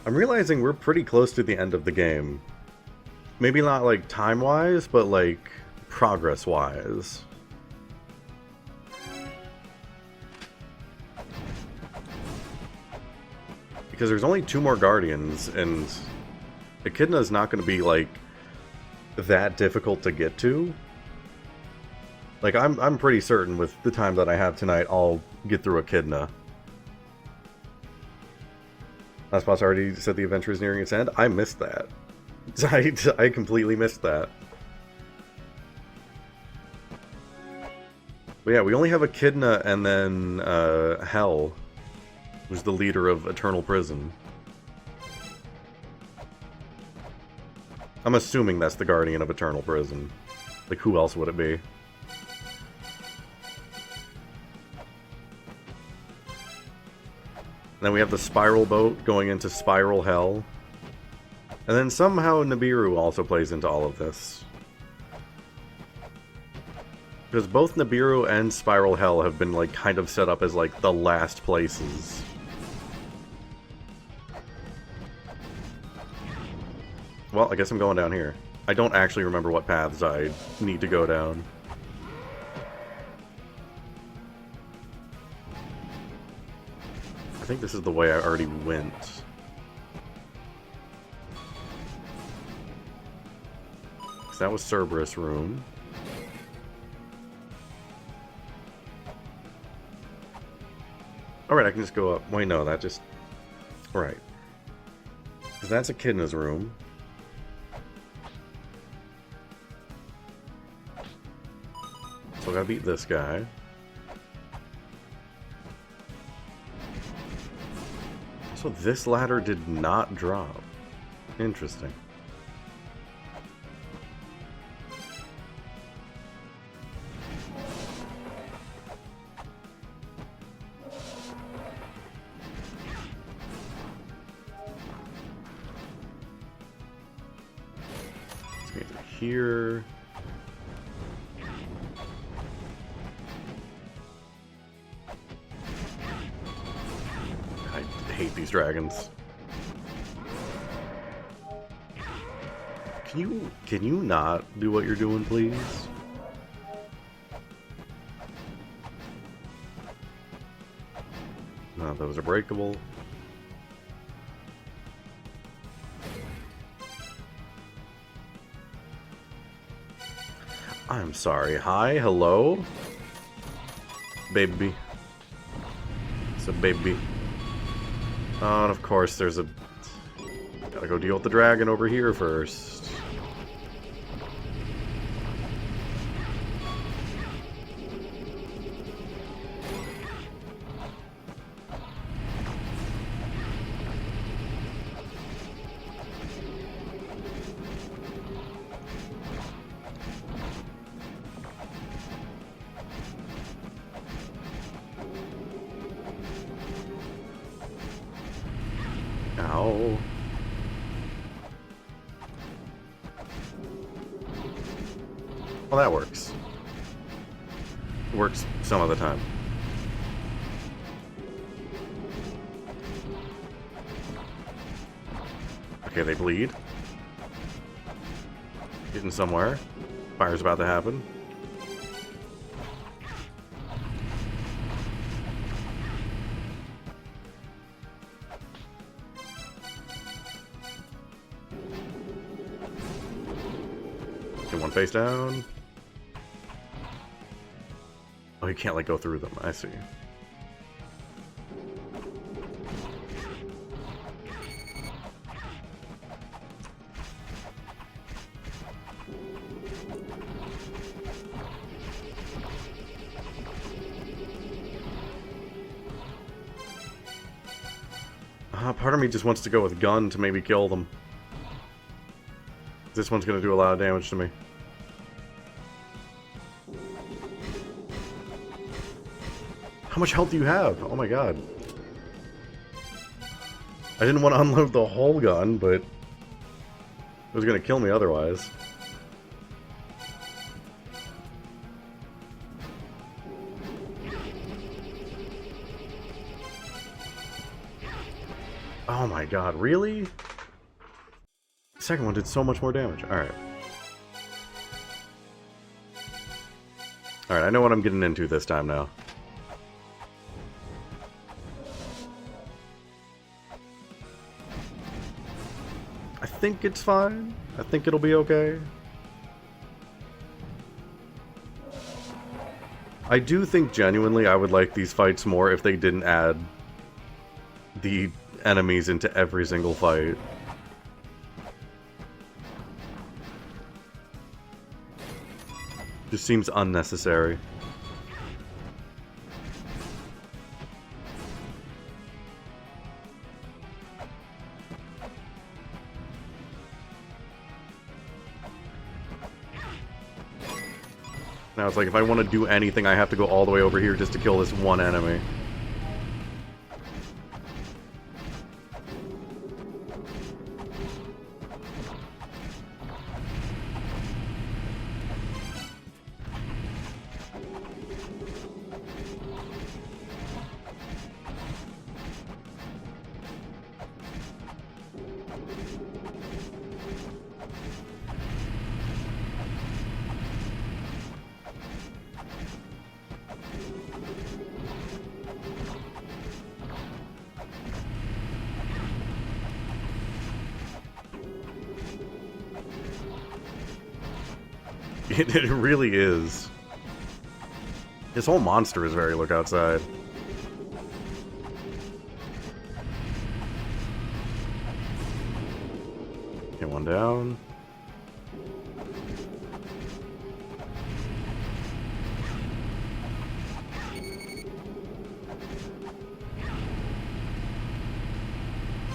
I'm realizing we're pretty close to the end of the game. Maybe not like time-wise, but like progress-wise. Because there's only 2 more Guardians, and Echidna's not going to be like that difficult to get to. Like I'm pretty certain with the time that I have tonight, I'll get through Echidna. Last boss already said the adventure is nearing its end. I missed that. I completely missed that. But yeah, we only have Echidna and then Hell, who's the leader of Eternal Prison. I'm assuming that's the Guardian of Eternal Prison. Like, who else would it be? And then we have the Spiral Boat going into Spiral Hell. And then somehow Nibiru also plays into all of this. Because both Nibiru and Spiral Hell have been, like, kind of set up as, like, the last places. Well, I guess I'm going down here. I don't actually remember what paths I need to go down. I think this is the way I already went. So that was Cerberus' room. Alright, I can just go up. Wait, no, that just... Right. Because that's Echidna's room. So I gotta beat this guy. So this ladder did not drop. Interesting. Let's get here. I hate these dragons. Can you not do what you're doing, please? No, those are breakable. I'm sorry. Hi, hello? Baby. It's a baby. Oh, and of course there's a... Gotta go deal with the dragon over here first. Ow. Well, that works. Works some of the time. Okay, they bleed. Getting somewhere. Fire's about to happen. Get one face down. Oh, you can't, like, go through them. I see. Part of me just wants to go with gun to maybe kill them. This one's going to do a lot of damage to me. How much health do you have? Oh my god. I didn't want to unload the whole gun, but it was going to kill me otherwise. Oh my god, really? The second one did so much more damage. Alright. Alright, I know what I'm getting into this time now. I think it's fine. I think it'll be okay. I do think genuinely I would like these fights more if they didn't add the enemies into every single fight. Just seems unnecessary. Now it's like if I want to do anything, I have to go all the way over here just to kill this one enemy. It really is. This whole monster is very look outside. Get one down.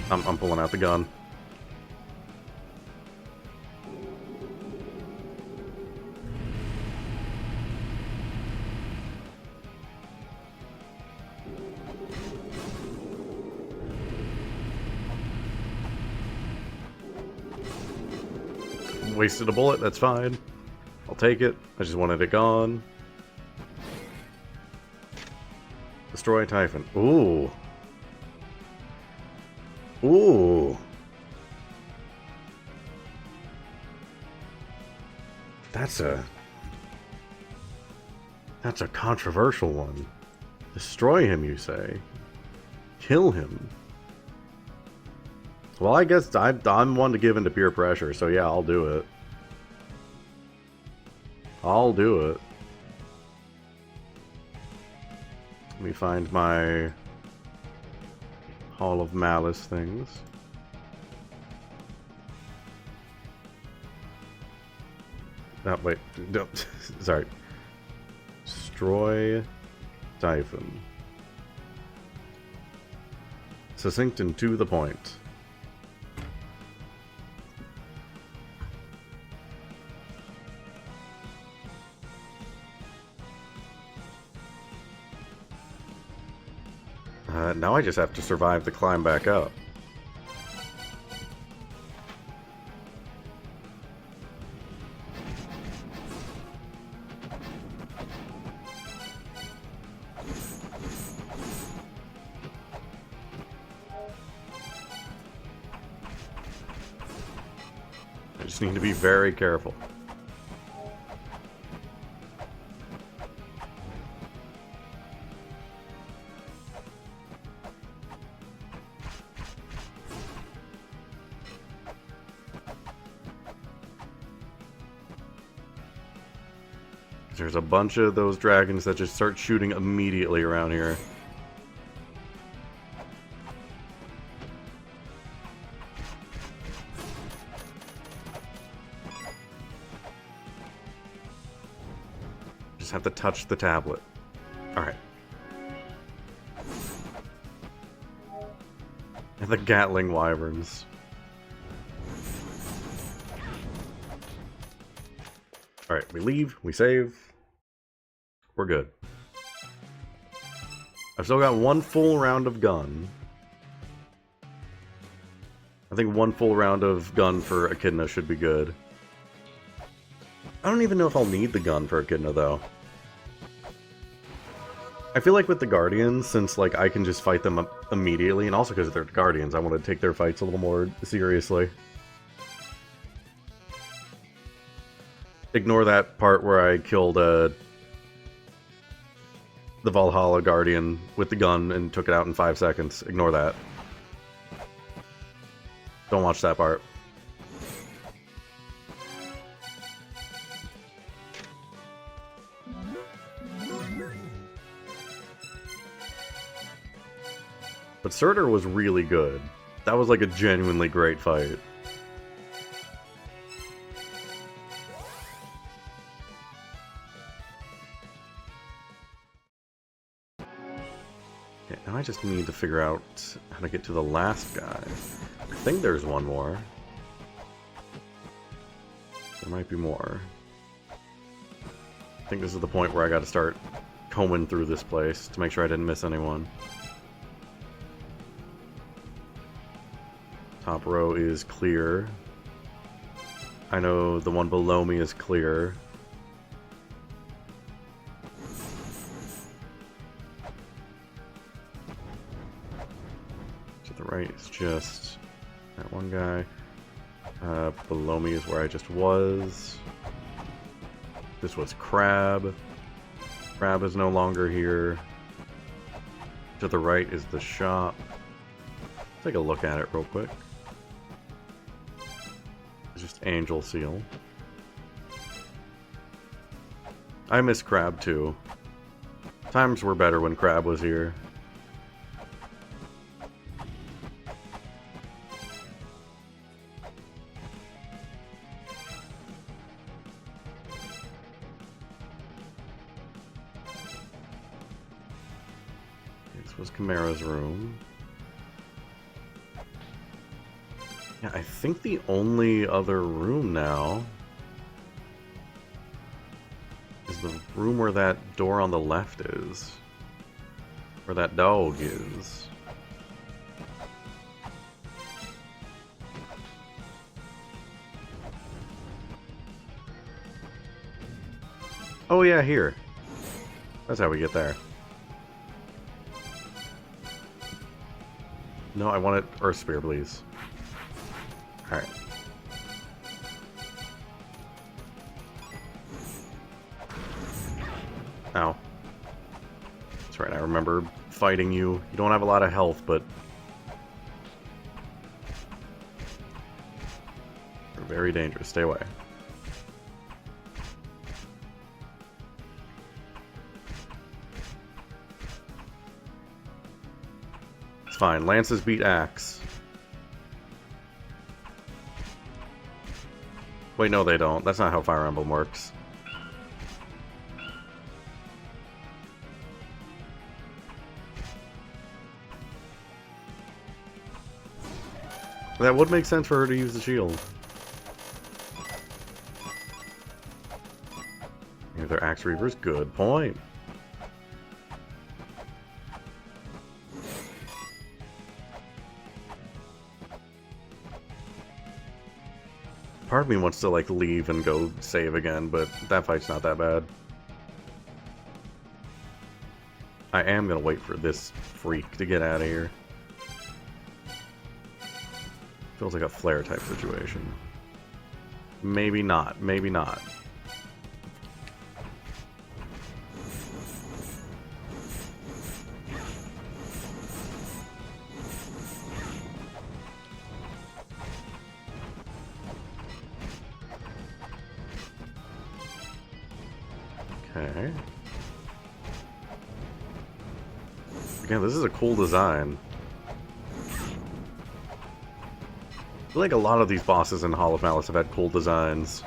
I'm pulling out the gun. Wasted a bullet, that's fine. I'll take it. I just wanted it gone. Destroy Typhon. Ooh. Ooh. That's a controversial one. Destroy him, you say? Kill him. Well, I guess I'm one to give into peer pressure, so yeah, I'll do it. I'll do it. Let me find my Hall of Malice things. Oh, wait. No. Sorry. Destroy Typhon. Succinct and to the point. Now I just have to survive the climb back up. I just need to be very careful. There's a bunch of those dragons that just start shooting immediately around here. Just have to touch the tablet. Alright. And the Gatling Wyverns. Alright, we leave, we save. We're good. I've still got one full round of gun. I think one full round of gun for Echidna should be good. I don't even know if I'll need the gun for Echidna, though. I feel like with the Guardians, since like I can just fight them up immediately, and also because they're Guardians, I want to take their fights a little more seriously. Ignore that part where I killed the Valhalla Guardian with the gun and took it out in 5 seconds. Ignore that. Don't watch that part. But Surtur was really good. That was like a genuinely great fight. Okay, now I just need to figure out how to get to the last guy. I think there's one more. There might be more. I think this is the point where I gotta start combing through this place to make sure I didn't miss anyone. Top row is clear. I know the one below me is clear. To the right is just that one guy. Below me is where I just was. This was Crab. Crab is no longer here. To the right is the shop. Take a look at it real quick. It's just Angel Seal. I miss Crab too. Times were better when Crab was here. This was Chimera's room. Yeah, I think the only other room now is the room where that door on the left is. Where that dog is. Oh yeah, here. That's how we get there. No, I want it Earth Spear, please. Alright. Ow. That's right, I remember fighting you. You don't have a lot of health, but you're very dangerous. Stay away. It's fine. Lances beat Axe. Wait, no they don't. That's not how Fire Emblem works. That would make sense for her to use the shield. Yeah, they're Axe Reavers. Good point. Part of me wants to, like, leave and go save again, but that fight's not that bad. I am gonna wait for this freak to get out of here. Feels like a flare type situation. Maybe not, maybe not. Okay. Again, this is a cool design. I feel like a lot of these bosses in Hall of Malice have had cool designs.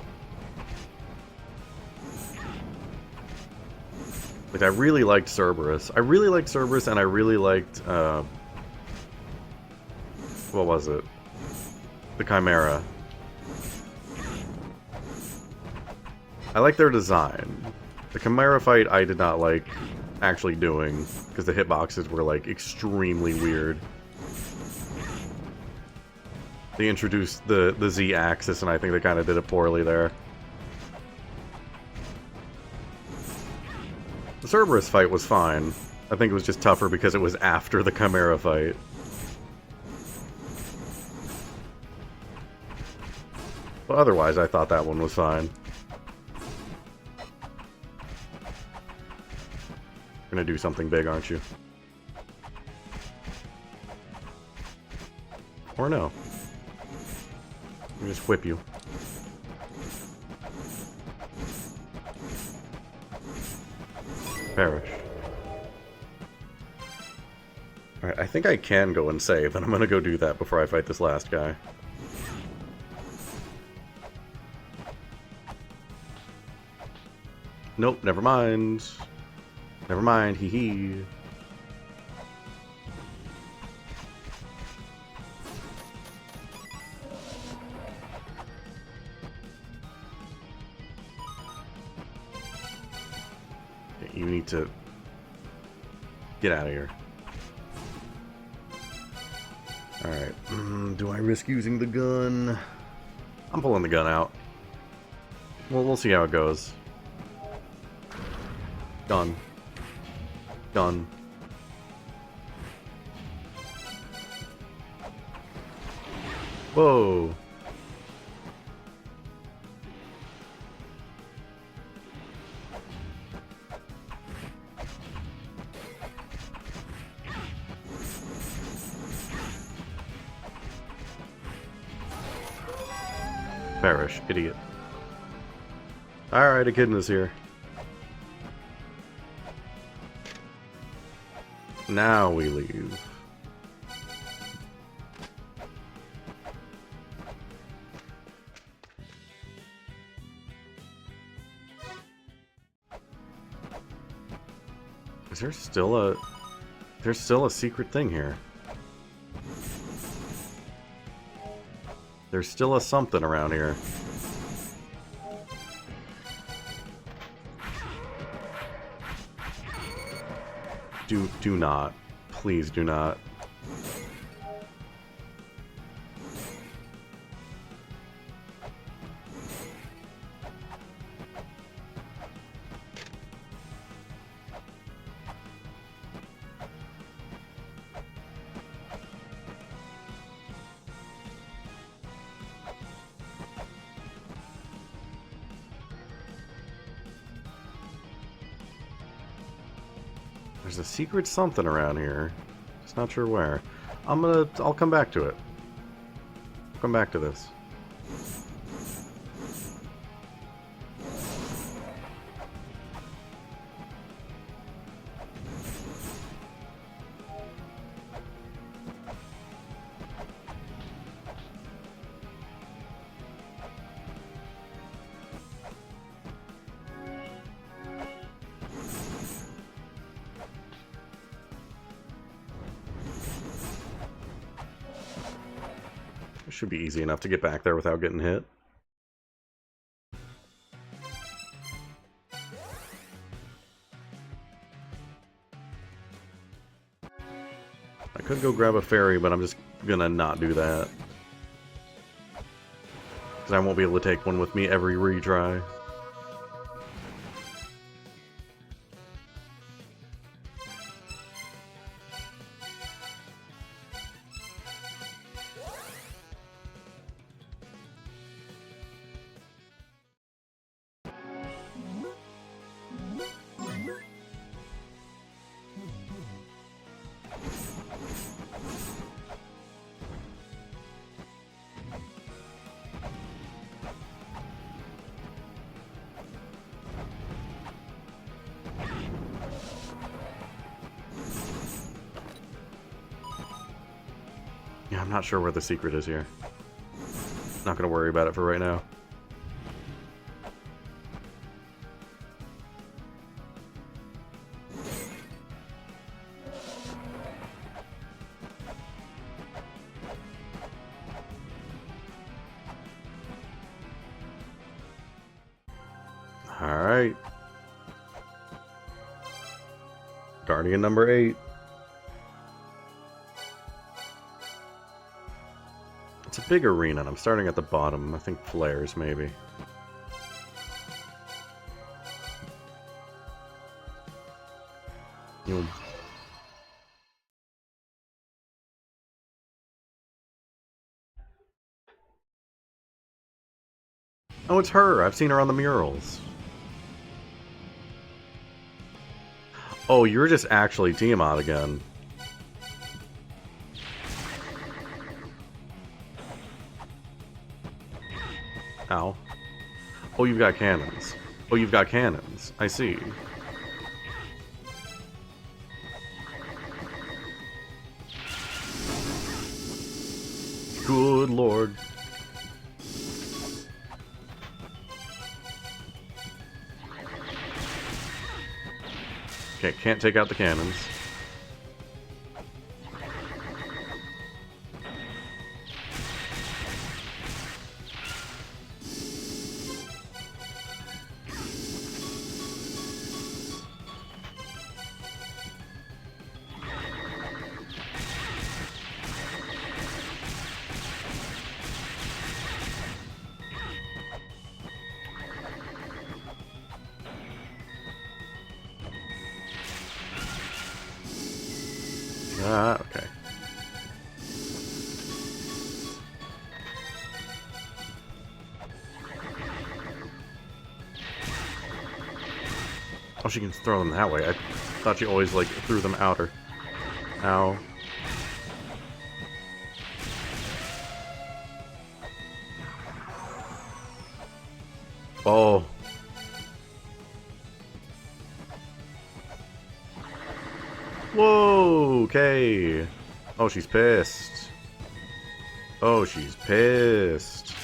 Like, I really liked Cerberus. I really liked Cerberus, and I really liked, what was it? The Chimera. I like their design. The Chimera fight I did not like actually doing, because the hitboxes were, like, extremely weird. They introduced the Z-axis, and I think they kind of did it poorly there. The Cerberus fight was fine. I think it was just tougher because it was after the Chimera fight. But otherwise, I thought that one was fine. You're gonna do something big, aren't you? Or no. Let me just whip you. Perish. Alright, I think I can go and save, and I'm gonna go do that before I fight this last guy. Nope, never mind. Never mind, hee hee. You need to get out of here. Alright, do I risk using the gun? I'm pulling the gun out. Well, we'll see how it goes. Done. Done. Whoa. Perish, idiot. Alright, Echidna's here. Now we leave. Is there still a... There's still a secret thing here. There's still a something around here. Do not. Please do not. There's a secret something around here. Just not sure where. I'll come back to it. I'll come back to this. Should be easy enough to get back there without getting hit. I could go grab a fairy, but I'm just gonna not do that. Because I won't be able to take one with me every retry. Yeah, I'm not sure where the secret is here. Not gonna worry about it for right now. Alright. Guardian number 8. It's a big arena, and I'm starting at the bottom. I think flares, maybe. Oh, it's her. I've seen her on the murals. Oh, you're just actually Tiamat again. Ow. Oh, you've got cannons. Oh, you've got cannons. I see. Good lord. Okay, can't take out the cannons. Ah, okay. Oh, she can throw them that way. I thought she always, like, threw them outer. Ow. Oh. Whoa, okay. Oh, she's pissed. Oh, she's pissed.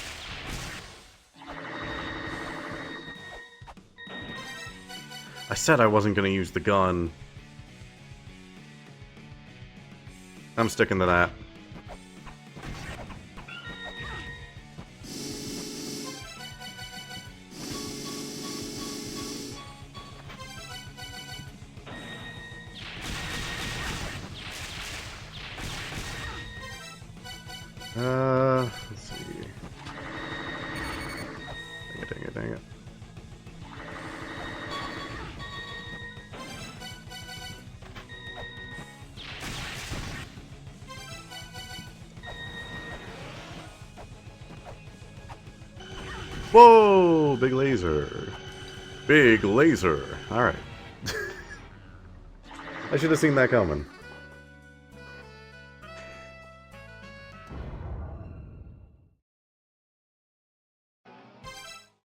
I said I wasn't going to use the gun. I'm sticking to that. Let's see. Dang it. Whoa! Big laser. Big laser. Alright. I should have seen that coming.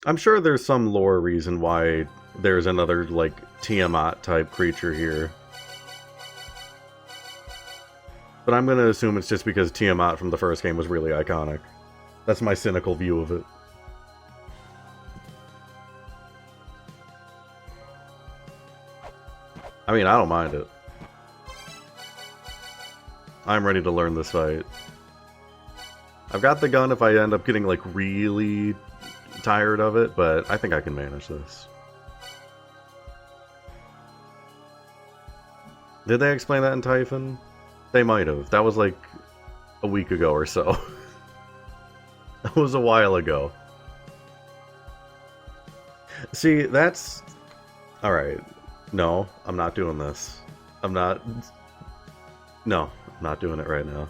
I'm sure there's some lore reason why there's another, like, Tiamat-type creature here. But I'm gonna assume it's just because Tiamat from the first game was really iconic. That's my cynical view of it. I mean, I don't mind it. I'm ready to learn this fight. I've got the gun if I end up getting, like, really tired of it, but I think I can manage this. Did they explain that in Typhon? They might have. That was like a week ago or so. That was a while ago. See, that's... Alright. No, I'm not doing this. I'm not... No, I'm not doing it right now.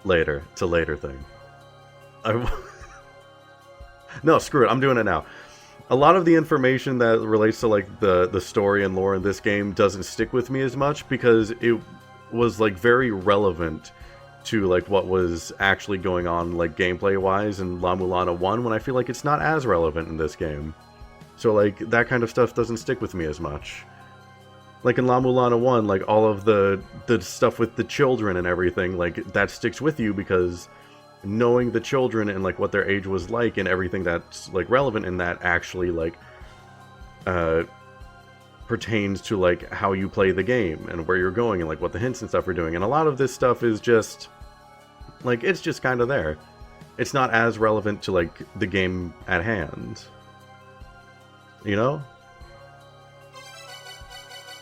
Later. It's a later thing. No, screw it. I'm doing it now. A lot of the information that relates to, like, the story and lore in this game doesn't stick with me as much because it was, like, very relevant to, like, what was actually going on, like, gameplay-wise in La-Mulana 1, when I feel like it's not as relevant in this game. So, like, that kind of stuff doesn't stick with me as much. Like, in La-Mulana 1, like, all of the stuff with the children and everything, like, that sticks with you because knowing the children and, like, what their age was like and everything that's, like, relevant in that actually, like, pertains to, like, how you play the game and where you're going and, like, what the hints and stuff are doing. And a lot of this stuff is just, like, it's just kind of there. It's not as relevant to, like, the game at hand. You know?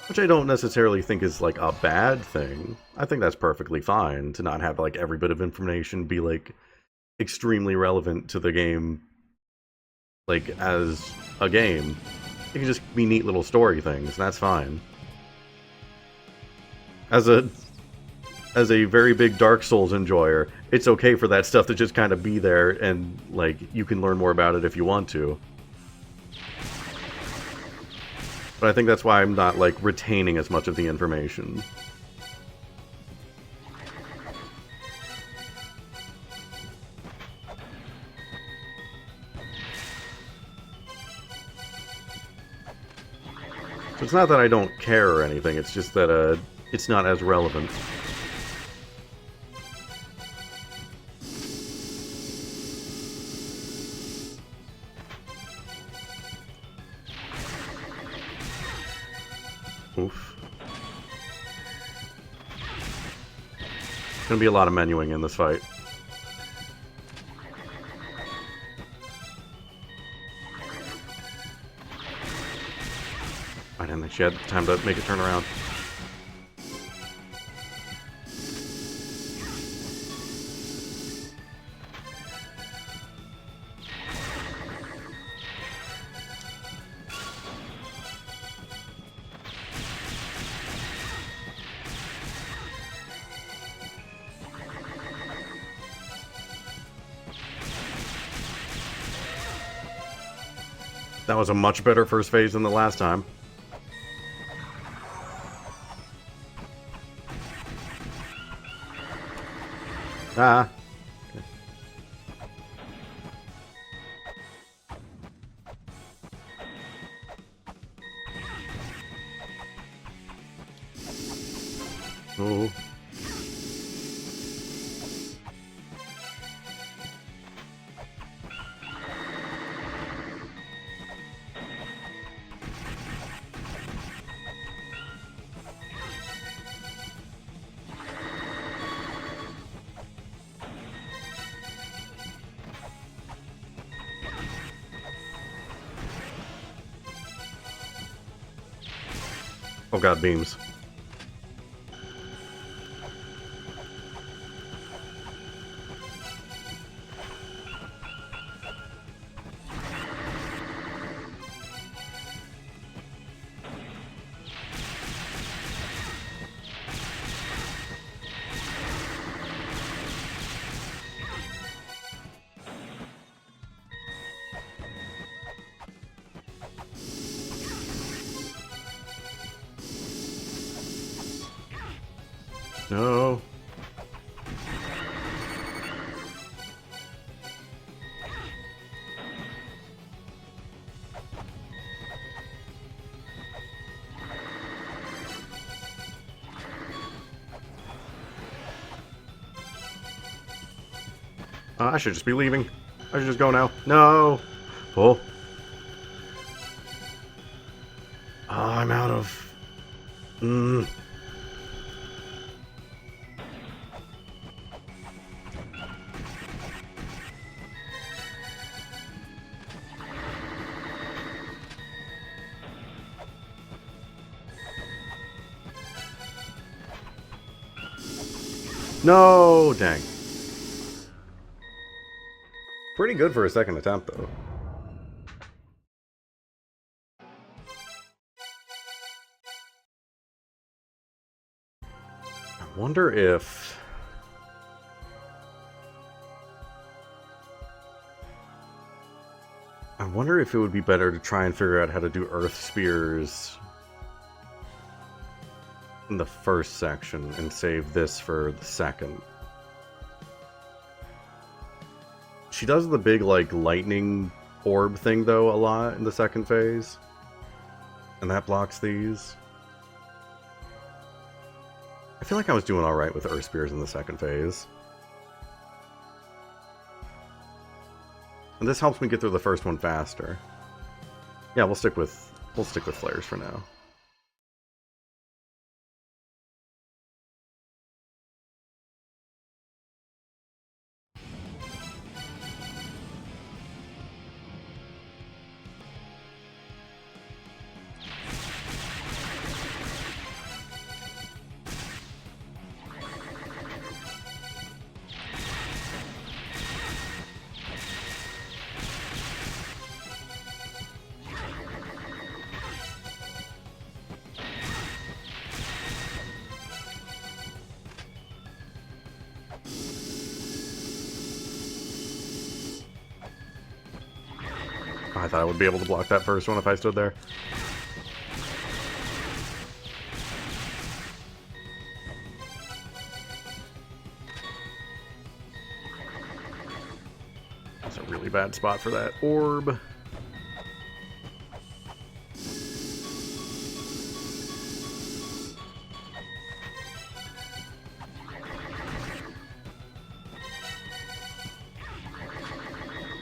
Which I don't necessarily think is, like, a bad thing. I think that's perfectly fine to not have, like, every bit of information be, like, extremely relevant to the game, like, as a game. It can just be neat little story things, and that's fine. As a as a very big Dark Souls enjoyer, it's okay for that stuff to just kind of be there, and, like, you can learn more about it if you want to. But I think that's why I'm not, like, retaining as much of the information. So it's not that I don't care or anything, it's just that, it's not as relevant. Oof. Gonna be a lot of menuing in this fight. I didn't think she had time to make it turn around. That was a much better first phase than the last time. Ah. Okay. Ooh. Oh god, beams. No. I should just be leaving. I should just go now. No. Oh. Oh, I'm out of... No, dang. Pretty good for a second attempt, though. I wonder if... it would be better to try and figure out how to do earth spears in the first section and save this for the second. She does the big, like, lightning orb thing, though, a lot in the second phase. And that blocks these. I feel like I was doing alright with earth spears in the second phase. And this helps me get through the first one faster. Yeah, we'll stick with flares for now. I thought I would be able to block that first one if I stood there. That's a really bad spot for that orb.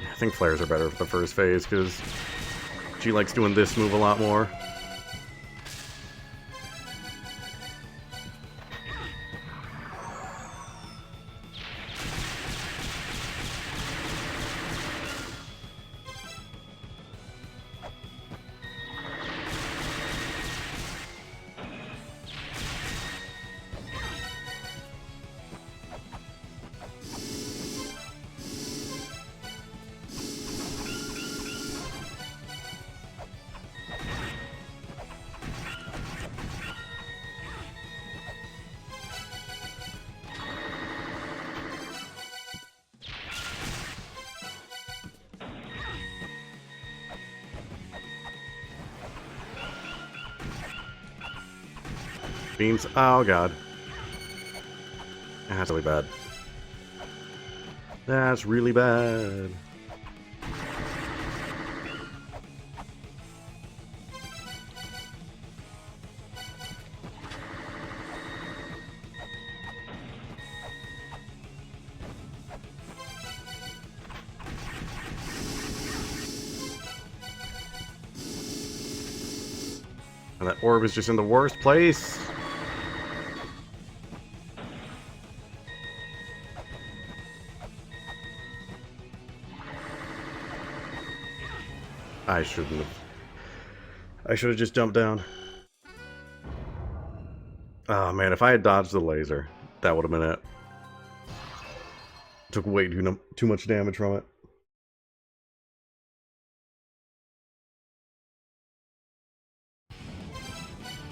I think flares are better for the first phase because she likes doing this move a lot more. Beams. Oh, God. That's really bad. That's really bad. And that orb is just in the worst place. I shouldn't have. I should have just jumped down. Oh man, if I had dodged the laser, that would have been it. Took way too much damage from it.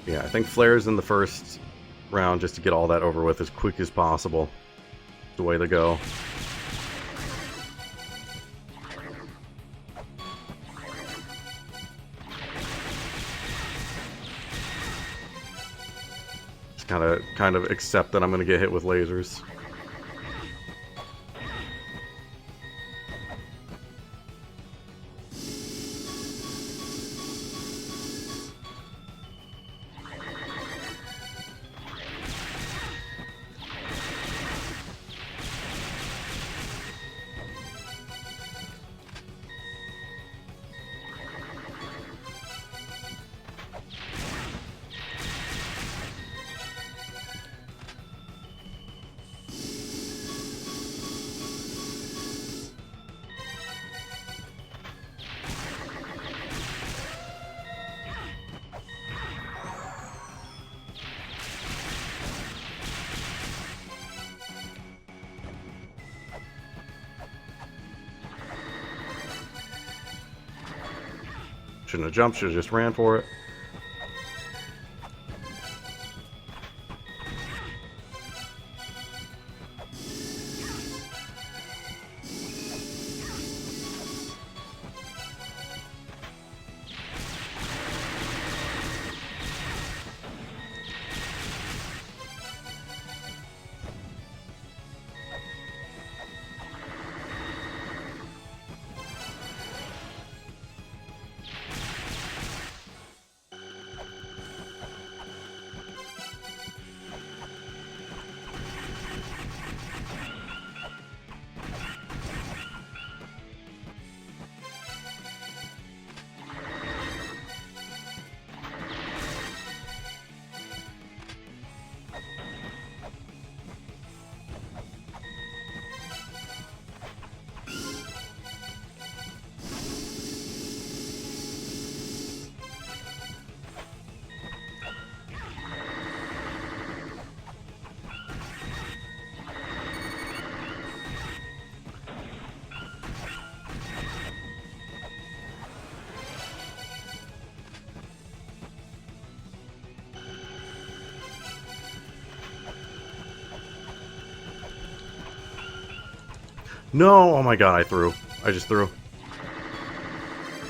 Yeah, I think flares in the first round just to get all that over with as quick as possible. The way to go. Just kind of accept that I'm gonna get hit with lasers. Shouldn't have jumped, should have just ran for it. No! Oh my god, I just threw.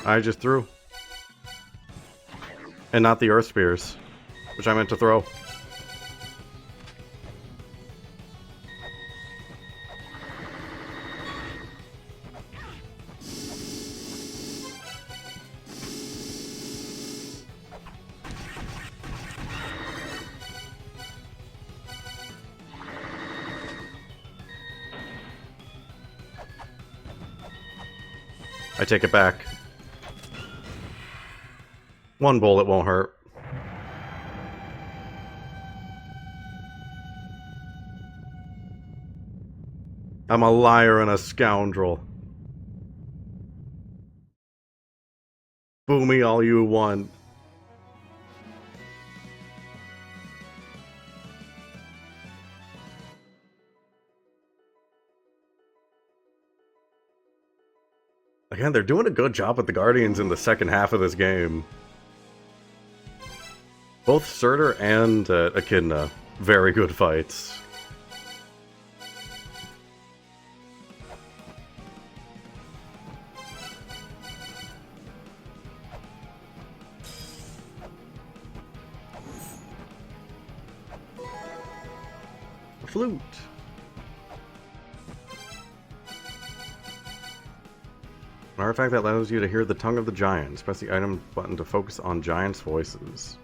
I just threw. And not the Earth Spears, which I meant to throw. I take it back. One bullet won't hurt. I'm a liar and a scoundrel. Boo me all you want. Again, they're doing a good job with the Guardians in the second half of this game. Both Surtur and Echidna, very good fights. Flute. An artifact that allows you to hear the tongue of the giants. Press the item button to focus on giants' voices.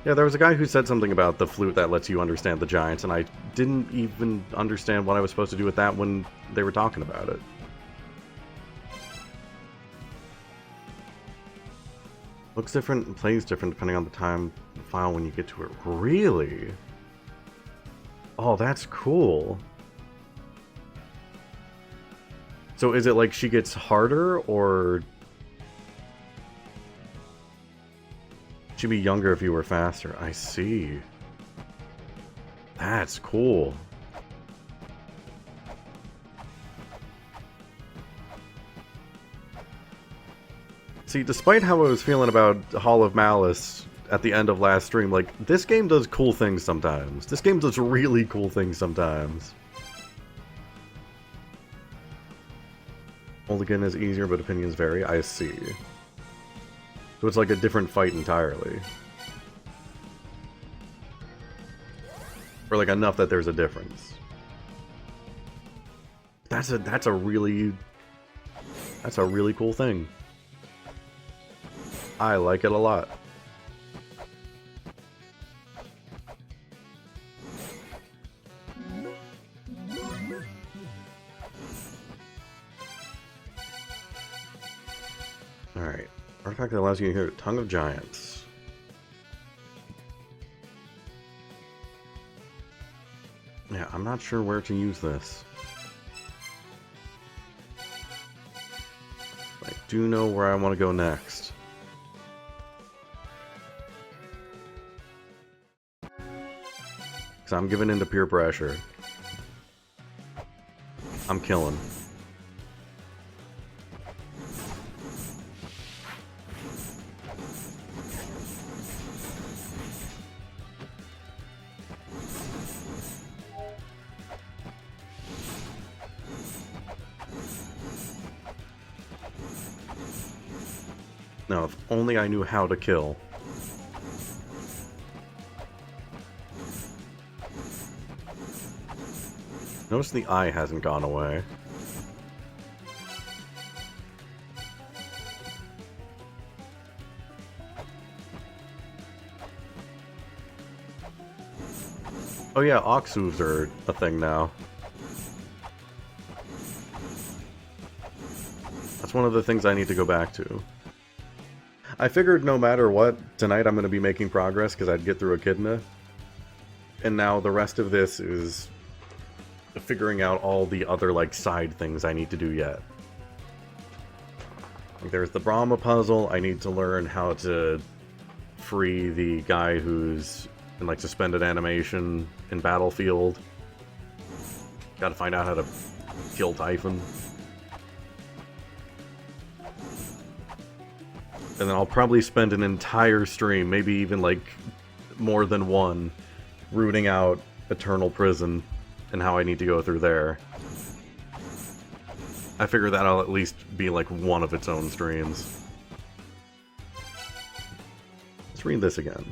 Yeah, there was a guy who said something about the flute that lets you understand the giants, and I didn't even understand what I was supposed to do with that when they were talking about it. Looks different and plays different depending on the time file when you get to it. Really? Oh, that's cool. So is it like she gets harder, or she'd be younger if you were faster? I see. That's cool. See, despite how I was feeling about Hall of Malice at the end of last stream, like, this game does cool things sometimes. This game does really cool things sometimes. Mulligan is easier, but opinions vary. I see. So it's like a different fight entirely. Or like enough that there's a difference. That's a really cool thing. I like it a lot. Alright. Artifact that allows you to hear Tongue of Giants. Yeah, I'm not sure where to use this. I do know where I want to go next. Because I'm giving in to peer pressure. I'm killing. Now, if only I knew how to kill. Notice the eye hasn't gone away. Oh yeah, Oxus are a thing now. That's one of the things I need to go back to. I figured no matter what, tonight I'm going to be making progress because I'd get through Echidna. And now the rest of this is figuring out all the other, like, side things I need to do yet. Like, there's the Brahma puzzle. I need to learn how to free the guy who's in, like, suspended animation in Battlefield. Gotta find out how to kill Typhon. And then I'll probably spend an entire stream, maybe even, like, more than one, rooting out Eternal Prison and how I need to go through there. I figure that'll at least be like one of its own streams. Let's read this again.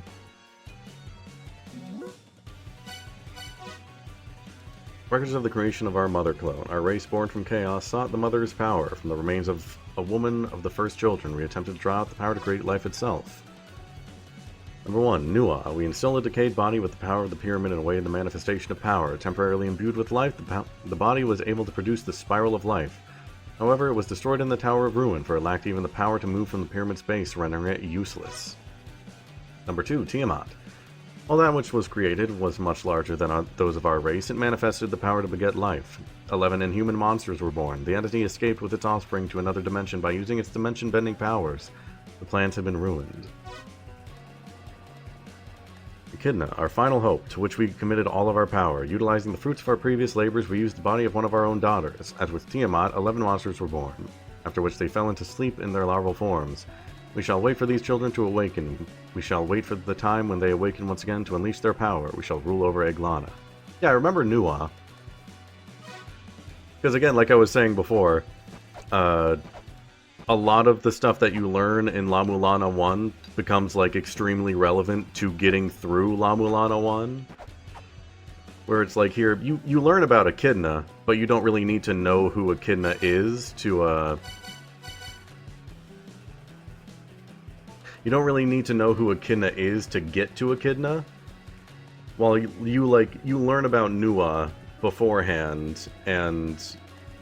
Records of the creation of our mother clone. Our race born from chaos sought the mother's power. From the remains of a woman of the first children, we attempted to draw out the power to create life itself. Number 1. Nua. We instill a decayed body with the power of the pyramid and awaited the manifestation of power. Temporarily imbued with life, the body was able to produce the spiral of life. However, it was destroyed in the Tower of Ruin, for it lacked even the power to move from the pyramid's base, rendering it useless. Number 2. Tiamat. All that which was created was much larger than those of our race. It manifested the power to beget life. 11 inhuman monsters were born. The entity escaped with its offspring to another dimension by using its dimension-bending powers. The plans had been ruined. Echidna, our final hope, to which we committed all of our power. Utilizing the fruits of our previous labors, we used the body of one of our own daughters. As with Tiamat, 11 monsters were born, after which they fell into sleep in their larval forms. We shall wait for these children to awaken. We shall wait for the time when they awaken once again to unleash their power. We shall rule over Eglana. Yeah, I remember Nua. Because again, like I was saying before, a lot of the stuff that you learn in La-Mulana 1 becomes, like, extremely relevant to getting through La-Mulana 1. Where it's like, here, you learn about Echidna, but you don't really need to know who Echidna is to, You don't really need to know who Echidna is to get to Echidna. While you learn about Nua beforehand, and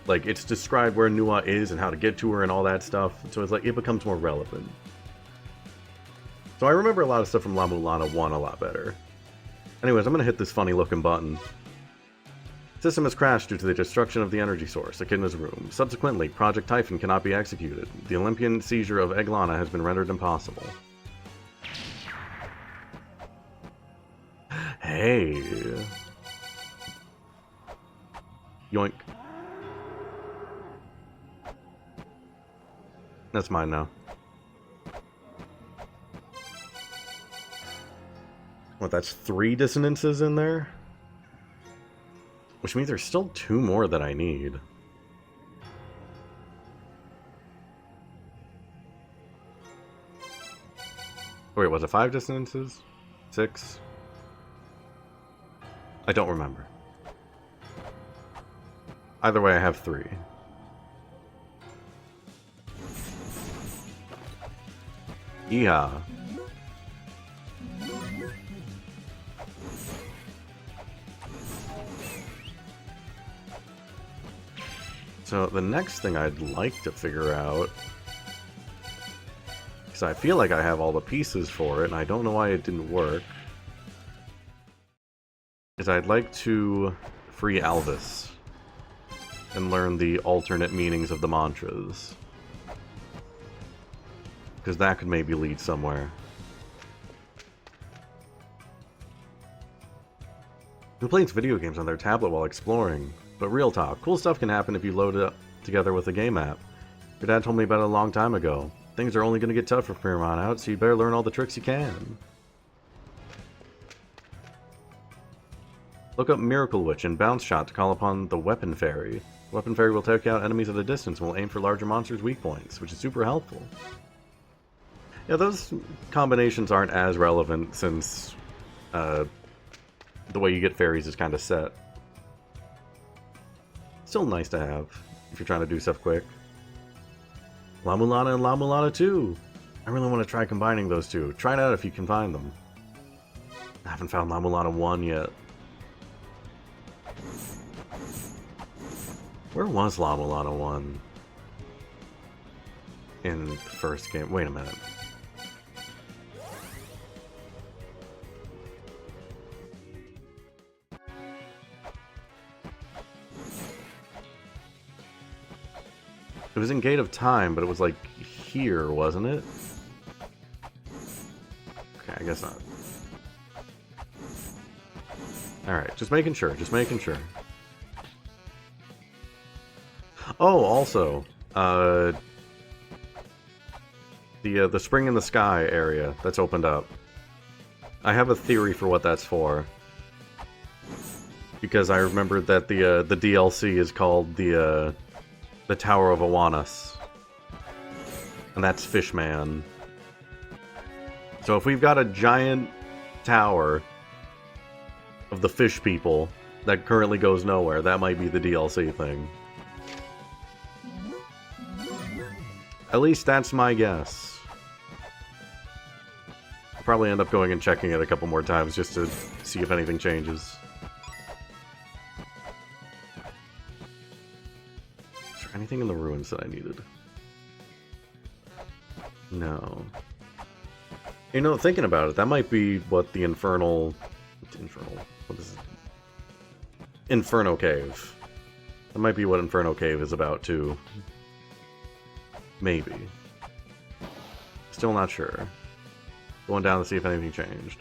like, it's described where Nua is and how to get to her and all that stuff, so it's like, it becomes more relevant. So I remember a lot of stuff from La-Mulana 1 a lot better. Anyways, I'm gonna hit this funny looking button. System has crashed due to the destruction of the energy source, Echidna's room. Subsequently, Project Typhon cannot be executed. The Olympian seizure of Eglana has been rendered impossible. Hey! Yoink. That's mine now. What, that's 3 dissonances in there? Which means there's still 2 more that I need. Wait, was it 5 dissonances? 6? I don't remember. Either way, I have 3. Yeah. So the next thing I'd like to figure out, because I feel like I have all the pieces for it, and I don't know why it didn't work, is I'd like to free Alvis and learn the alternate meanings of the mantras. Because that could maybe lead somewhere. Who plays video games on their tablet while exploring? But real talk, cool stuff can happen if you load it up together with a game app. Your dad told me about it a long time ago. Things are only going to get tougher from here on out, so you better learn all the tricks you can. Look up Miracle Witch and Bounce Shot to call upon the Weapon Fairy. The Weapon Fairy will take out enemies at a distance and will aim for larger monsters' weak points, which is super helpful. Yeah, those combinations aren't as relevant since the way you get fairies is kind of set. Still nice to have, if you're trying to do stuff quick. La-Mulana and La-Mulana 2! I really want to try combining those two. Try it out if you can find them. I haven't found La-Mulana 1 yet. Where was La-Mulana 1? In the first game. Wait a minute. It was in Gate of Time, but it was like here, wasn't it? Okay, I guess not. Alright, just making sure, just making sure. Oh, also, the Spring in the Sky area that's opened up. I have a theory for what that's for. Because I remembered that the DLC is called the the Tower of Awanas. And that's Fishman. So if we've got a giant tower of the fish people that currently goes nowhere, that might be the DLC thing. At least that's my guess. I'll probably end up going and checking it a couple more times just to see if anything changes. Is there anything in the ruins that I needed? No. You know, thinking about it, that might be what the Infernal... What is it? Inferno Cave. That might be what Inferno Cave is about, too. Maybe. Still not sure. Going down to see if anything changed.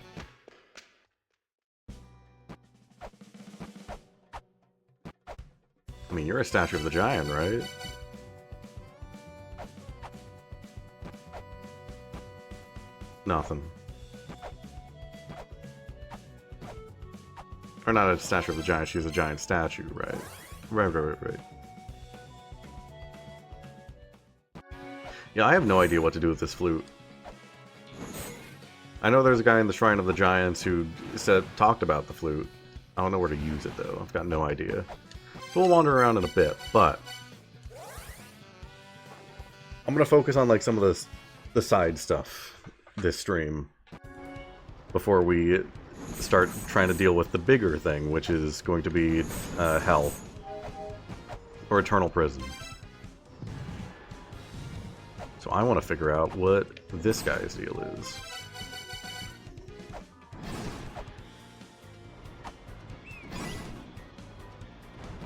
I mean, you're a statue of the giant, right? Nothing. Or not a statue of the giant, she's a giant statue, right? Right. Yeah, I have no idea what to do with this flute. I know there's a guy in the Shrine of the Giants who talked about the flute. I don't know where to use it, though. I've got no idea. So we'll wander around in a bit, but... I'm gonna focus on, like, some of the side stuff this stream before we start trying to deal with the bigger thing, which is going to be Hell. Or Eternal Prison. So I want to figure out what this guy's deal is.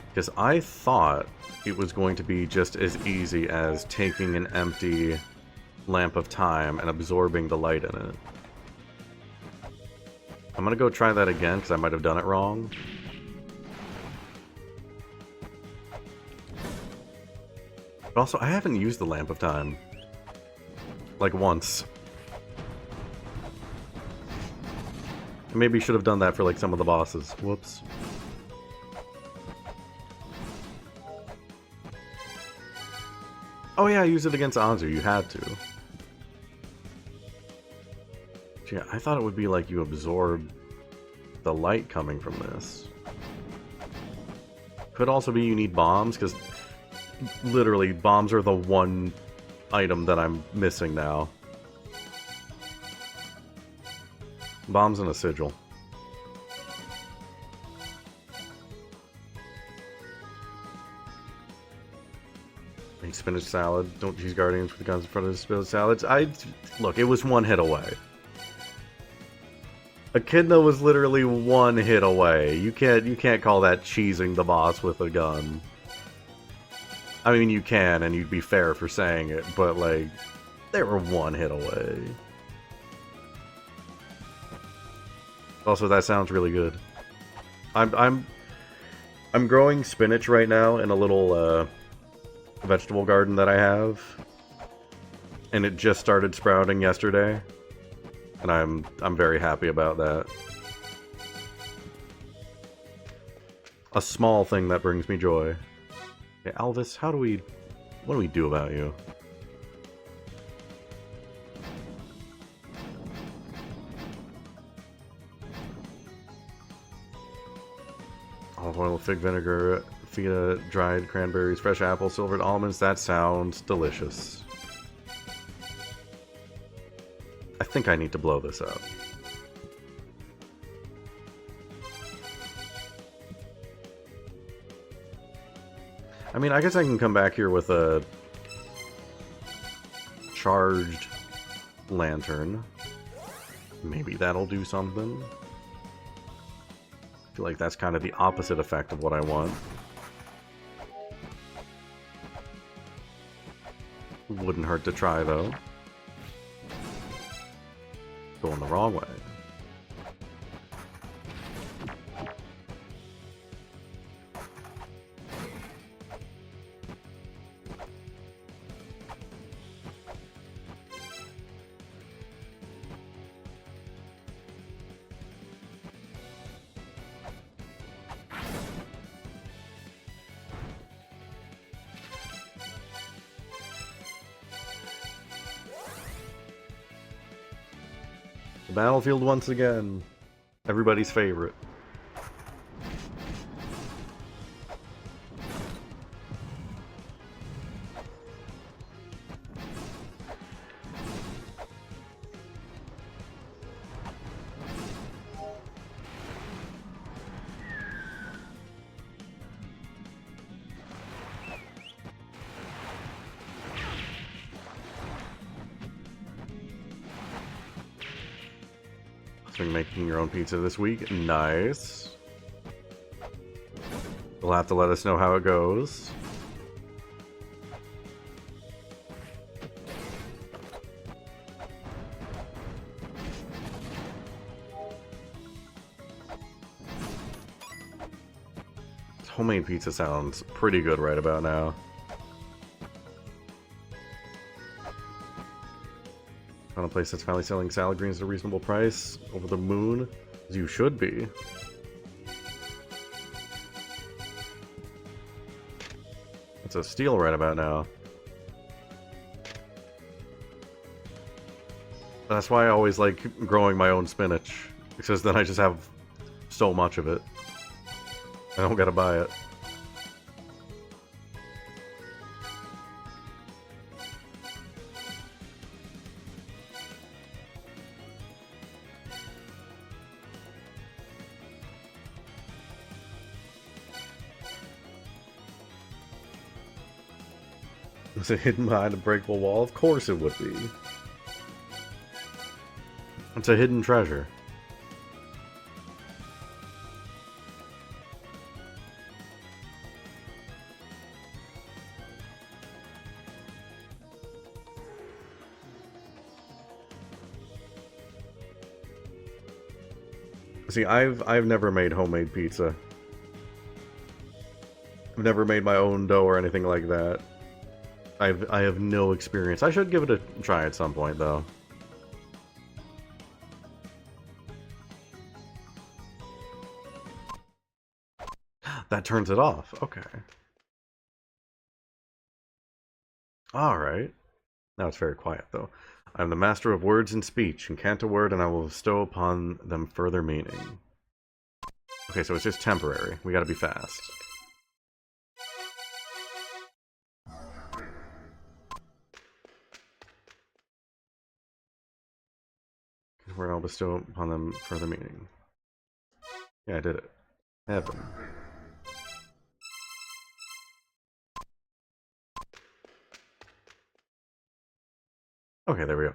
Because I thought it was going to be just as easy as taking an empty lamp of time and absorbing the light in it. I'm gonna go try that again, because I might have done it wrong. But also, I haven't used the lamp of time. Like, once. I maybe should have done that for, like, some of the bosses. Whoops. Oh yeah, I used it against Anzu. You had to. Yeah, I thought it would be like you absorb the light coming from this. Could also be you need bombs, because literally, bombs are the one item that I'm missing now. Bombs and a sigil. Make spinach salad. Don't choose guardians with the guns in front of the spinach salads. Look, it was one hit away. Echidna was literally one hit away. You can't call that cheesing the boss with a gun. I mean, you can, and you'd be fair for saying it, but, like, they were one hit away. Also, that sounds really good. I'm growing spinach right now in a little vegetable garden that I have, and it just started sprouting yesterday, and I'm very happy about that. A small thing that brings me joy. Okay, Alvis, what do we do about you? Olive oil, fig vinegar, feta, dried cranberries, fresh apples, silvered almonds. That sounds delicious. I think I need to blow this up. I mean, I guess I can come back here with a charged lantern. Maybe that'll do something. I feel like that's kind of the opposite effect of what I want. Wouldn't hurt to try, though. Going the wrong way. battlefield once again. Everybody's favorite. Making your own pizza this week. Nice. You'll have to let us know how it goes. Homemade pizza sounds pretty good right about now. On a place that's finally selling salad greens at a reasonable price over the moon, as you should be. It's a steal right about now. That's why I always like growing my own spinach, because then I just have so much of it. I don't gotta buy it. Is it hidden behind a breakable wall? Of course it would be. It's a hidden treasure. See, I've never made homemade pizza. I've never made my own dough or anything like that. I have no experience. I should give it a try at some point, though. That turns it off. Okay. Alright. Now it's very quiet, though. I am the master of words and speech. Encant a word, and I will bestow upon them further meaning. Okay, so it's just temporary. We gotta be fast. Where I'll bestow upon them further meaning. Yeah, I did it. Heaven. Okay, there we go.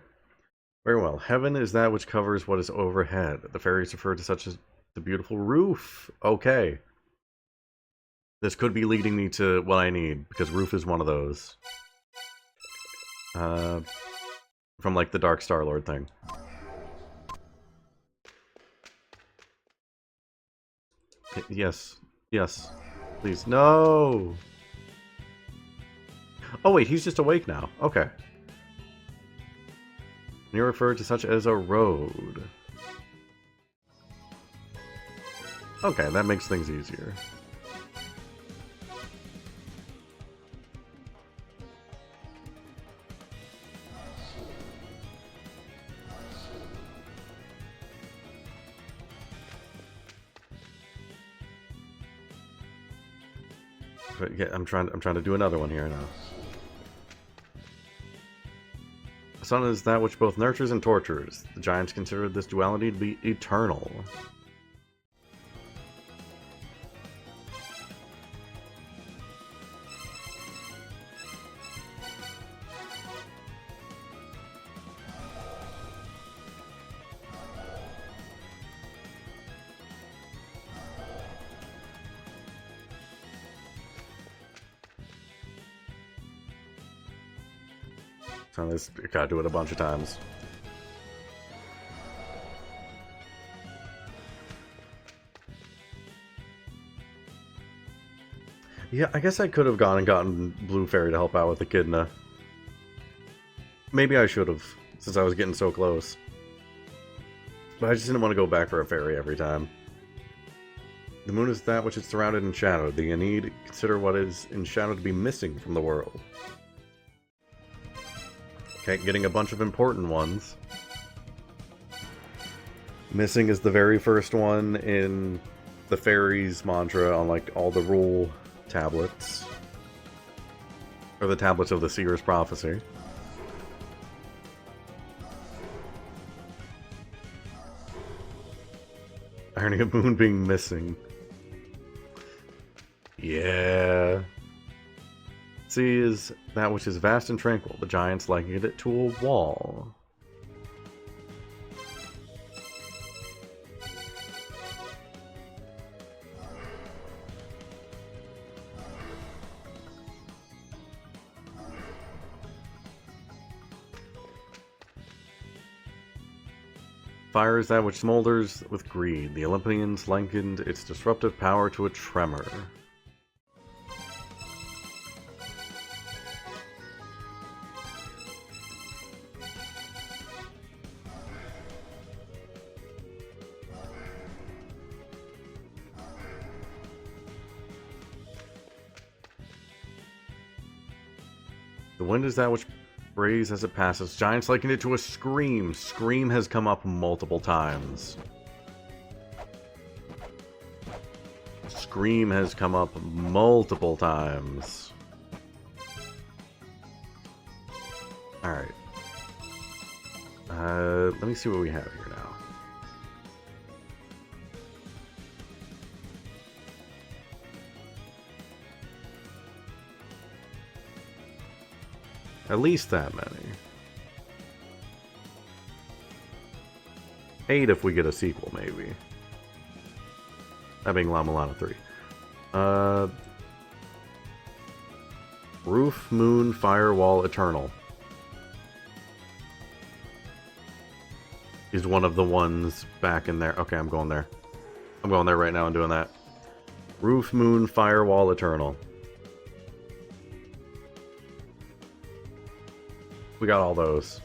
Very well. Heaven is that which covers what is overhead. The fairies refer to such as the beautiful roof. Okay. This could be leading me to what I need, because roof is one of those. From like the Dark Star-Lord thing. Yes. Yes. Please. No! Oh wait, he's just awake now. Okay. You're referred to such as a road. Okay, that makes things easier. But yeah, I'm trying to do another one here now. The sun is that which both nurtures and tortures. The giants considered this duality to be eternal. So this, I gotta do it a bunch of times. Yeah, I guess I could have gone and gotten Blue Fairy to help out with the Echidna. Maybe I should have, since I was getting so close. But I just didn't want to go back for a fairy every time. The moon is that which is surrounded in shadow. The Aeneid consider what is in shadow to be missing from the world. Okay, getting a bunch of important ones. Missing is the very first one in the fairies mantra on like all the rule tablets. Or the tablets of the Seer's Prophecy. Irony of Moon being missing. Yeah. Sea is that which is vast and tranquil. The giants likened it to a wall. Fire is that which smolders with greed. The Olympians likened its disruptive power to a tremor. The wind is that which brays as it passes. Giants likened it to a scream. Scream has come up multiple times. Scream has come up multiple times. Alright. Let me see what we have here now. At least that many. 8 if we get a sequel, maybe. That being La-Mulana 3. Roof, Moon, Firewall, Eternal. Is one of the ones back in there. Okay, I'm going there. I'm going there right now and doing that. Roof, Moon, Firewall, Eternal. We got all those.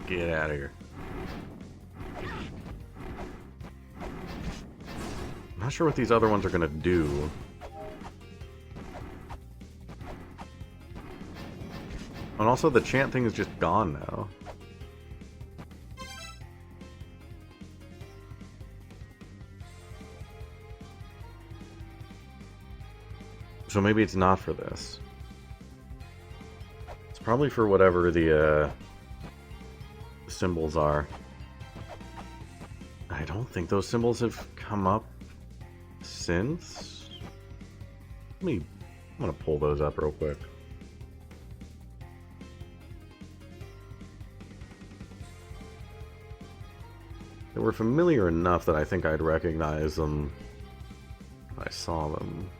Get out of here. I'm not sure what these other ones are gonna do. And also the chant thing is just gone now. So maybe it's not for this. It's probably for whatever the symbols are. I don't think those symbols have come up since. I'm gonna pull those up real quick. They were familiar enough that I think I'd recognize them if I saw them.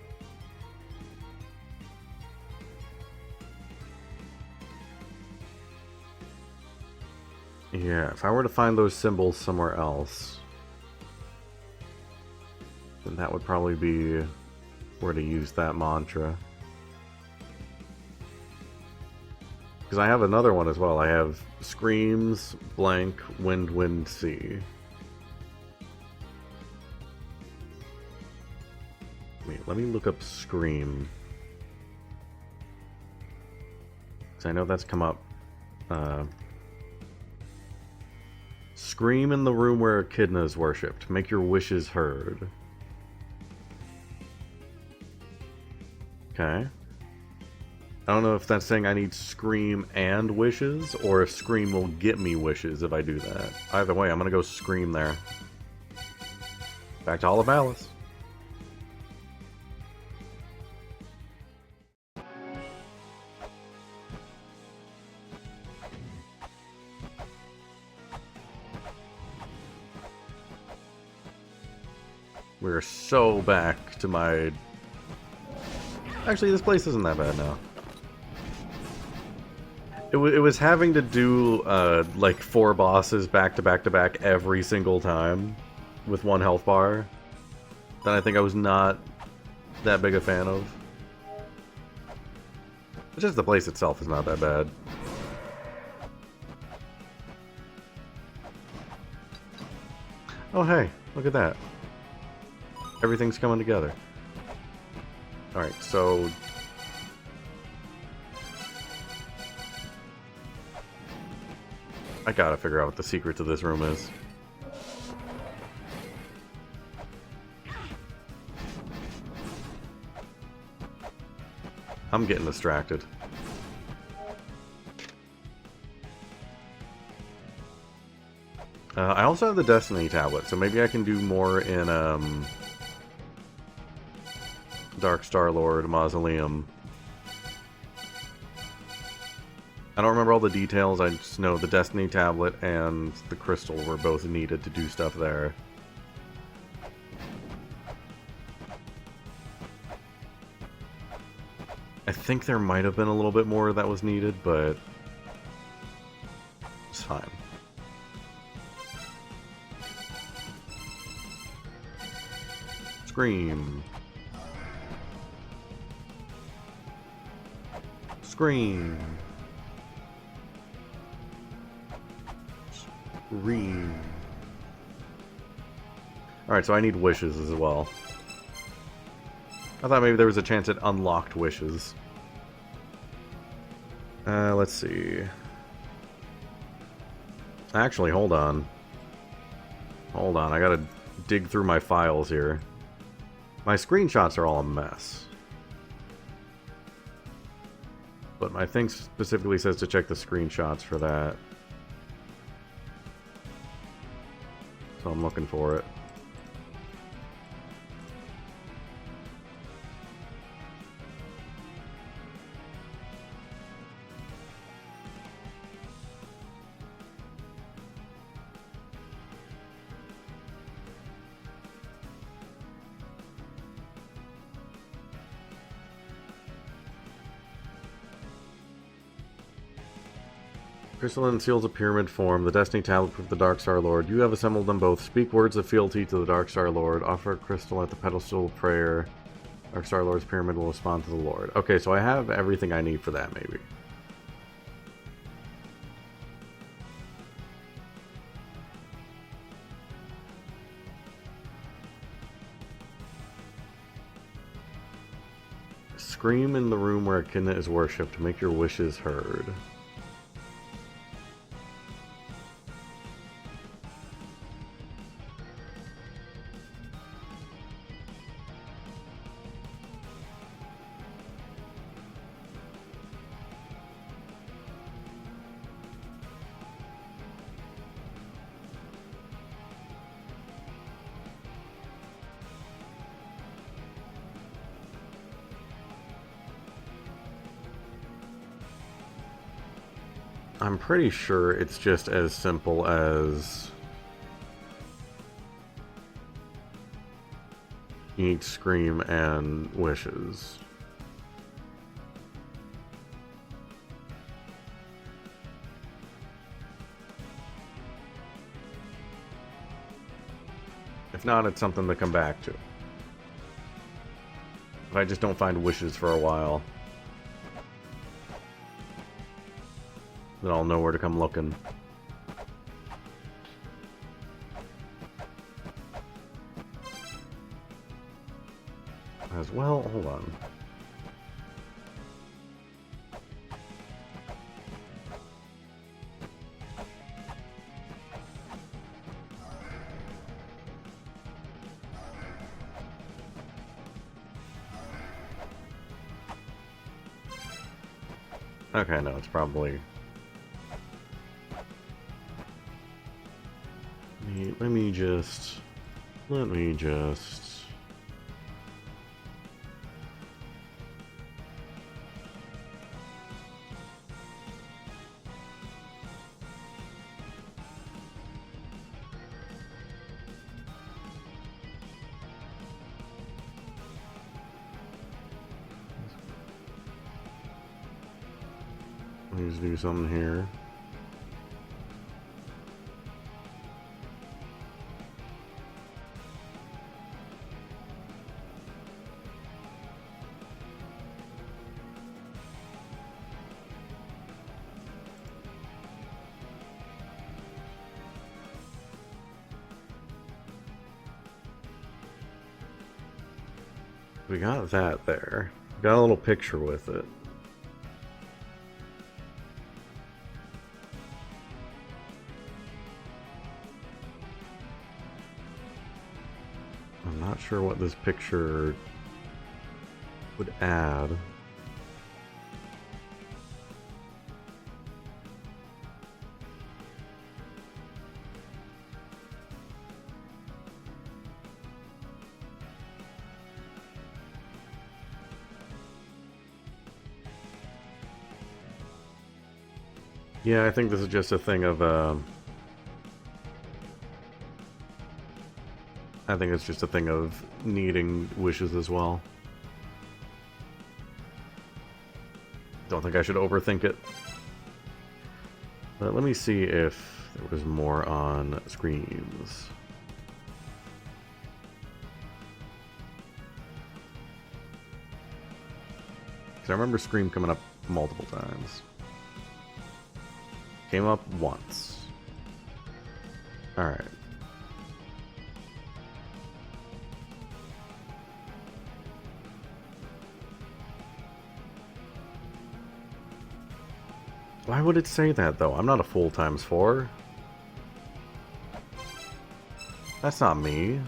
Yeah, if I were to find those symbols somewhere else, then that would probably be where to use that mantra. Because I have another one as well. I have Screams, blank, Wind, Wind, Sea. Wait, let me look up Scream. Because I know that's come up. Scream in the room where Echidna is worshipped. Make your wishes heard. Okay. I don't know if that's saying I need Scream and wishes, or if Scream will get me wishes if I do that. Either way, I'm gonna go Scream there. Back to Hall of Malice. We're so back to my... Actually, this place isn't that bad now. it was having to do like 4 bosses back to back to back every single time with 1 health bar that I think I was not that big a fan of. But just the place itself is not that bad. Oh hey, look at that. Everything's coming together. Alright, so... I gotta figure out what the secret to this room is. I'm getting distracted. I also have the Destiny tablet, so maybe I can do more in Dark Star-Lord Mausoleum. I don't remember all the details, I just know the Destiny tablet and the crystal were both needed to do stuff there. I think there might have been a little bit more that was needed, but it's fine. Scream. Scream. Scream. Alright, so I need wishes as well. I thought maybe there was a chance it unlocked wishes. Let's see. Actually, hold on. Hold on, I gotta dig through my files here. My screenshots are all a mess. But my thing specifically says to check the screenshots for that. So I'm looking for it. Crystalline seals a pyramid form. The Destiny tablet with the Dark Star Lord. You have assembled them both. Speak words of fealty to the Dark Star Lord. Offer a crystal at the pedestal of prayer. Dark Star Lord's pyramid will respond to the Lord. Okay, so I have everything I need for that, maybe. Scream in the room where Echidna is worshipped to make your wishes heard. I'm pretty sure it's just as simple as you need Scream and wishes. If not, it's something to come back to. If I just don't find wishes for a while, then I'll know where to come looking. As well, hold on. Okay, no, it's probably... Let me just... Let's do something here. We got that there. Got a little picture with it. I'm not sure what this picture would add. Yeah, I think this is just a thing of, I think it's just a thing of needing wishes as well. Don't think I should overthink it. But let me see if there was more on screens. Because I remember Scream coming up multiple times. Came up once. Alright. Why would it say that, though? I'm not a full times 4. That's not me.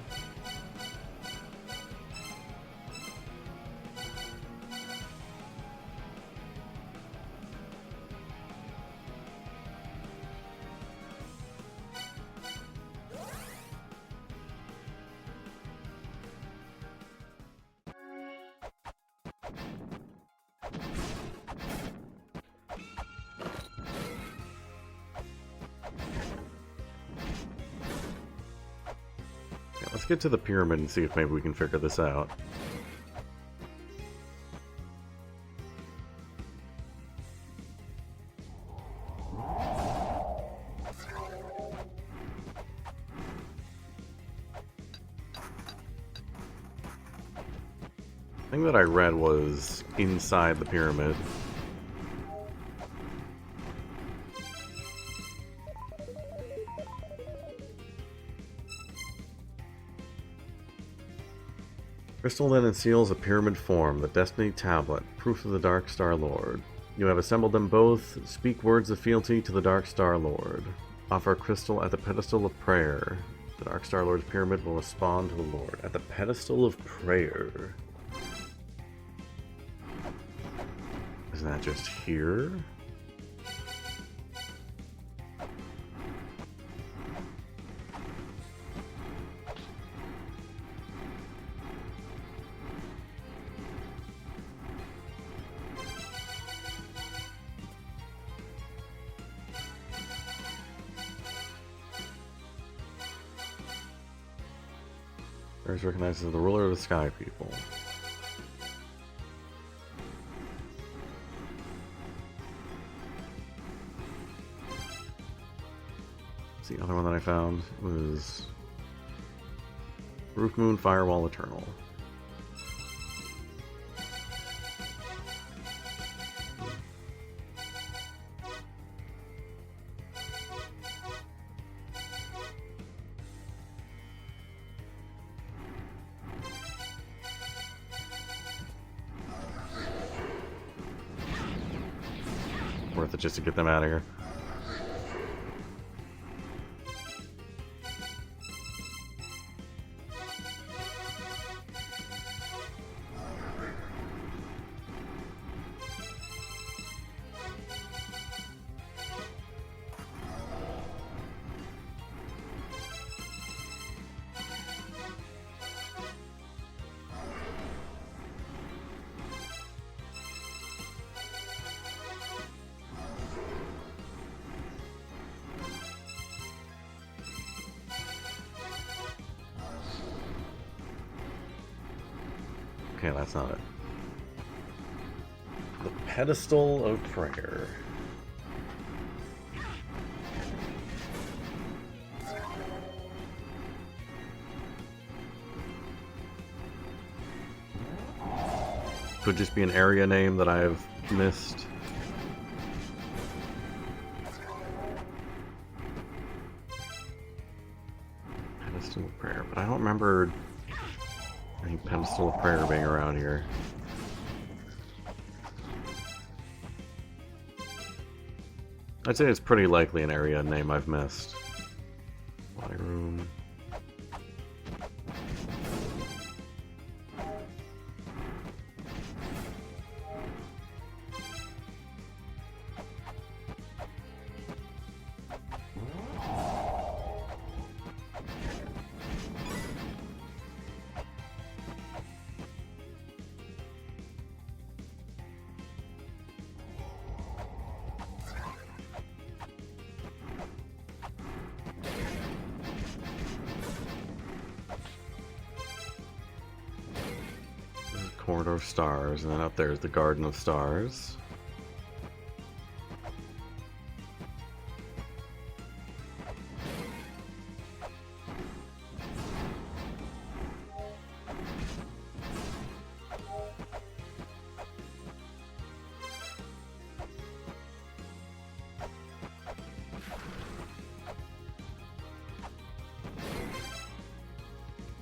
Let's get to the pyramid and see if maybe we can figure this out. The thing that I read was inside the pyramid. Crystal then unseals a pyramid form, the Destiny Tablet, proof of the Dark Star Lord. You have assembled them both. Speak words of fealty to the Dark Star Lord. Offer a crystal at the pedestal of prayer. The Dark Star Lord's pyramid will respond to the Lord. At the pedestal of prayer. Isn't that just here? Is recognized as the ruler of the Sky People. The other one that I found was Roof Moon Firewall Eternal. Worth it just to get them out of here. Okay, that's not it. The pedestal of prayer. could just be an area name that I've missed. Pedestal of Prayer, but I don't remember any Pedestal of Prayer being around here. I'd say it's pretty likely an area name I've missed. Playroom. Corridor of Stars, and then up there's the Garden of Stars.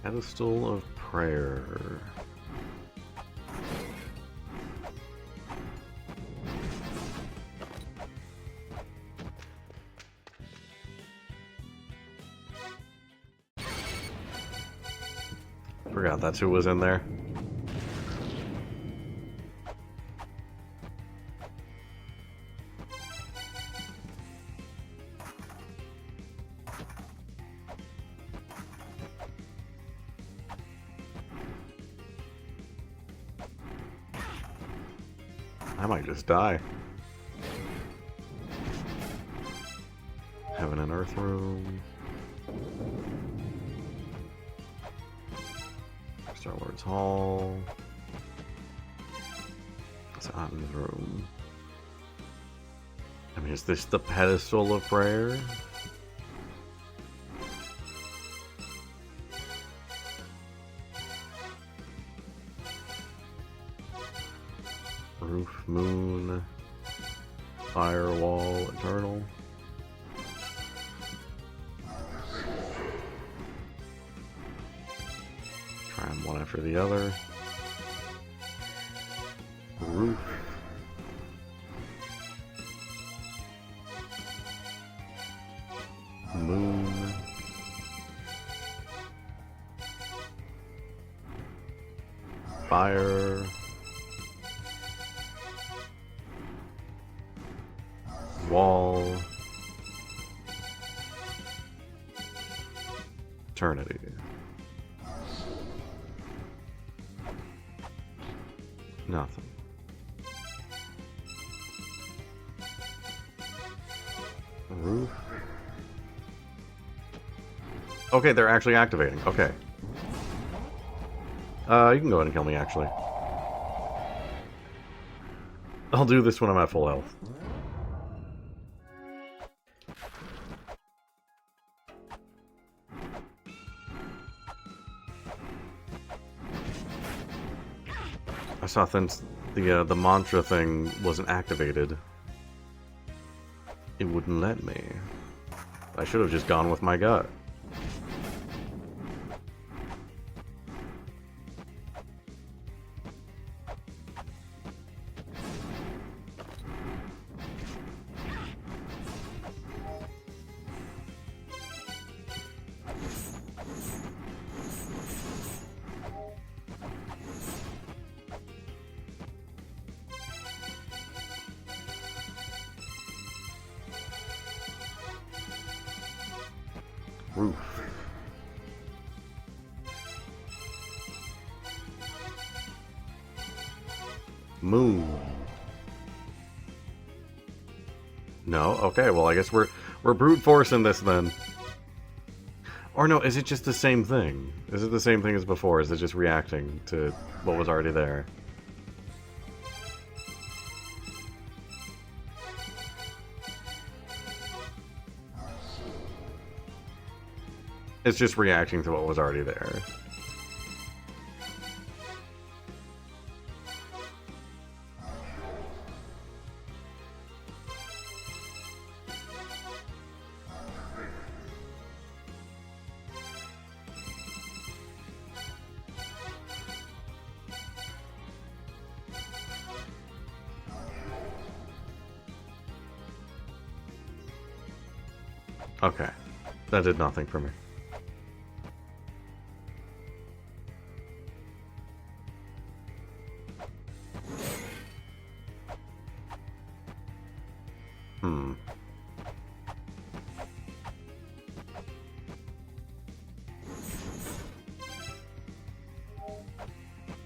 Pedestal of Prayer. Forgot that's who was in there. I might just die. Heaven and Earth Room. Star Lord's Hall. It's Otten's room. I mean, is this the Pedestal of Prayer? Roof, Moon, Firewall, Eternal. Try them one after the other. Roof. Moon. Fire. Wall. Eternity. Nothing. Roof. Okay, they're actually activating. Okay. You can go ahead and kill me, actually. I'll do this when I'm at full health. I saw since the mantra thing wasn't activated, it wouldn't let me. I should have just gone with my gut. Roof. Moon. No? Okay, well I guess we're brute forcing this then. Or no, is it just the same thing? Is it the same thing as before? Is it just reacting to what was already there? It's just reacting to what was already there. Okay. That did nothing for me.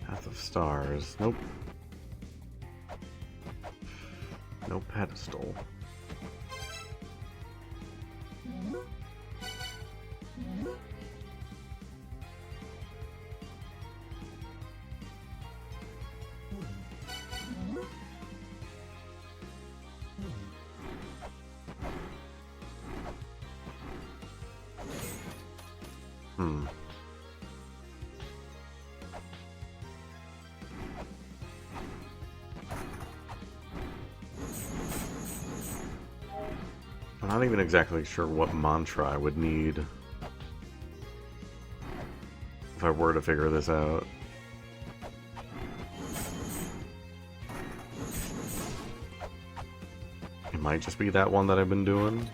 Path of Stars. Nope. No pedestal. I'm not even exactly sure what mantra I would need if I were to figure this out. It might just be that one that I've been doing.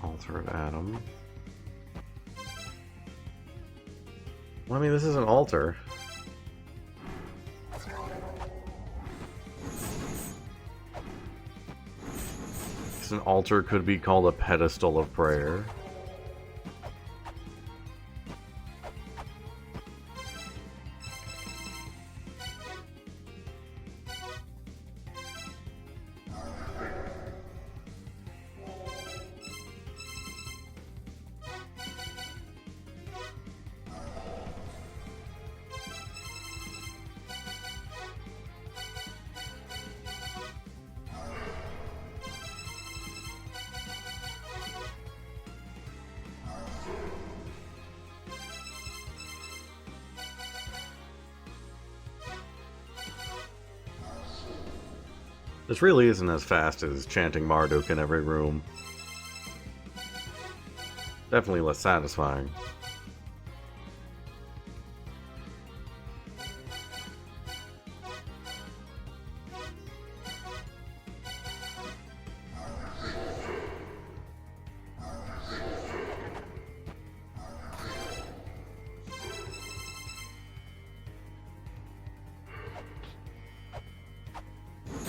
Altar of Adam. Well, I mean, this is an altar. An altar could be called a pedestal of prayer. This really isn't as fast as chanting Marduk in every room. Definitely less satisfying.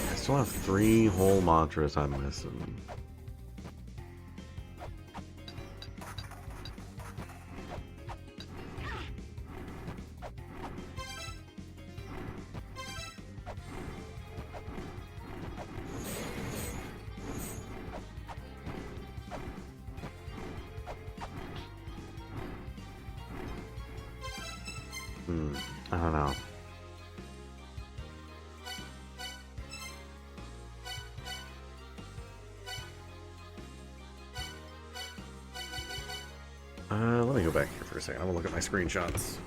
I still have 3 whole mantras I'm missing. I don't know. Let me go back here for a second. I'm gonna look at my screenshots.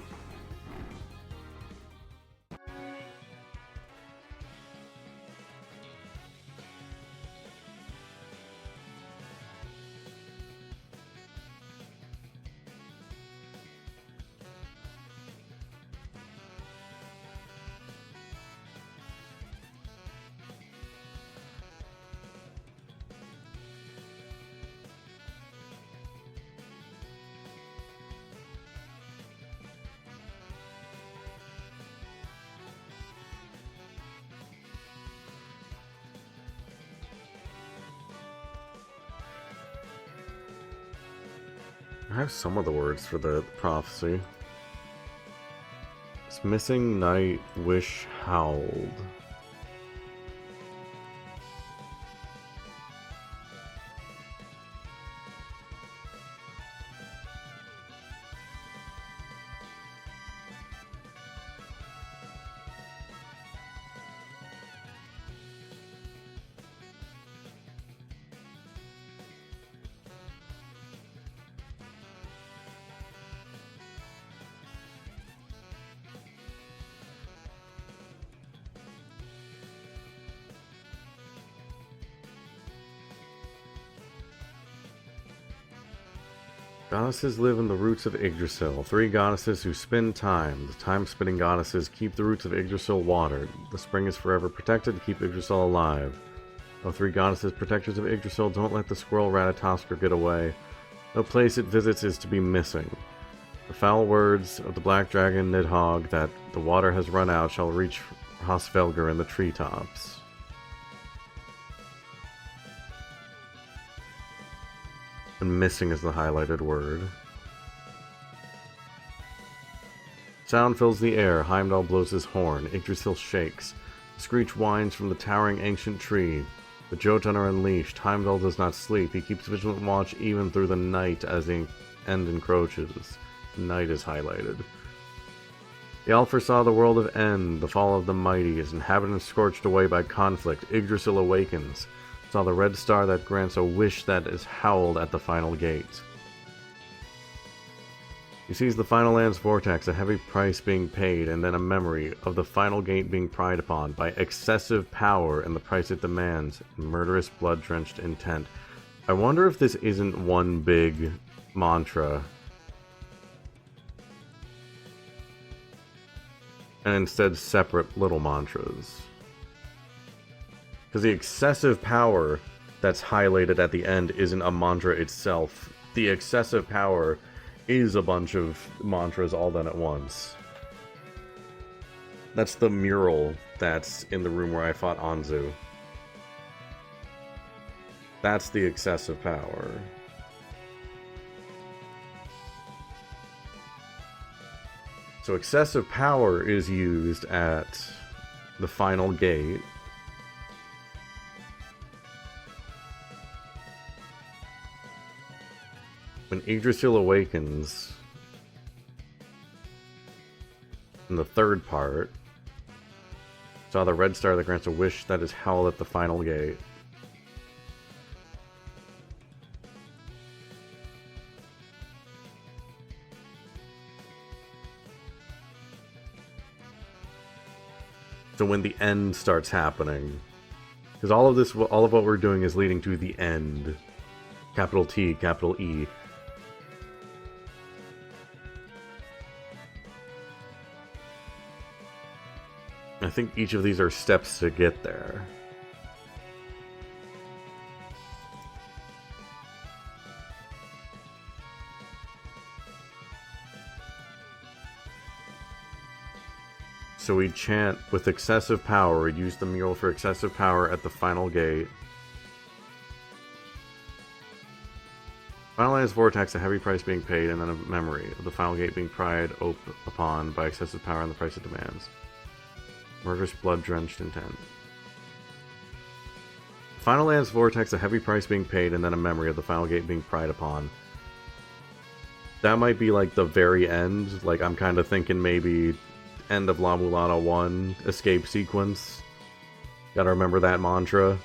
I have some of the words for the prophecy. It's missing night, wish howled. Goddesses live in the roots of Yggdrasil. 3 goddesses who spin time. The time-spinning goddesses keep the roots of Yggdrasil watered. The spring is forever protected to keep Yggdrasil alive. Oh, 3 goddesses, protectors of Yggdrasil, don't let the squirrel Ratatoskr get away. No place it visits is to be missing. The foul words of the black dragon Nidhogg that the water has run out shall reach Hosvelgr in the treetops. And missing is the highlighted word. Sound fills the air. Heimdall blows his horn. Yggdrasil shakes. The screech whines from the towering ancient tree. The Jotun are unleashed. Heimdall does not sleep. He keeps vigilant watch even through the night as the end encroaches. Night is highlighted. The Alfur saw the world of End, the fall of the mighty, his inhabitants scorched away by conflict. Yggdrasil awakens. Saw the red star that grants a wish that is howled at the final gate. He sees the final land's vortex, a heavy price being paid, and then a memory of the final gate being pried upon by excessive power and the price it demands, murderous blood-drenched intent. I wonder if this isn't one big mantra, and instead separate little mantras. Because the excessive power that's highlighted at the end isn't a mantra itself. The excessive power is a bunch of mantras all done at once. That's the mural that's in the room where I fought Anzu. That's the excessive power. So excessive power is used at the final gate. When Yggdrasil awakens, in the third part, saw the red star that grants a wish that is howled at the final gate. So when the end starts happening, because all of what we're doing is leading to the end. Capital T, capital E. I think each of these are steps to get there. So we chant with excessive power. We use the mural for excessive power at the final gate. Final Land's vortex, a heavy price being paid, and then a memory of the final gate being pried upon by excessive power and the price it demands. Murderous blood-drenched intent. Final Land's vortex, a heavy price being paid, and then a memory of the final gate being pried upon. That might be like the very end. Like, I'm kind of thinking maybe end of La-Mulana 1 escape sequence. Gotta remember that mantra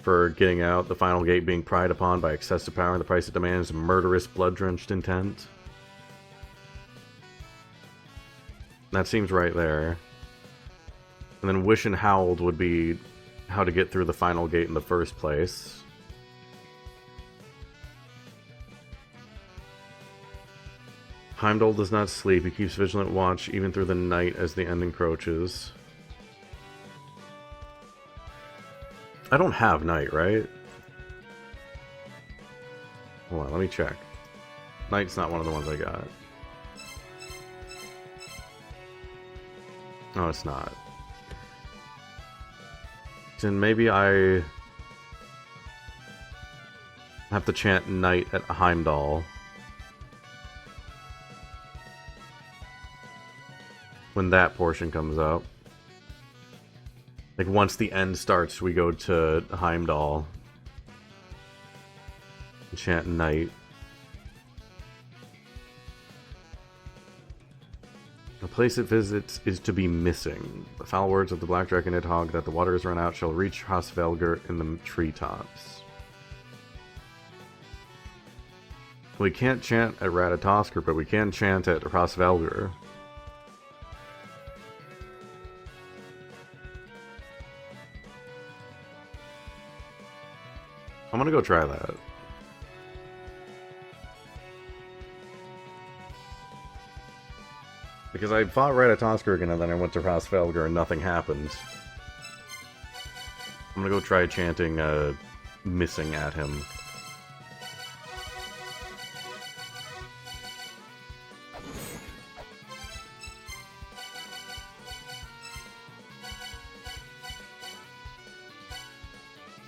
for getting out. The final gate being pried upon by excessive power and the price it demands. Murderous blood-drenched intent. That seems right there. And then Wish and Howled would be how to get through the final gate in the first place. Heimdall does not sleep. He keeps vigilant watch even through the night as the end encroaches. I don't have night, right? Hold on, let me check. Night's not one of the ones I got. No, it's not. Then maybe I have to chant night at Heimdall. When that portion comes up. Like, once the end starts, we go to Heimdall. And chant night. The place it visits is to be missing. The foul words of the black dragon Nidhogg that the water has run out shall reach Hosvelgr in the treetops. We can't chant at Ratatoskr, but we can chant at Hosvelgr. I'm gonna go try that. Because I fought Ratatoskirgan and then I went to Frostfelger and nothing happened. I'm gonna go try chanting, missing at him.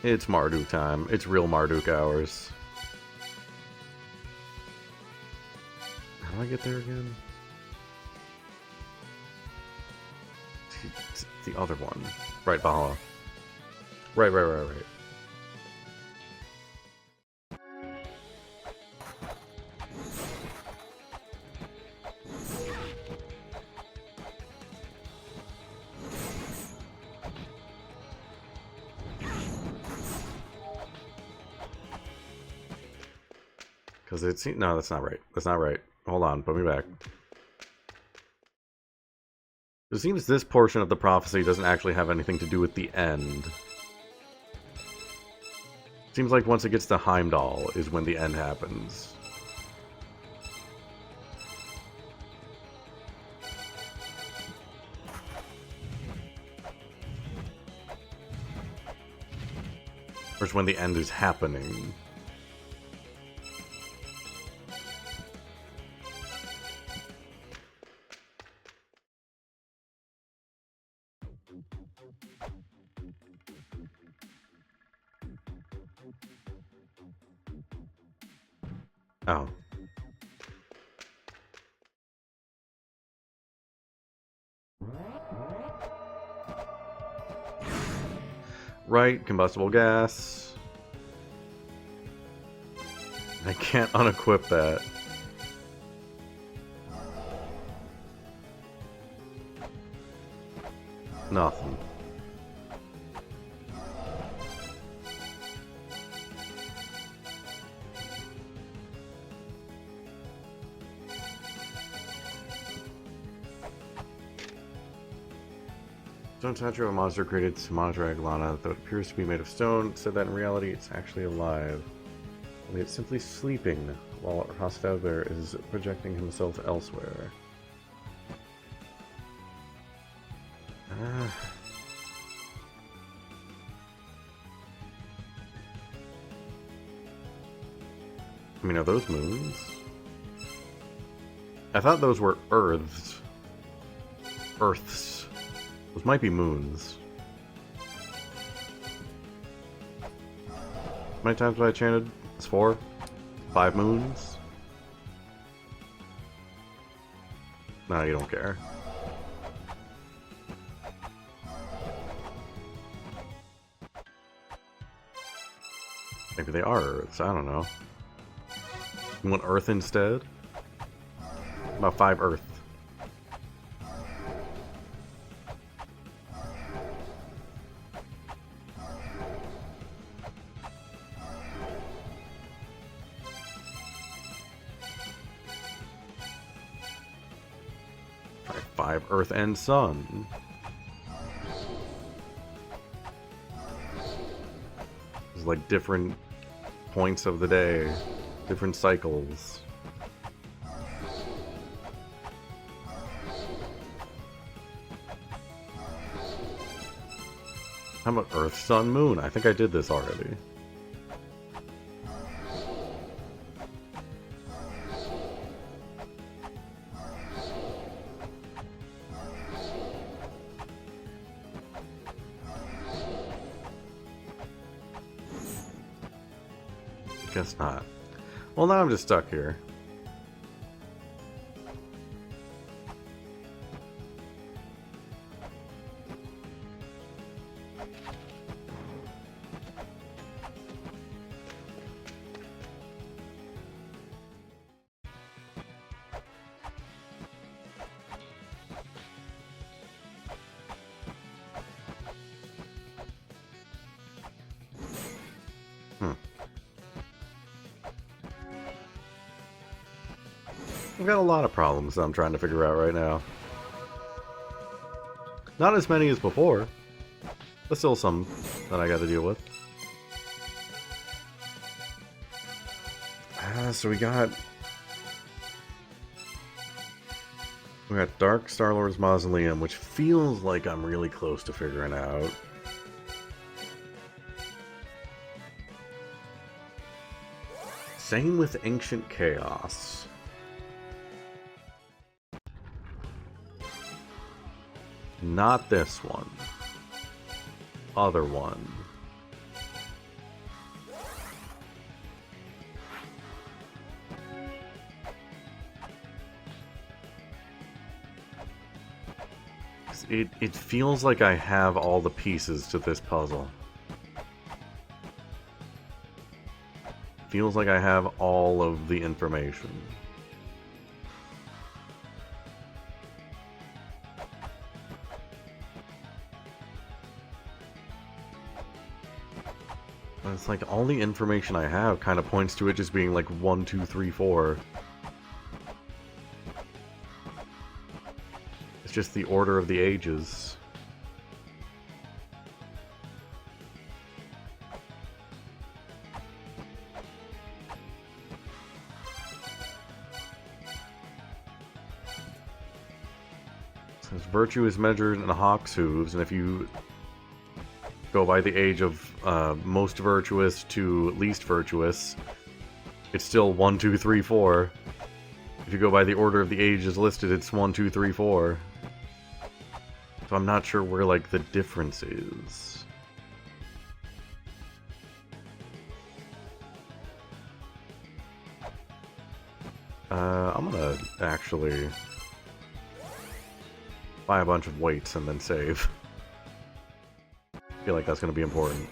It's Marduk time. It's real Marduk hours. How do I get there again? It's the other one. Right, Bahala. Right. Because it's... No, that's not right. That's not right. Hold on, put me back. It seems this portion of the prophecy doesn't actually have anything to do with the end. Seems like once it gets to Heimdall is when the end happens. Or it's when the end is happening. Oh. Right, combustible gas. I can't unequip that. Nothing. Stone statue of a monster created to monitor La-Mulana, though it appears to be made of stone. Said that in reality it's actually alive. Only it's simply sleeping, while Hostelbear is projecting himself elsewhere. I mean, are those moons? I thought those were Earths. Those might be moons. How many times have I chanted? It's 4? 5 moons? No, you don't care. Maybe they are Earths, I don't know. You want Earth instead? About 5 Earth. Try 5 Earth and Sun. There's like different points of the day, different cycles. How about Earth, Sun, Moon? I think I did this already. Guess not. Well, now I'm just stuck here. I've got a lot of problems that I'm trying to figure out right now. Not as many as before, but still some that I got to deal with. So we got... We got Dark Star-Lord's Mausoleum, which feels like I'm really close to figuring out. Same with Ancient Chaos. Not this one. Other one. It feels like I have all the pieces to this puzzle. Feels like I have all of the information. But it's like all the information I have kind of points to it just being like 1, 2, 3, 4. It's just the order of the ages. Says virtue is measured in a hawk's hooves, and if you go by the age of most virtuous to least virtuous, it's still 1, 2, 3, 4. If you go by the order of the ages listed, it's 1, 2, 3, 4. So I'm not sure where, like, the difference is. I'm gonna actually buy a bunch of weights and then save. I feel like that's gonna be important.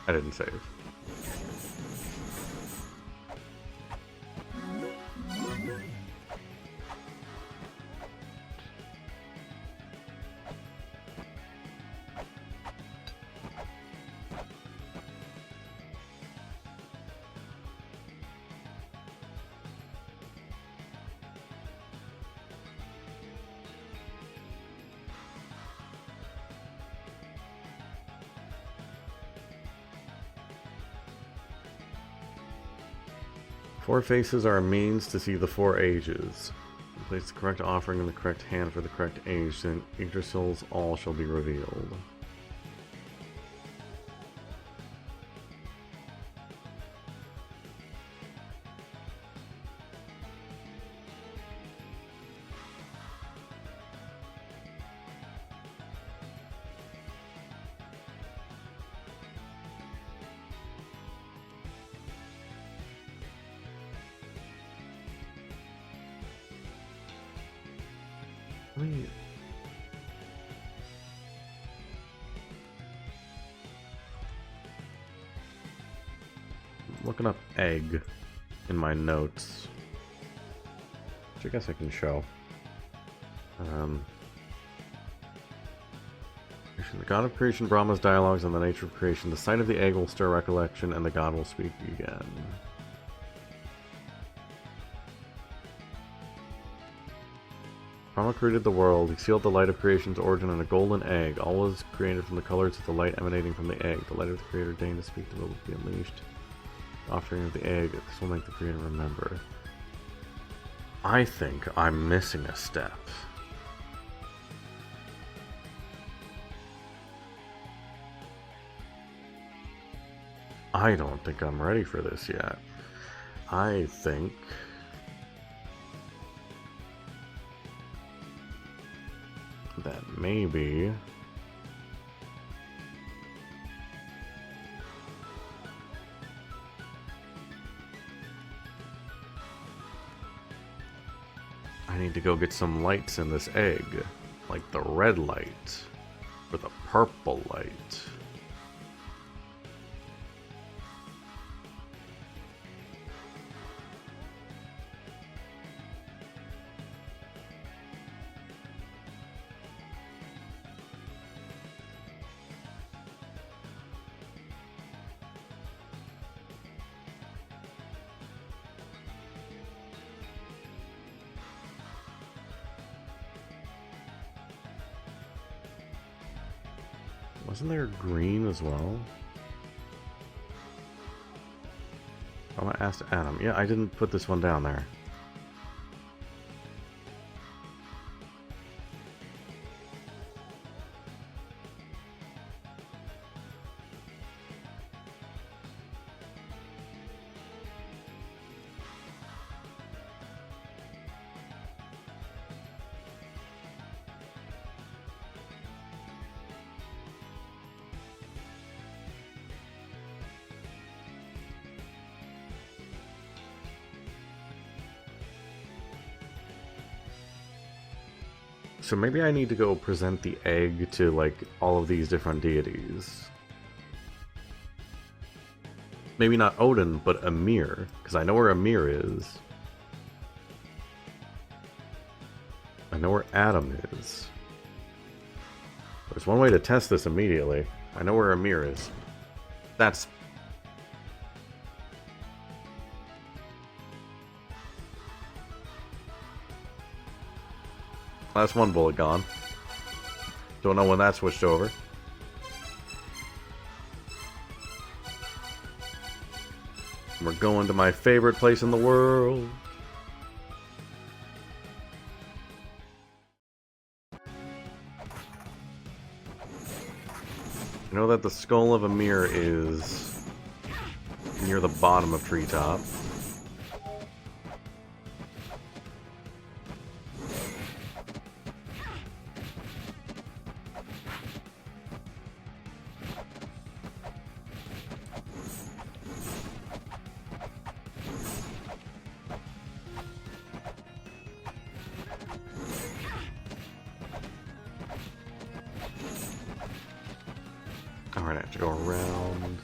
I didn't save. Four faces are a means to see the four ages. Place the correct offering in the correct hand for the correct age, then Yggdrasil's all shall be revealed. Wait. I'm looking up egg in my notes, which I guess I can show. The god of creation, Brahma's dialogues on the nature of creation. The sight of the egg will stir recollection, and the god will speak again. Brahma created the world. He sealed the light of creation's origin in a golden egg. All was created from the colors of the light emanating from the egg. The light of the creator deigned to speak, the will will be unleashed. The offering of the egg, this will make the creator remember. I think I'm missing a step. I don't think I'm ready for this yet. I think that maybe I need to go get some lights in this egg, like the red light or the purple light. Wasn't there green as well? I'm gonna ask Adam. Yeah, I didn't put this one down there. So maybe I need to go present the egg to, like, all of these different deities. Maybe not Odin, but Ymir, because I know where Ymir is. I know where Adam is. There's one way to test this immediately. I know where Ymir is. That's... That's one bullet gone. Don't know when that switched over. We're going to my favorite place in the world. You know that the skull of Ymir is near the bottom of Treetop. Alright, I have to go around.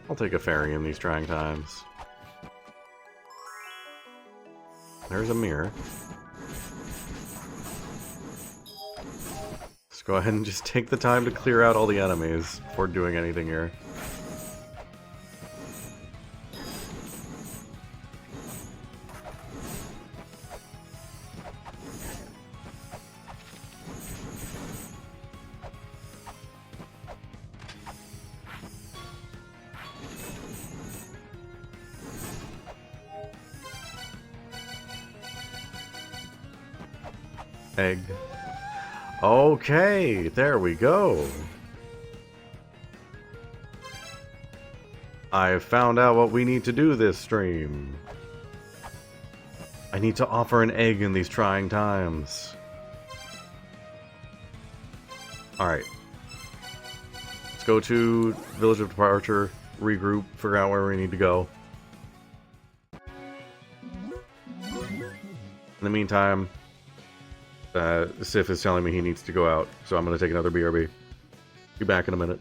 I'll take a ferry in these trying times. There's a mirror. Let's go ahead and just take the time to clear out all the enemies before doing anything here. Egg. Okay, there we go. I found out what we need to do this stream. I need to offer an egg in these trying times. Alright. Let's go to Village of Departure, regroup, figure out where we need to go. In the meantime, Sif is telling me he needs to go out, so I'm going to take another BRB. Be back in a minute.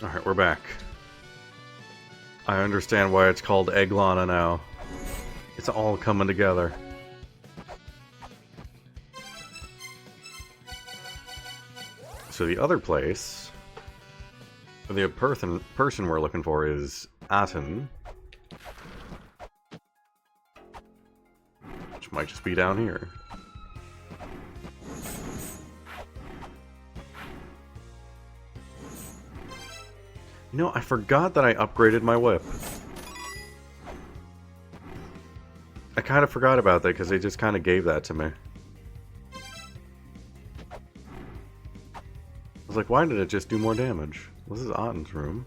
Alright, we're back. I understand why it's called Egglana now. It's all coming together. So the other place, the person we're looking for is Aten, which might just be down here. You know, I forgot that I upgraded my whip. I kind of forgot about that because they just kind of gave that to me. I was like, why did it just do more damage? This is Aten's room.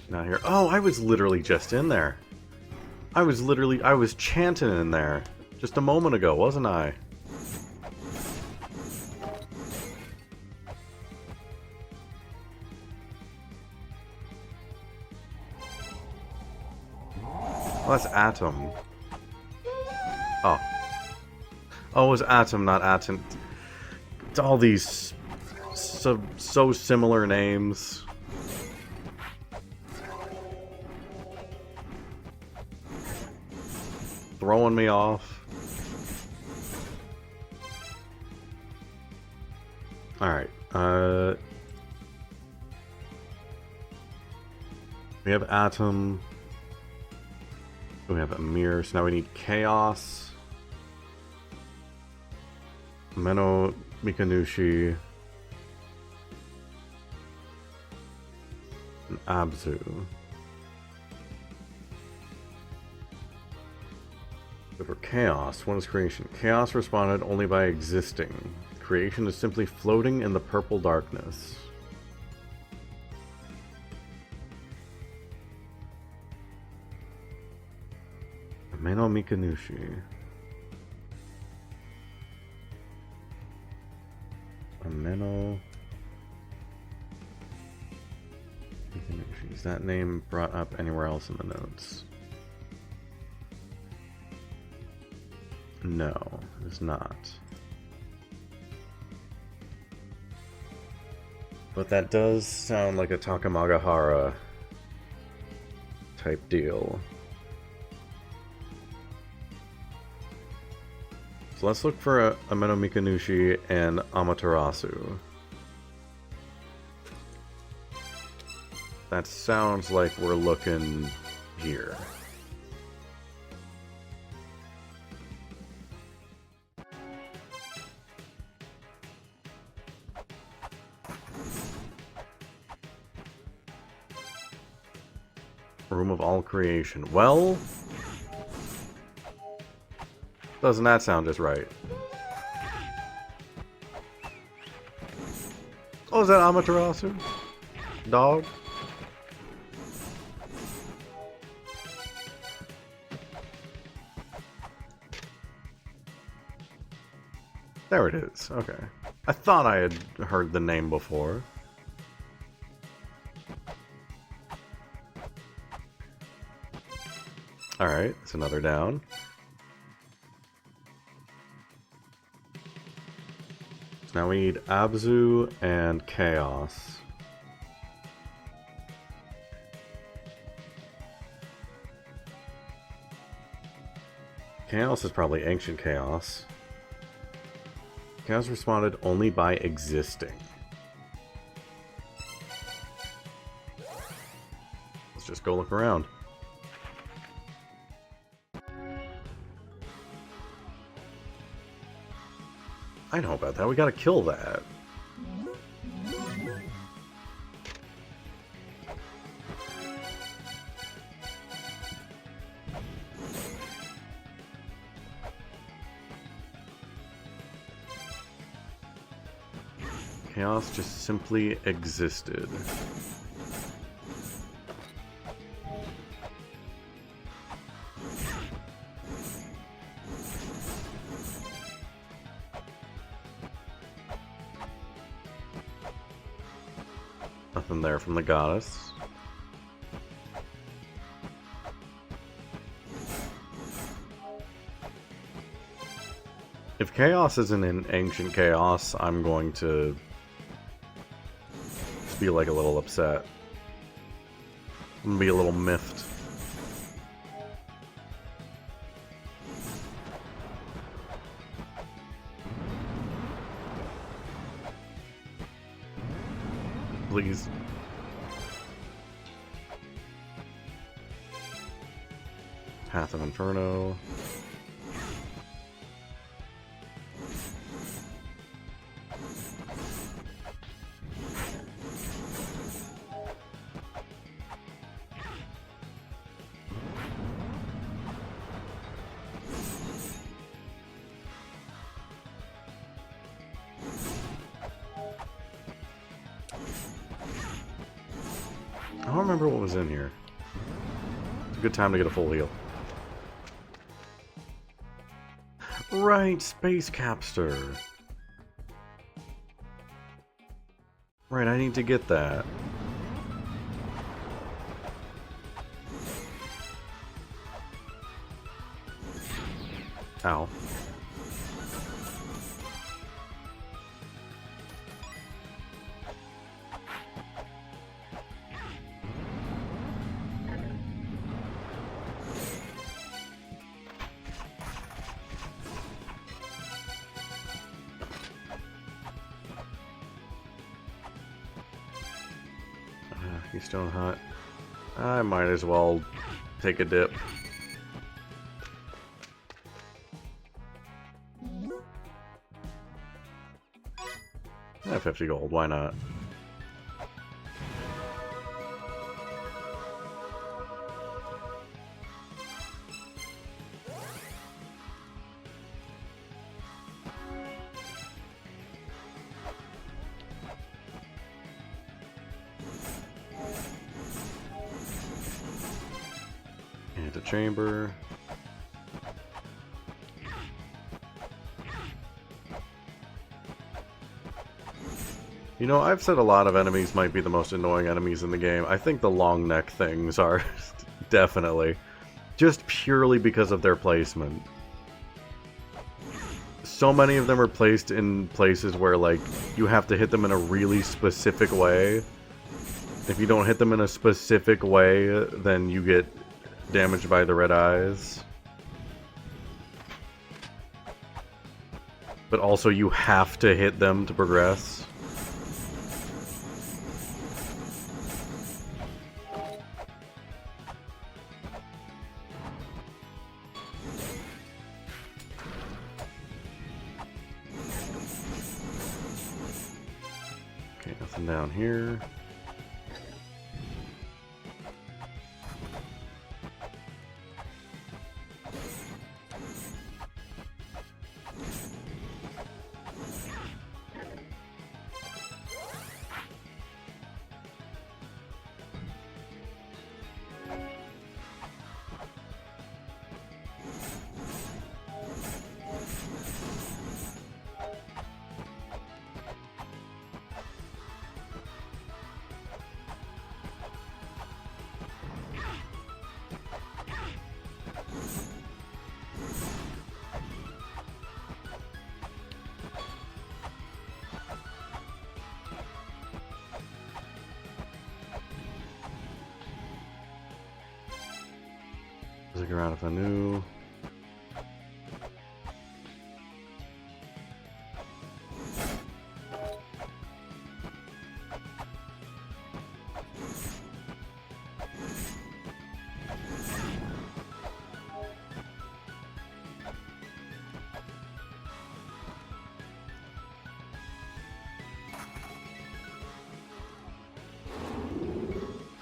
Not here. Oh, I was literally just in there. I was chanting in there just a moment ago, wasn't I? Well, that's Atom. Oh. Oh, it was Atom, not Atom. It's all these so similar names. Throwing me off. Alright, we have Atom. We have a mirror, so now we need Chaos. Meno Mikanushi. And Abzu. So for Chaos, what is creation? Chaos responded only by existing. Creation is simply floating in the purple darkness. Meno Mikanushi. Meno Mikanushi. Is that name brought up anywhere else in the notes? No, it is not. But that does sound like a Takamagahara type deal. So let's look for a Meno Mikanushi and Amaterasu. That sounds like we're looking here. Room of all creation. Well, doesn't that sound just right? Oh, is that Amaterasu? Dog? There it is. Okay. I thought I had heard the name before. Alright, it's another down. So now we need Abzu and Chaos. Chaos is probably Ancient Chaos. Chaos responded only by existing. Let's just go look around. I know about that. We gotta kill that. Chaos just simply existed. Nothing there from the goddess. If Chaos isn't in Ancient Chaos, I'm going to be like a little upset. I'm gonna be a little miffed. Please. Path of Inferno. I don't remember what was in here. It's a good time to get a full heal. Right, Space Capster. Right, I need to get that. Ow. He's stone hot. I might as well take a dip. Yeah, 50 gold, why not? And a chamber. You know, I've said a lot of enemies might be the most annoying enemies in the game. I think the long neck things are definitely. Just purely because of their placement. So many of them are placed in places where, like, you have to hit them in a really specific way. If you don't hit them in a specific way, then you get damaged by the red eyes. But also you have to hit them to progress. Okay, nothing down here. Look around if I knew.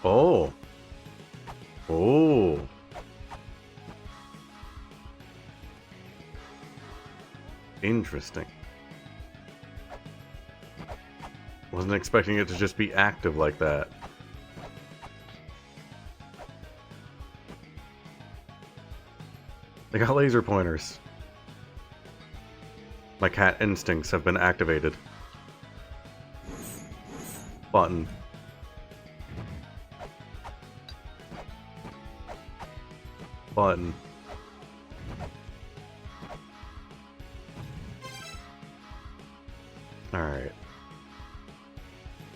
Oh. Oh. Interesting. Wasn't expecting it to just be active like that. They got laser pointers. My cat instincts have been activated. Button. Button. Alright.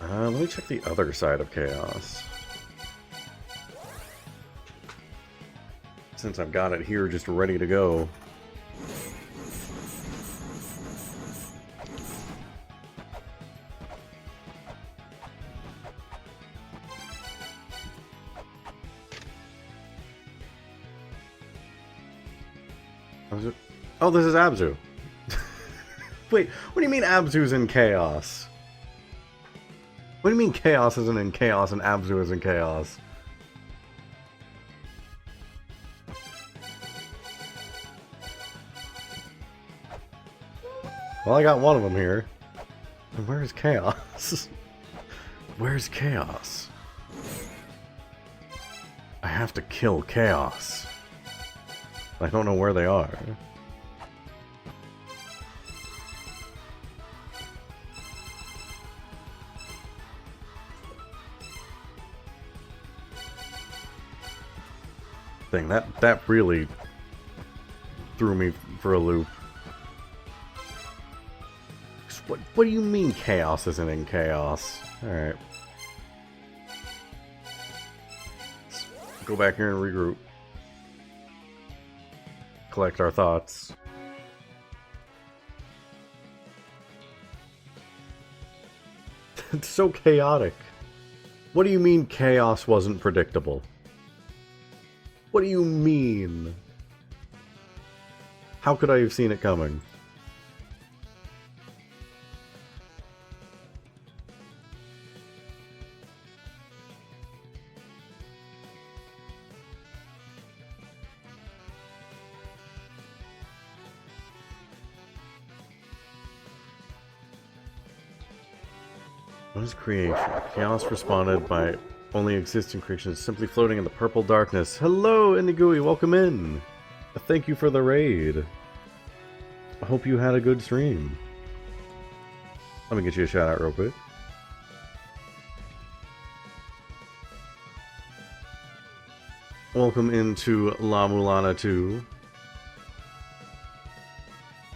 Let me check the other side of Chaos. Since I've got it here just ready to go. Oh, this is Abzu. Wait, what do you mean Abzu's in Chaos? What do you mean Chaos isn't in Chaos and Abzu is in Chaos? Well, I got one of them here. And where's Chaos? Where's Chaos? I have to kill Chaos. I don't know where they are. Thing that really threw me for a loop. What do you mean Chaos isn't in Chaos? Alright. Let's go back here and regroup. Collect our thoughts. It's so chaotic. What do you mean Chaos wasn't predictable? What do you mean? How could I have seen it coming? What is creation? Chaos responded by only existing creations simply floating in the purple darkness. Hello, Inigui, welcome in. Thank you for the raid. I hope you had a good stream. Let me get you a shout out real quick. Welcome into La-Mulana 2.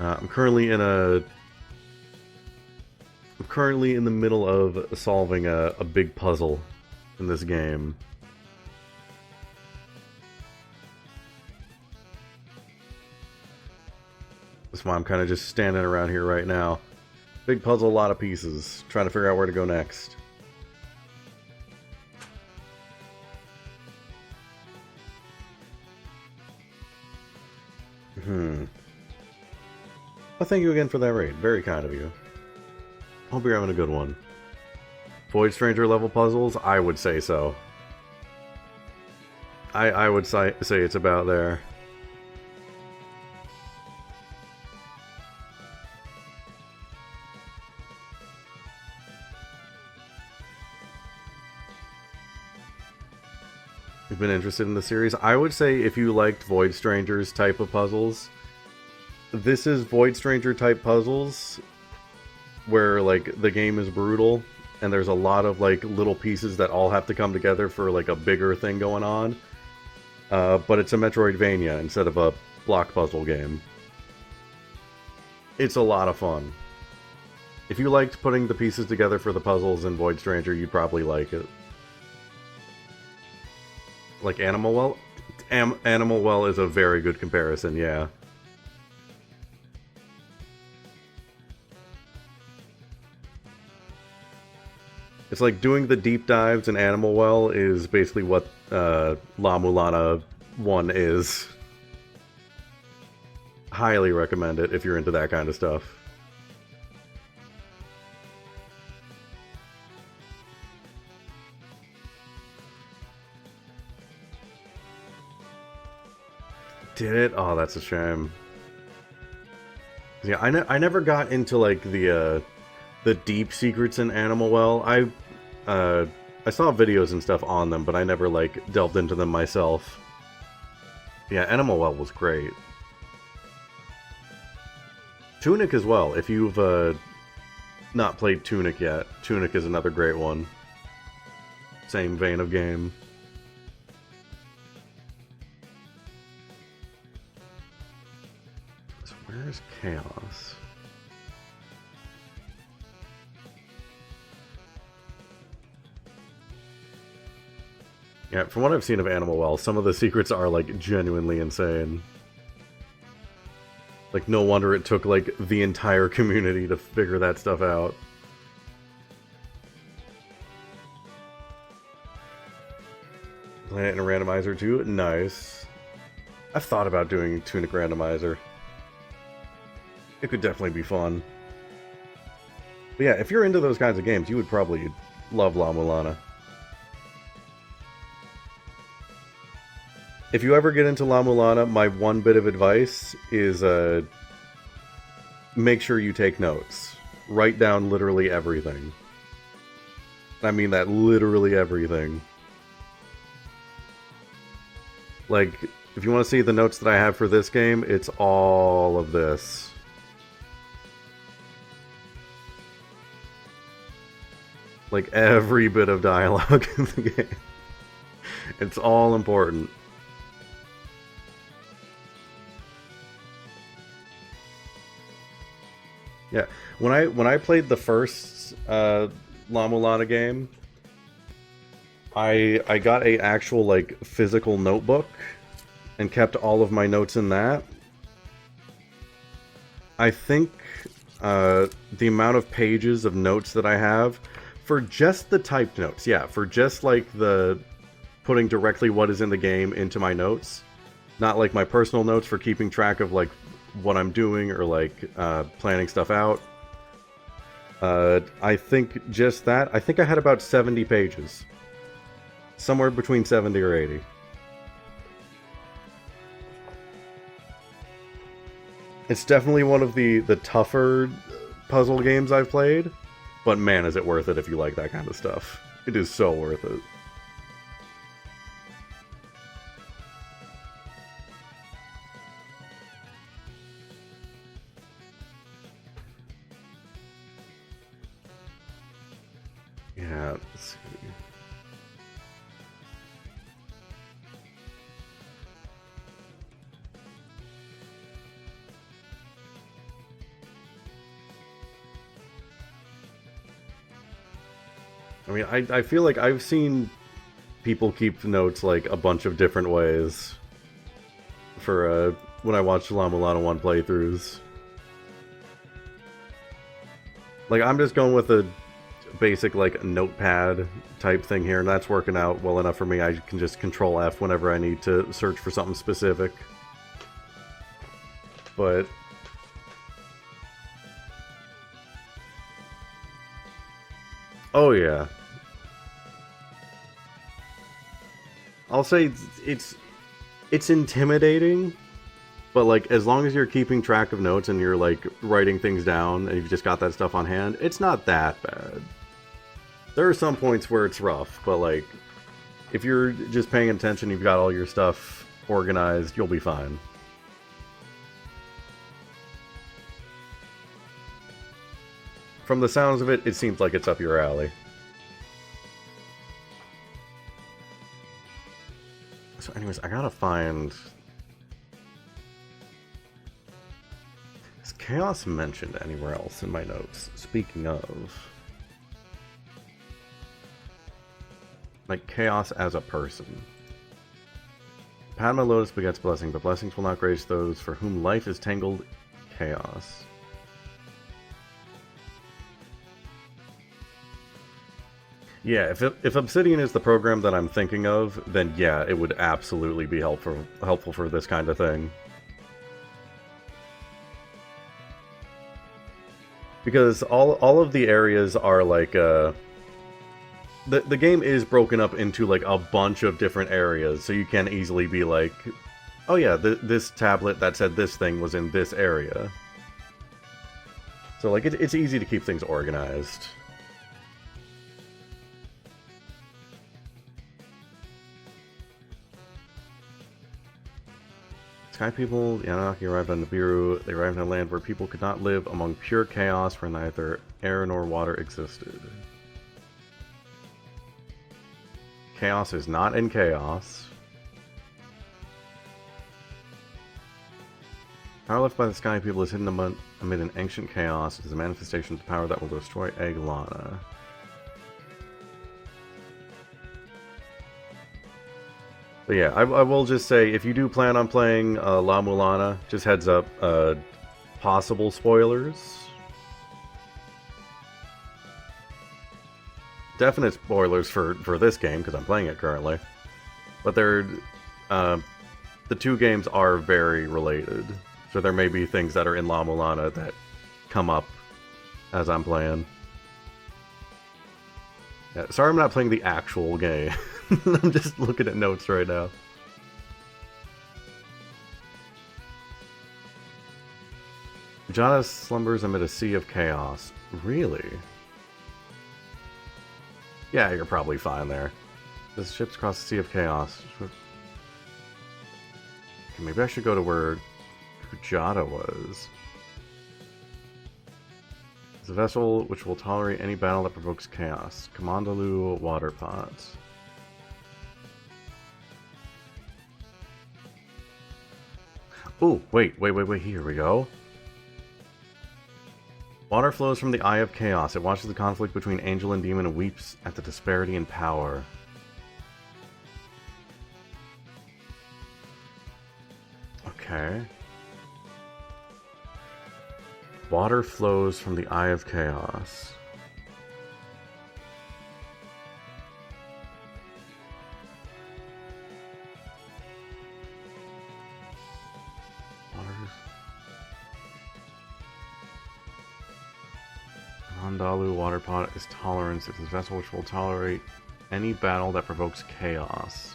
I'm currently in the middle of solving a big puzzle in this game. That's why I'm kind of just standing around here right now. Big puzzle, a lot of pieces. Trying to figure out where to go next. Well, thank you again for that raid. Very kind of you. Hope you're having a good one. Void Stranger level puzzles? I would say so. I would say it's about there. You've been interested in the series? I would say if you liked Void Strangers type of puzzles, this is Void Stranger type puzzles where like the game is brutal and there's a lot of like little pieces that all have to come together for like a bigger thing going on. But it's a Metroidvania instead of a block puzzle game. It's a lot of fun. If you liked putting the pieces together for the puzzles in Void Stranger, you'd probably like it. Like Animal Well? Animal Well is a very good comparison, yeah. It's like doing the deep dives in Animal Well is basically what La-Mulana 1 is. Highly recommend it if you're into that kind of stuff. Did it? Oh, that's a shame. Yeah, I never got into like the deep secrets in Animal Well. I saw videos and stuff on them, but I never like delved into them myself. Yeah, Animal Well was great. Tunic as well. If you've not played Tunic yet, Tunic is another great one. Same vein of game. So where's Chaos? Yeah, from what I've seen of Animal Well, some of the secrets are, like, genuinely insane. Like, no wonder it took, like, the entire community to figure that stuff out. Plant and a randomizer too? Nice. I've thought about doing Tunic Randomizer. It could definitely be fun. But yeah, if you're into those kinds of games, you would probably love La-Mulana. If you ever get into La-Mulana, my one bit of advice is make sure you take notes. Write down literally everything. I mean that literally everything. Like, if you want to see the notes that I have for this game, it's all of this. Like, every bit of dialogue in the game. It's all important. Yeah, when I played the first La-Mulana game, I got a actual, like, physical notebook and kept all of my notes in that. I think the amount of pages of notes that I have for just the typed notes, yeah, for just, like, the putting directly what is in the game into my notes, not, like, my personal notes for keeping track of, like, what I'm doing or, like, planning stuff out. I think just that, I think I had about 70 pages. Somewhere between 70 or 80. It's definitely one of the tougher puzzle games I've played, but man, is it worth it if you like that kind of stuff. It is so worth it. Yeah, let's see. I mean, I feel like I've seen people keep notes, like, a bunch of different ways for, when I watched La-Mulana 1 playthroughs. Like, I'm just going with a basic, like, notepad type thing here, and that's working out well enough for me. I can just Control F whenever I need to search for something specific. But oh yeah, I'll say it's intimidating, but, like, as long as you're keeping track of notes and you're, like, writing things down and you've just got that stuff on hand, it's not that bad. There are some points where it's rough, but, like, if you're just paying attention, you've got all your stuff organized, you'll be fine. From the sounds of it, it seems like it's up your alley. So anyways, I gotta find... Is Chaos mentioned anywhere else in my notes? Speaking of... like, Chaos as a person. Padma Lotus begets blessing, but blessings will not grace those for whom life is tangled chaos. Yeah, if Obsidian is the program that I'm thinking of, then yeah, it would absolutely be helpful for this kind of thing. Because all of the areas are like the game is broken up into, like, a bunch of different areas, so you can easily be like, oh yeah, this tablet that said this thing was in this area. So, like, it's easy to keep things organized. Sky people, the Anunnaki arrived on Nibiru. They arrived in a land where people could not live among pure chaos, where neither air nor water existed. Chaos is not in chaos. Power left by the Sky people is hidden amid an ancient chaos. It is a manifestation of the power that will destroy Egg-Lana. Destroy egg. Lana. But yeah, I will just say, if you do plan on playing La-Mulana, just heads up, possible spoilers. Definite spoilers for this game, because I'm playing it currently. But the two games are very related. So there may be things that are in La-Mulana that come up as I'm playing. Yeah, sorry I'm not playing the actual game. I'm just looking at notes right now. Jana slumbers amid a sea of chaos. Really? Yeah, you're probably fine there. The ships cross the sea of chaos. Okay, maybe I should go to where Kujata was. It's a vessel which will tolerate any battle that provokes chaos. Commandalu water pots. Oh, wait, here we go. Water flows from the Eye of Chaos. It watches the conflict between angel and demon and weeps at the disparity in power. Okay. Water flows from the Eye of Chaos. Mandalu water pot is tolerance. It is a vessel which will tolerate any battle that provokes chaos.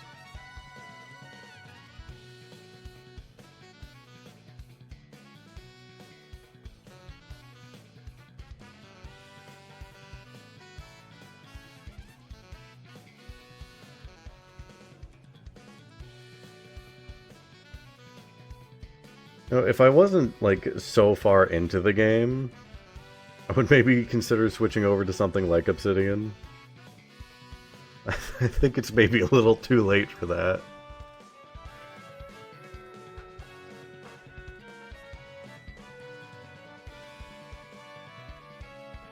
You know, if I wasn't like so far into the game, I would maybe consider switching over to something like Obsidian. I think it's maybe a little too late for that.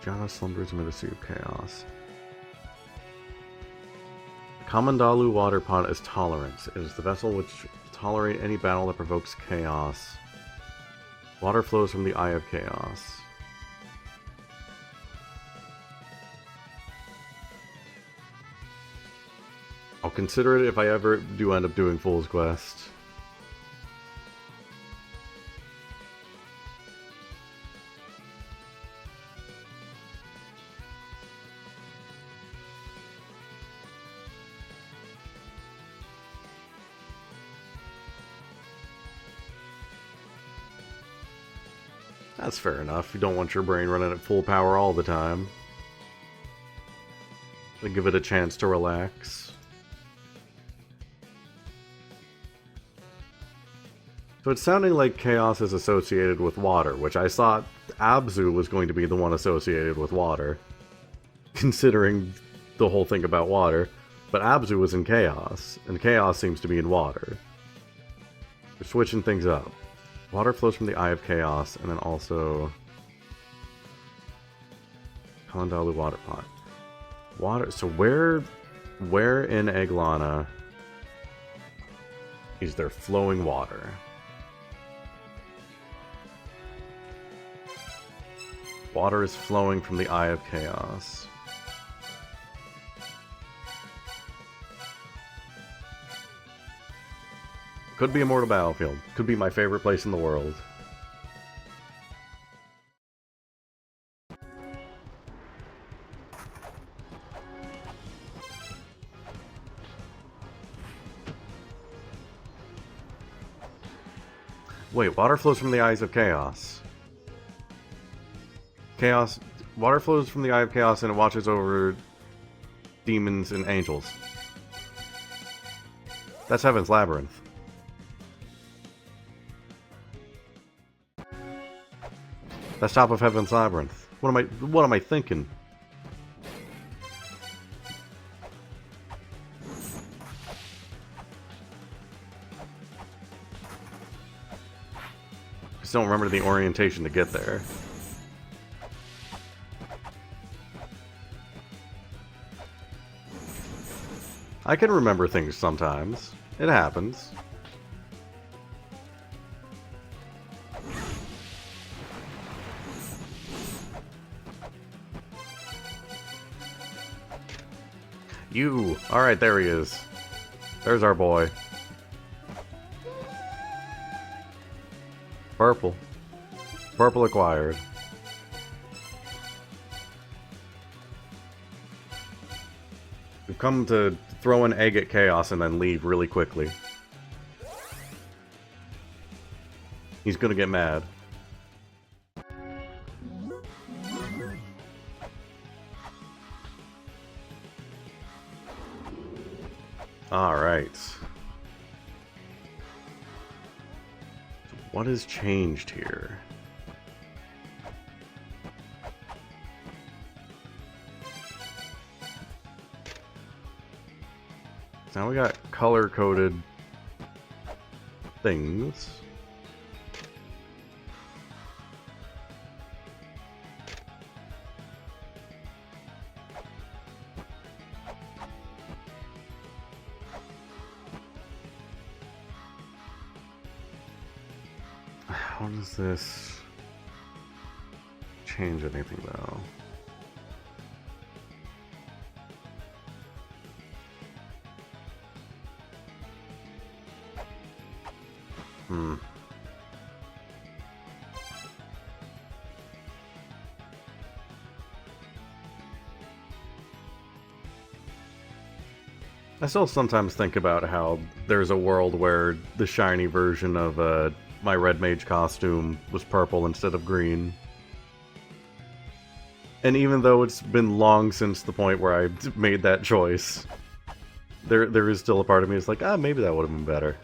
Jana slumbers amid a sea of chaos. Kamandalu water pot is tolerance. It is the vessel which will tolerate any battle that provokes chaos. Water flows from the Eye of Chaos. I'll consider it if I ever do end up doing Fool's Quest. That's fair enough. You don't want your brain running at full power all the time. Then give it a chance to relax. So it's sounding like chaos is associated with water, which I thought Abzu was going to be the one associated with water, considering the whole thing about water. But Abzu was in chaos, and chaos seems to be in water. We're switching things up. Water flows from the Eye of Chaos, and then also Kalandalu water pot. Water. So where in Eglana is there flowing water? Water is flowing from the Eye of Chaos. Could be Immortal Battlefield. Could be my favorite place in the world. Wait, water flows from the Eyes of Chaos. Water flows from the Eye of Chaos and it watches over demons and angels. That's Heaven's Labyrinth. That's top of Heaven's Labyrinth. What am I thinking? Just don't remember the orientation to get there. I can remember things sometimes. It happens. You! Alright, there he is. There's our boy. Purple. Purple acquired. We've come to throw an egg at Chaos and then leave really quickly. He's gonna get mad. Alright. So what has changed here? Now we got color-coded things. How does this change anything, though? I still sometimes think about how there's a world where the shiny version of my Red Mage costume was purple instead of green. And even though it's been long since the point where I made that choice, there is still a part of me that's like, maybe that would have been better.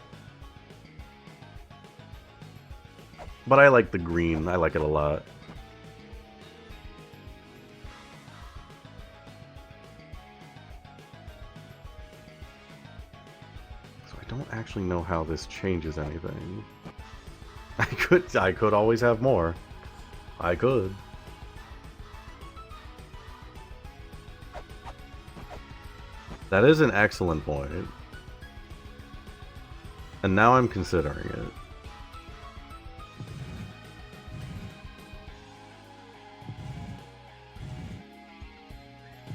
But I like the green. I like it a lot. I don't actually know how this changes anything. I could always have more. I could. That is an excellent point. And now I'm considering it.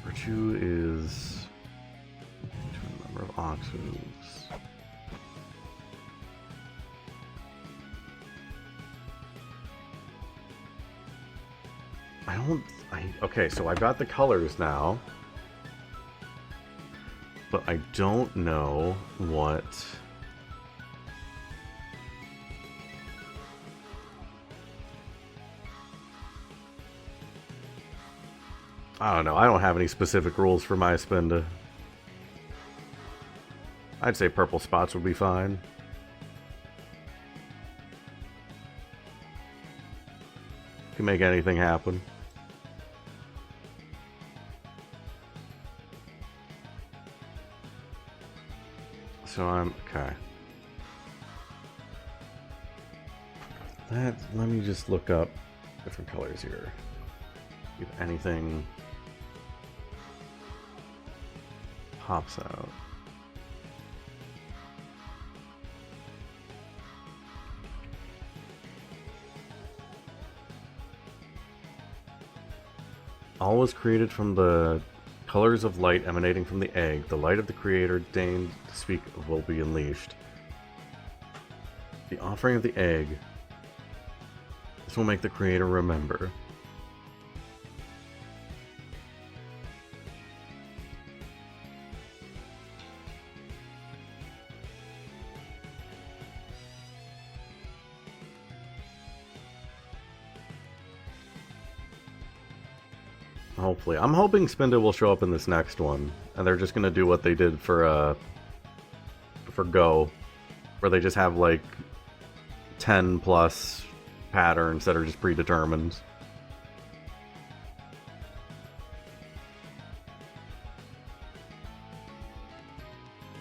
Virtue is a number of octaves. Okay, so I've got the colors now, but I don't know what... I don't know, I don't have any specific rules for my Spinda. I'd say purple spots would be fine. Can make anything happen. So I'm okay. Let me just look up different colors here. If anything pops out. All was created from the colors of light emanating from the egg. The light of the creator deigned to speak will be unleashed. The offering of the egg. This will make the creator remember. Hopefully. I'm hoping Spinda will show up in this next one, and they're just gonna do what they did for Go, where they just have like 10 plus patterns that are just predetermined.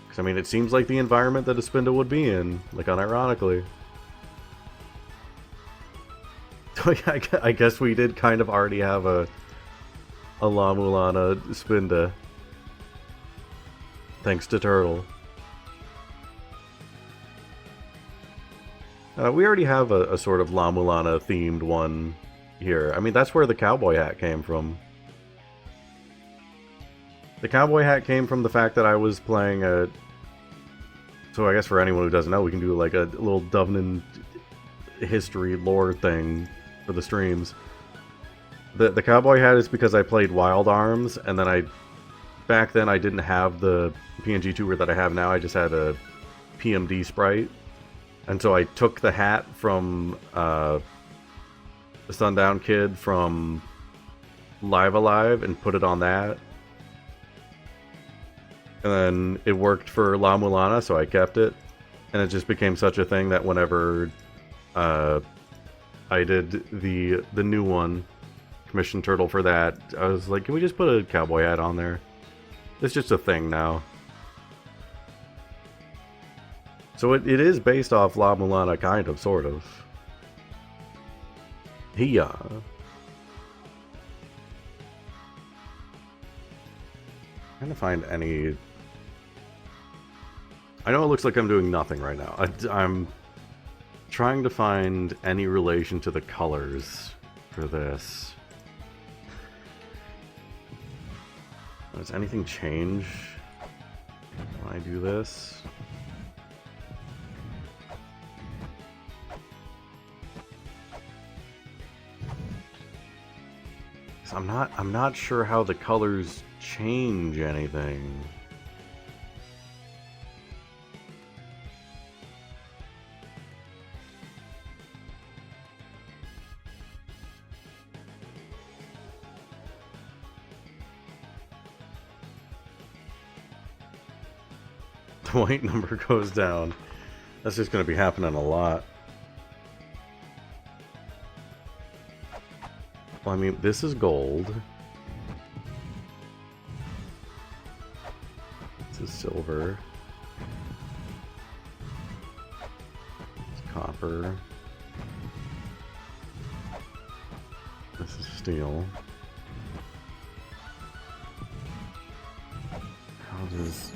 Because I mean, it seems like the environment that a Spinda would be in, like unironically. I guess we did kind of already have a La-Mulana Spinda. Thanks to Turtle. We already have a sort of La-Mulana themed one here. I mean, that's where the cowboy hat came from. The cowboy hat came from the fact that I was playing a... So I guess for anyone who doesn't know, we can do like a little Dublin history lore thing for the streams. The cowboy hat is because I played Wild Arms, and then back then I didn't have the PNG tuber that I have now, I just had a PMD sprite. And so I took the hat from the Sundown Kid from Live Alive and put it on that. And then it worked for La-Mulana, so I kept it. And it just became such a thing that whenever I did the new one, Commission Turtle for that, I was like, can we just put a cowboy hat on there? It's just a thing now. So it is based off La-Mulana, kind of, sort of. Trying to find any... I know it looks like I'm doing nothing right now. I'm trying to find any relation to the colors for this. Does anything change when I do this? I'm not sure how the colors change anything. The white number goes down. That's just going to be happening a lot. Well, I mean, this is gold. This is silver. It's copper. This is steel. How does...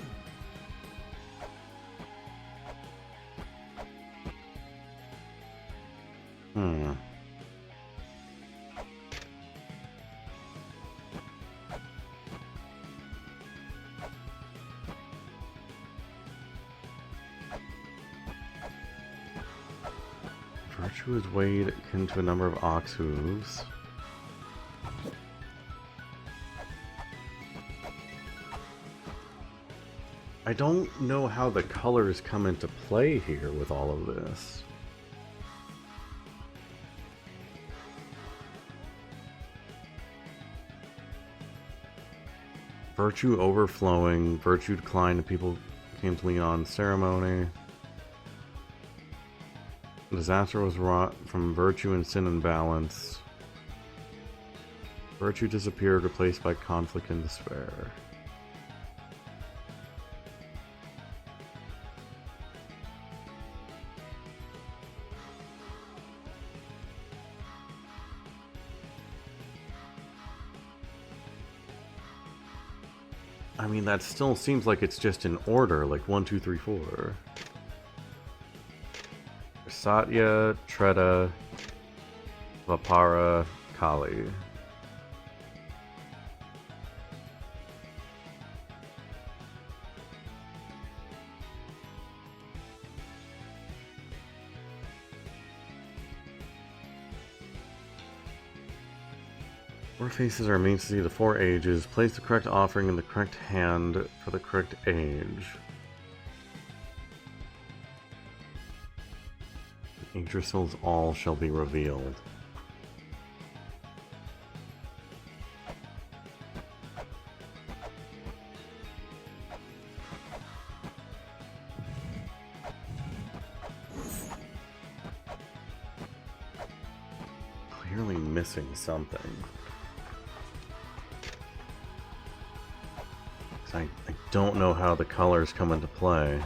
Virtue is weighed akin to a number of ox hooves. I don't know how the colors come into play here with all of this. Virtue overflowing, virtue decline, and people came to lean on ceremony. Disaster was wrought from virtue and sin and balance. Virtue disappeared, replaced by conflict and despair. I mean, that still seems like it's just in order, like 1, 2, 3, 4. Satya, Treta, Vapara, Kali. Four faces are means to see the 4 ages. Place the correct offering in the correct hand for the correct age. Yggdrasil's all shall be revealed. Clearly missing something. I don't know how the colors come into play.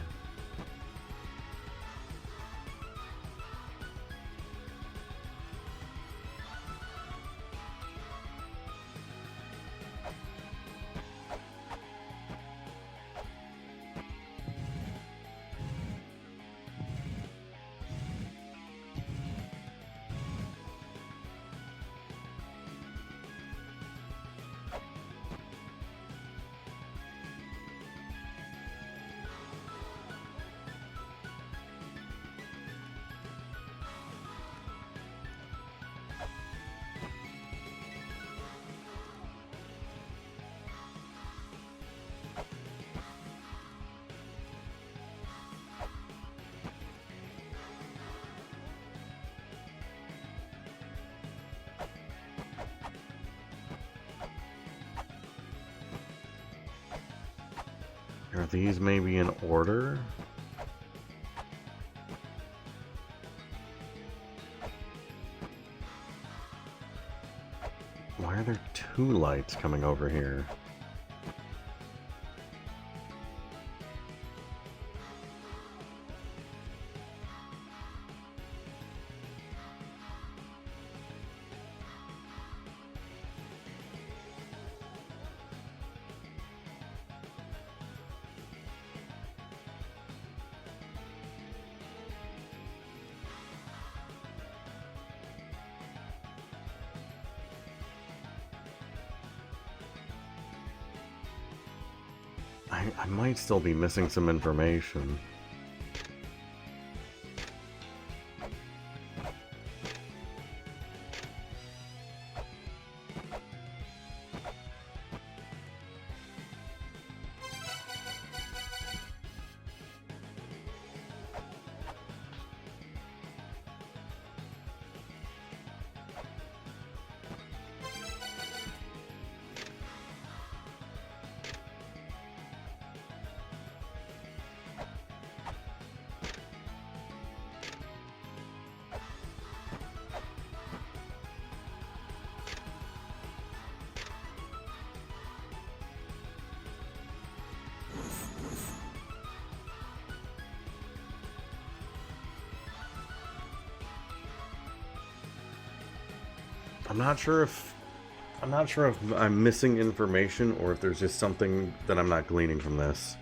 Are these maybe in order? Why are there two lights coming over here? I might still be missing some information. I'm not sure if I'm missing information or if there's just something that I'm not gleaning from this.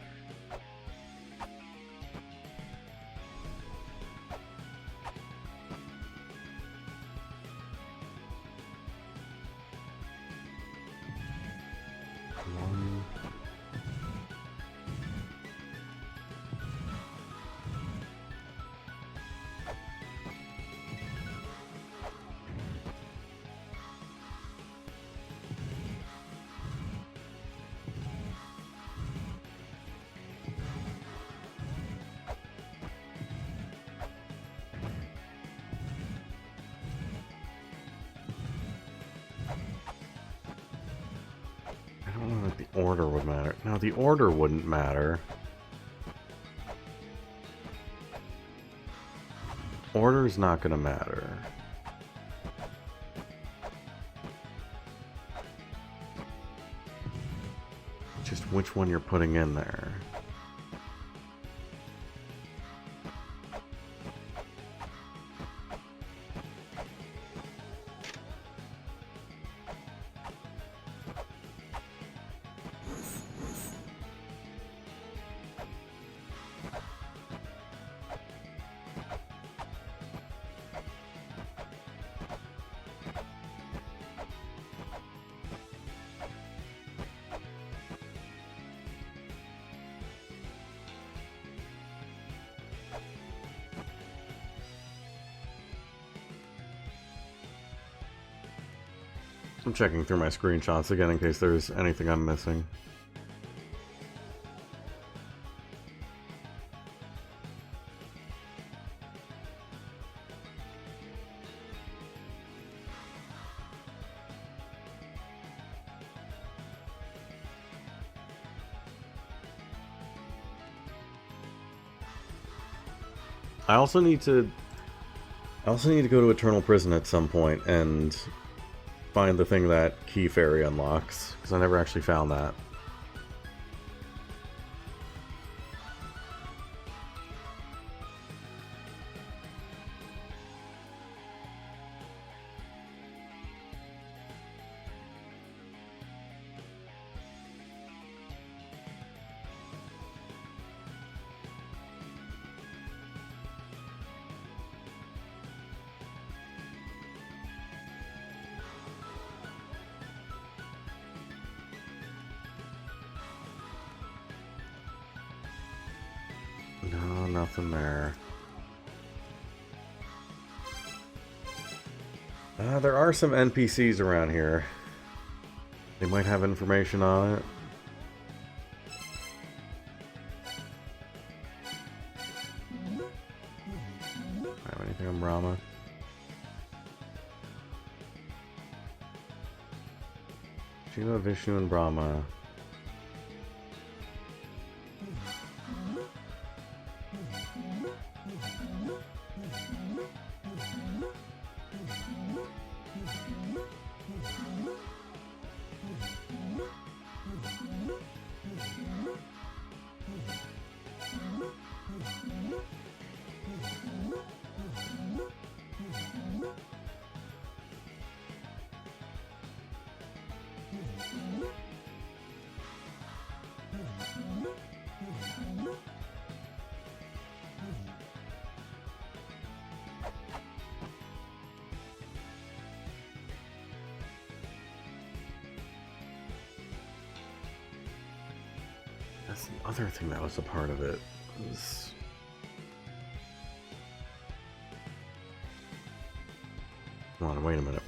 Order would matter. No, the order wouldn't matter. Order's not gonna matter. Just which one you're putting in there. I'm checking through my screenshots again in case there's anything I'm missing. I also need to go to Eternal Prison at some point and find the thing that Key Fairy unlocks, because I never actually found that. No, nothing there. There are some NPCs around here. They might have information on it. Have anything on Brahma? Shiva, Vishnu, and Brahma. That's the other thing that was a part of it. Was... Hold on, wait a minute.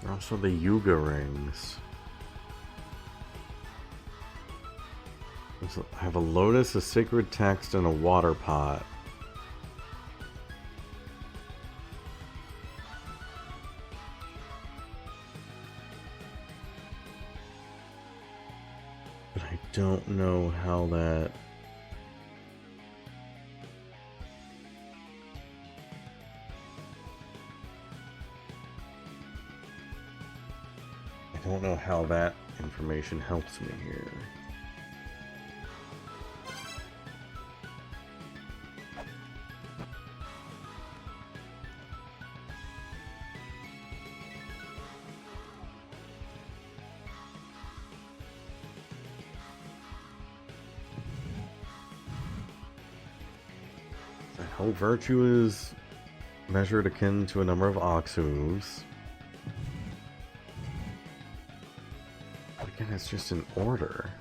Also the Yuga rings. I have a lotus, a sacred text, and a water pot. But I don't know how that... I don't know how that information helps me here. I hope virtue is measured akin to a number of ox hooves. Again, it's just an order.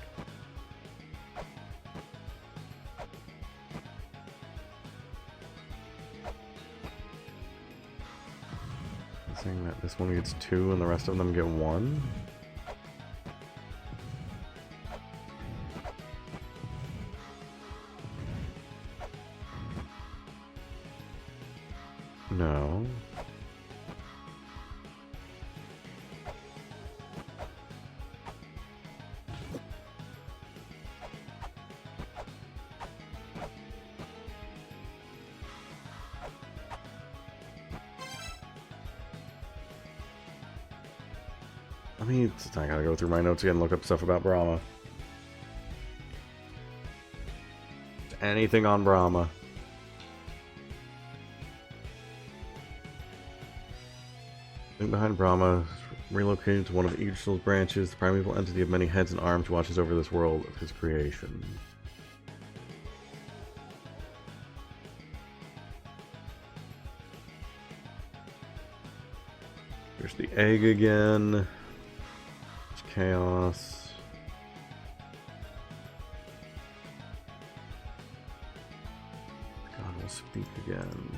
I'm saying that this one gets 2 and the rest of them get 1? No. I gotta go through my notes again and look up stuff about Brahma. Anything on Brahma. The thing behind Brahma is relocated to one of each those branches, the primeval entity of many heads and arms watches over this world of his creation. Here's the egg again. Chaos. God will speak again.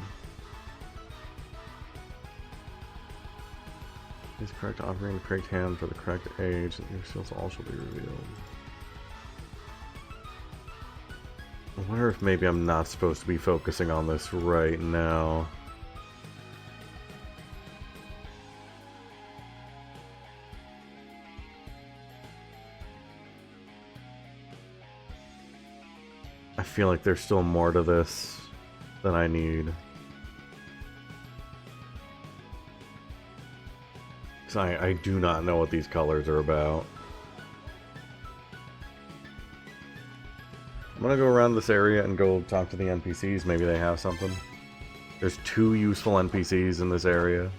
Is correct offering the correct hand for the correct age, and your skills all shall be revealed. I wonder if maybe I'm not supposed to be focusing on this right now. I feel like there's still more to this than I need. Because I do not know what these colors are about. I'm gonna go around this area and go talk to the NPCs. Maybe they have something. There's 2 useful NPCs in this area.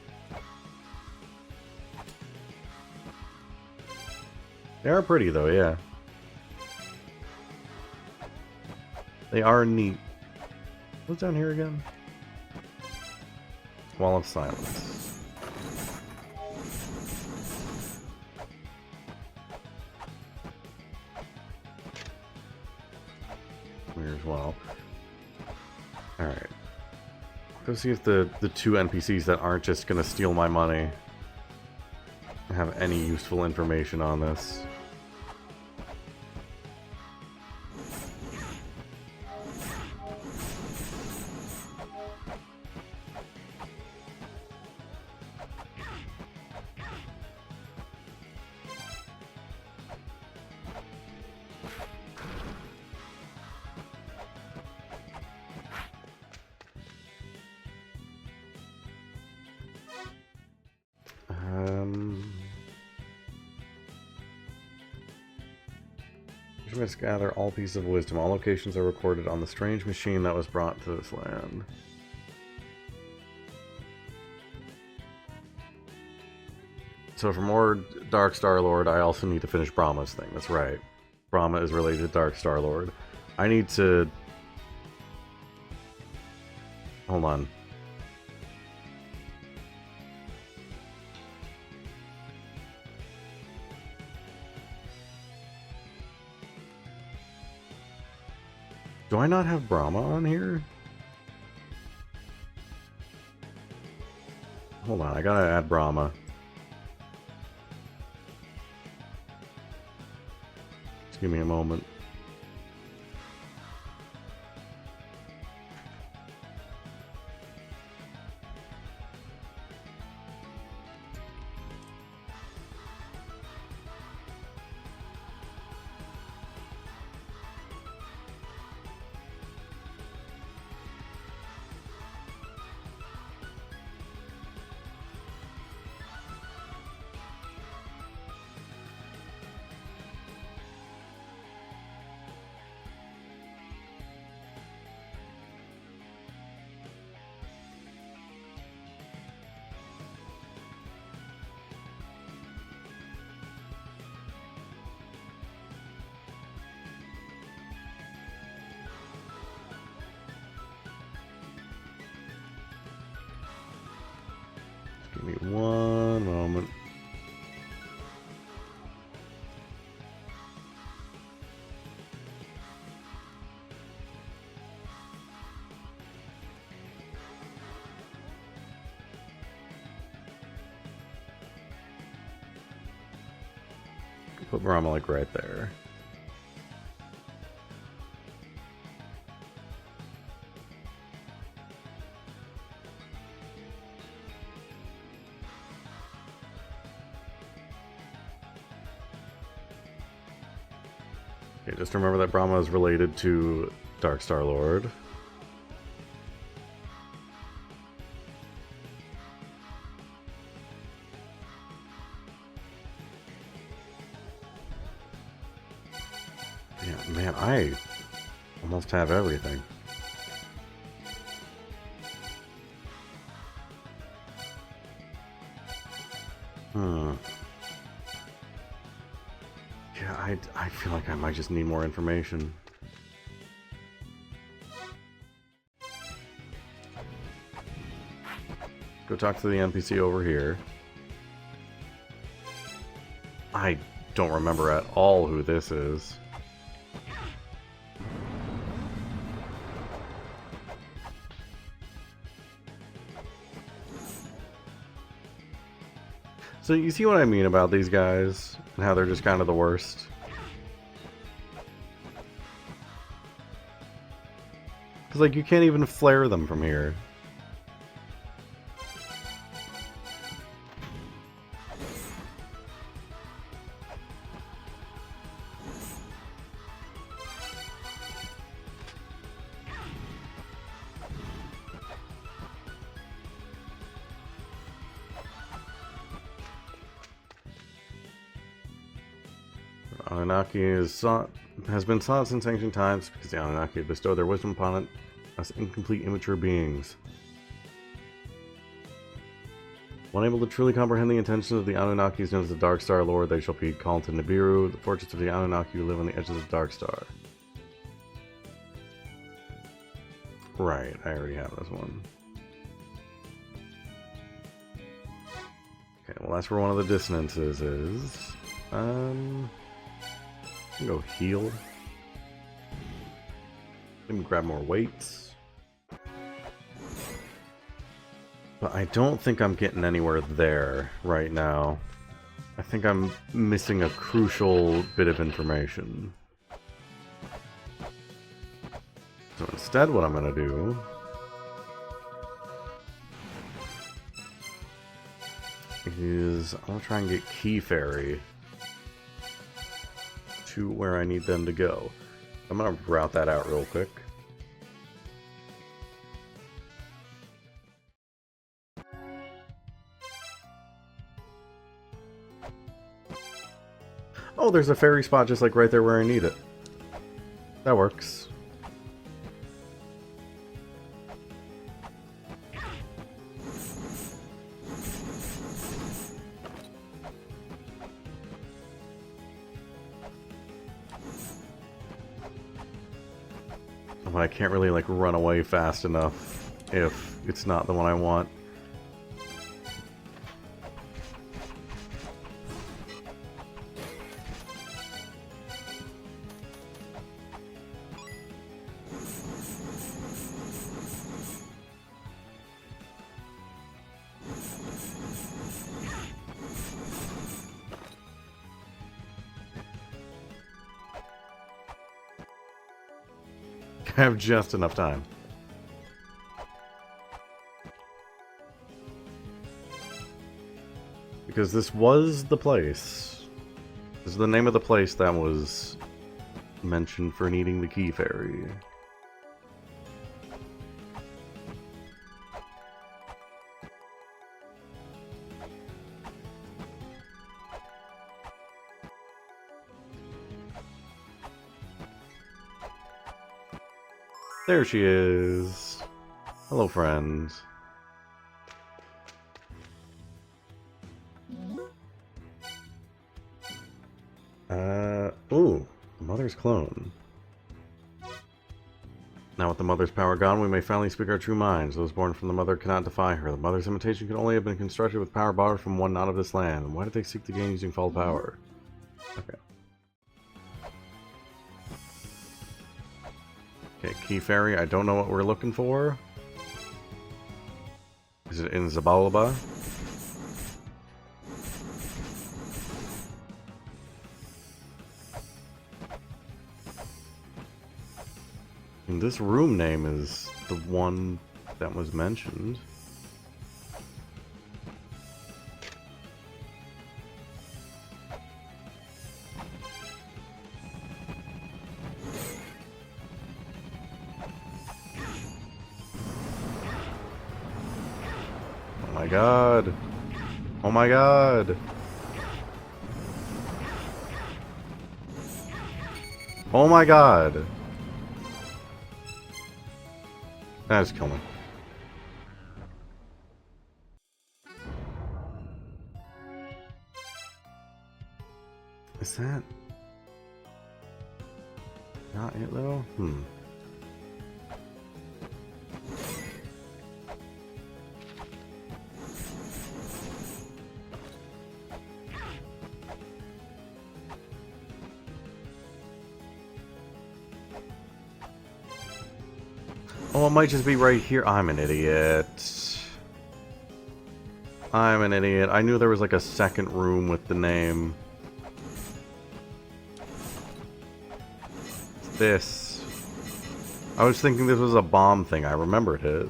They are pretty though, yeah. They are neat. What's down here again? Wall of Silence. Here as well. Alright. Go see if the 2 NPCs that aren't just gonna steal my money have any useful information on this. You must gather all pieces of wisdom. All locations are recorded on the strange machine that was brought to this land. So for more Dark Star-Lord, I also need to finish Brahma's thing. That's right. Brahma is related to Dark Star-Lord. I need to... Hold on. Do I not have Brahma on here? Hold on, I gotta add Brahma. Just give me a moment. Give me one moment. Put Brahma like right there. Okay, just remember that Brahma is related to Dark Star-Lord. Yeah, man, I almost have everything. Yeah, I feel like I might just need more information. Go talk to the NPC over here. I don't remember at all who this is. So you see what I mean about these guys and how they're just kind of the worst? Because like you can't even flare them from here. Anunnaki has been sought since ancient times because the Anunnaki have bestowed their wisdom upon us incomplete, immature beings. Unable to truly comprehend the intentions of the Anunnakis known as the Dark Star Lord, they shall be called to Nibiru, the fortress of the Anunnaki who live on the edges of the Dark Star. Right, I already have this one. Okay, well that's where one of the dissonances is. Go heal. Let me grab more weights. But I don't think I'm getting anywhere there right now. I think I'm missing a crucial bit of information. So instead what I'm going to do is I'm going to try and get Key Fairy to where I need them to go. I'm going to route that out real quick. Oh, there's a fairy spot just like right there where I need it. That works. But I can't really, like, run away fast enough if it's not the one I want. I have just enough time. Because this was the place. This is the name of the place that was mentioned for needing the key fairy. There she is. Hello, friend. Ooh, Mother's clone. Now with the Mother's power gone, we may finally speak our true minds. Those born from the Mother cannot defy her. The Mother's imitation could only have been constructed with power borrowed from one not of this land. And why did they seek to gain using false power? Okay. Okay, Key Fairy, I don't know what we're looking for. Is it in Zabalaba? And this room name is the one that was mentioned. Oh my god. Oh my god. Oh my god. That is killing me. Is that not it though? Oh, it might just be right here. I'm an idiot. I'm an idiot. I knew there was like a second room with the name. It's this. I was thinking this was a bomb thing. I remembered it.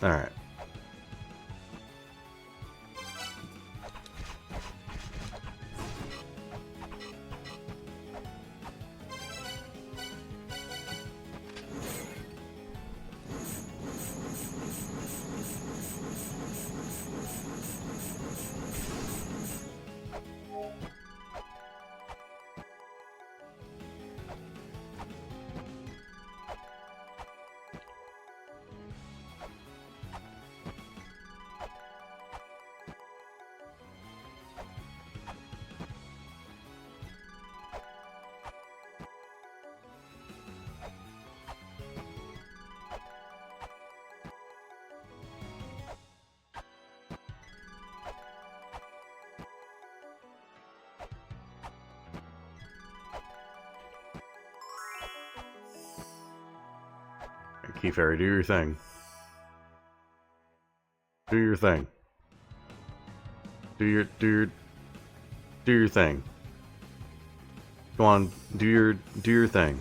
Alright. Key Fairy, do your thing. Do your thing. Do your thing. Go on, do your thing.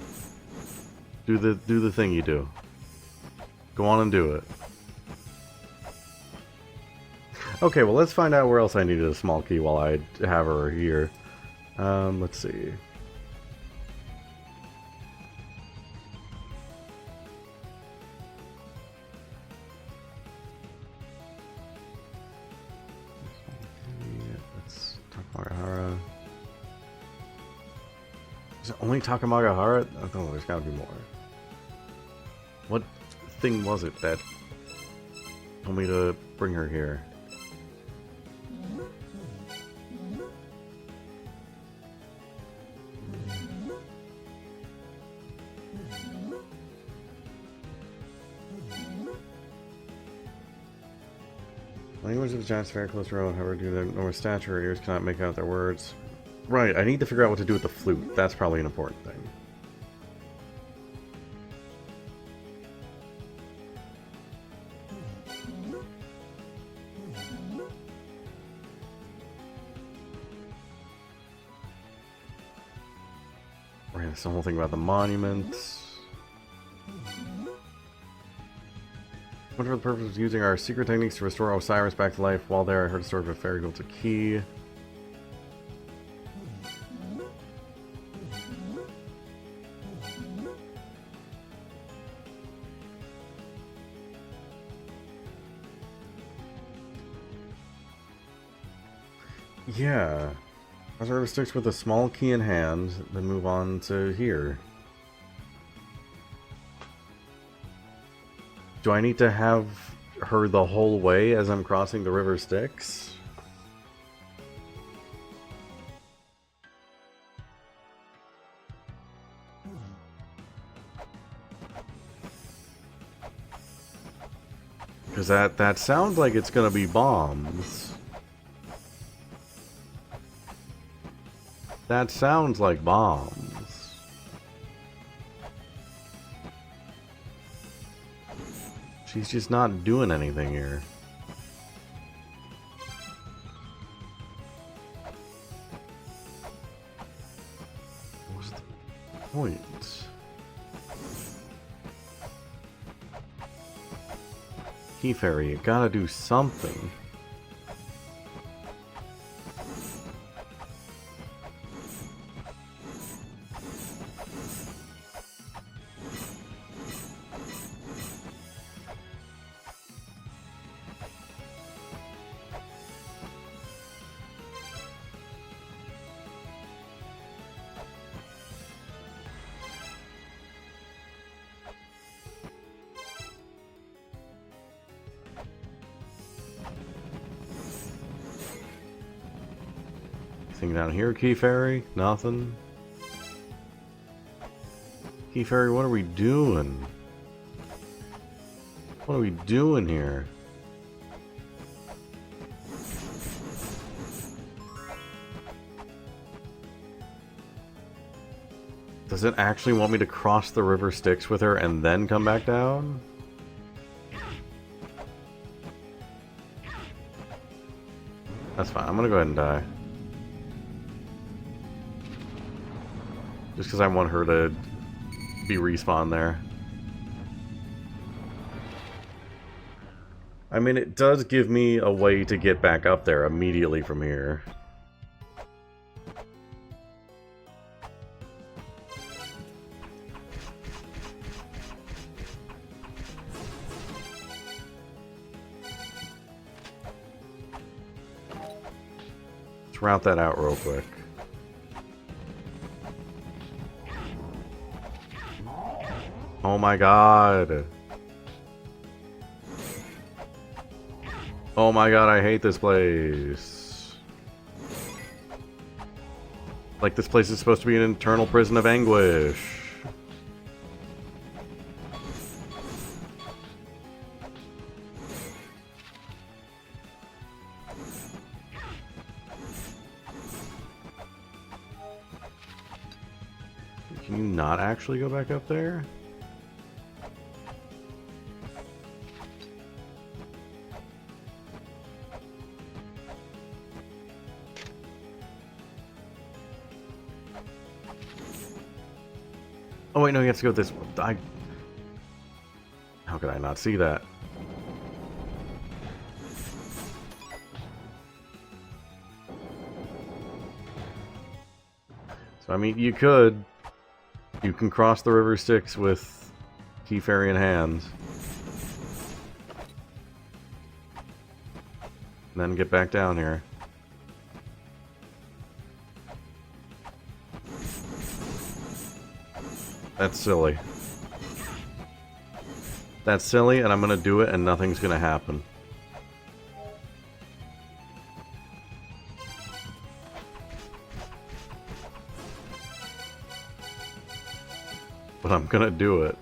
Do the thing you do. Go on and do it. Okay, well let's find out where else I needed a small key while I have her here. Let's see. Let's talk about Hara. Is it only Takamagahara? Oh, there's gotta be more. What thing was it that told me to bring her here? Language of the giants very close road, however, due to their enormous stature, ears cannot make out their words. Right, I need to figure out what to do with the flute. That's probably an important thing. Right, that's the whole thing about the monuments. What for the purpose of using our secret techniques to restore Osiris back to life? While there, I heard a story of a fairy built a key. Yeah. Osiris sticks with a small key in hand, then move on to here. Do I need to have her the whole way as I'm crossing the river Styx? Because that sounds like it's gonna be bombs. That sounds like bombs. She's just not doing anything here. What's the point? Key Fairy, you gotta do something. Anything down here, Key Fairy? Nothing. Key Fairy, what are we doing? What are we doing here? Does it actually want me to cross the river Styx with her and then come back down? That's fine. I'm gonna go ahead and die. Just because I want her to be respawned there. I mean, it does give me a way to get back up there immediately from here. Let's route that out real quick. Oh my god. Oh my god, I hate this place. Like this place is supposed to be an internal prison of anguish. Can you not actually go back up there? Oh wait, no, you have to go this way. How could I not see that? So I mean, you can cross the river Styx with Key Fairy in hand. And then get back down here. That's silly. That's silly, and I'm gonna do it, and nothing's gonna happen. But I'm gonna do it.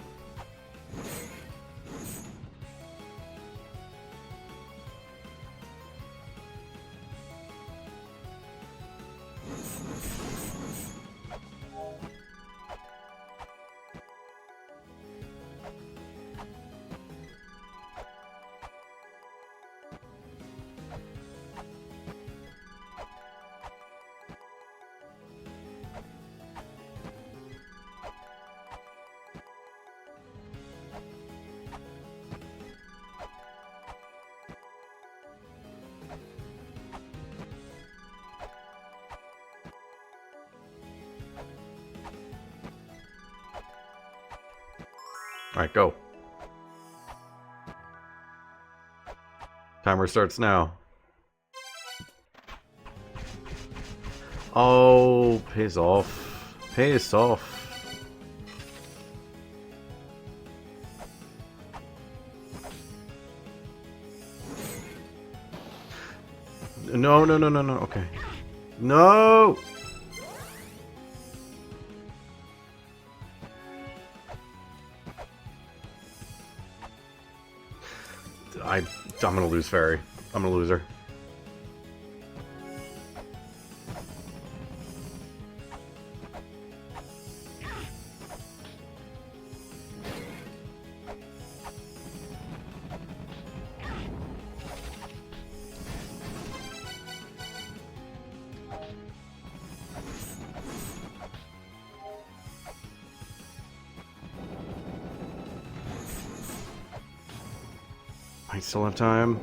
Alright, go. Timer starts now. Oh, piss off. Piss off. No, no, no, no, no, okay. No! I'm gonna lose Fairy. I'm gonna lose her. I still have time.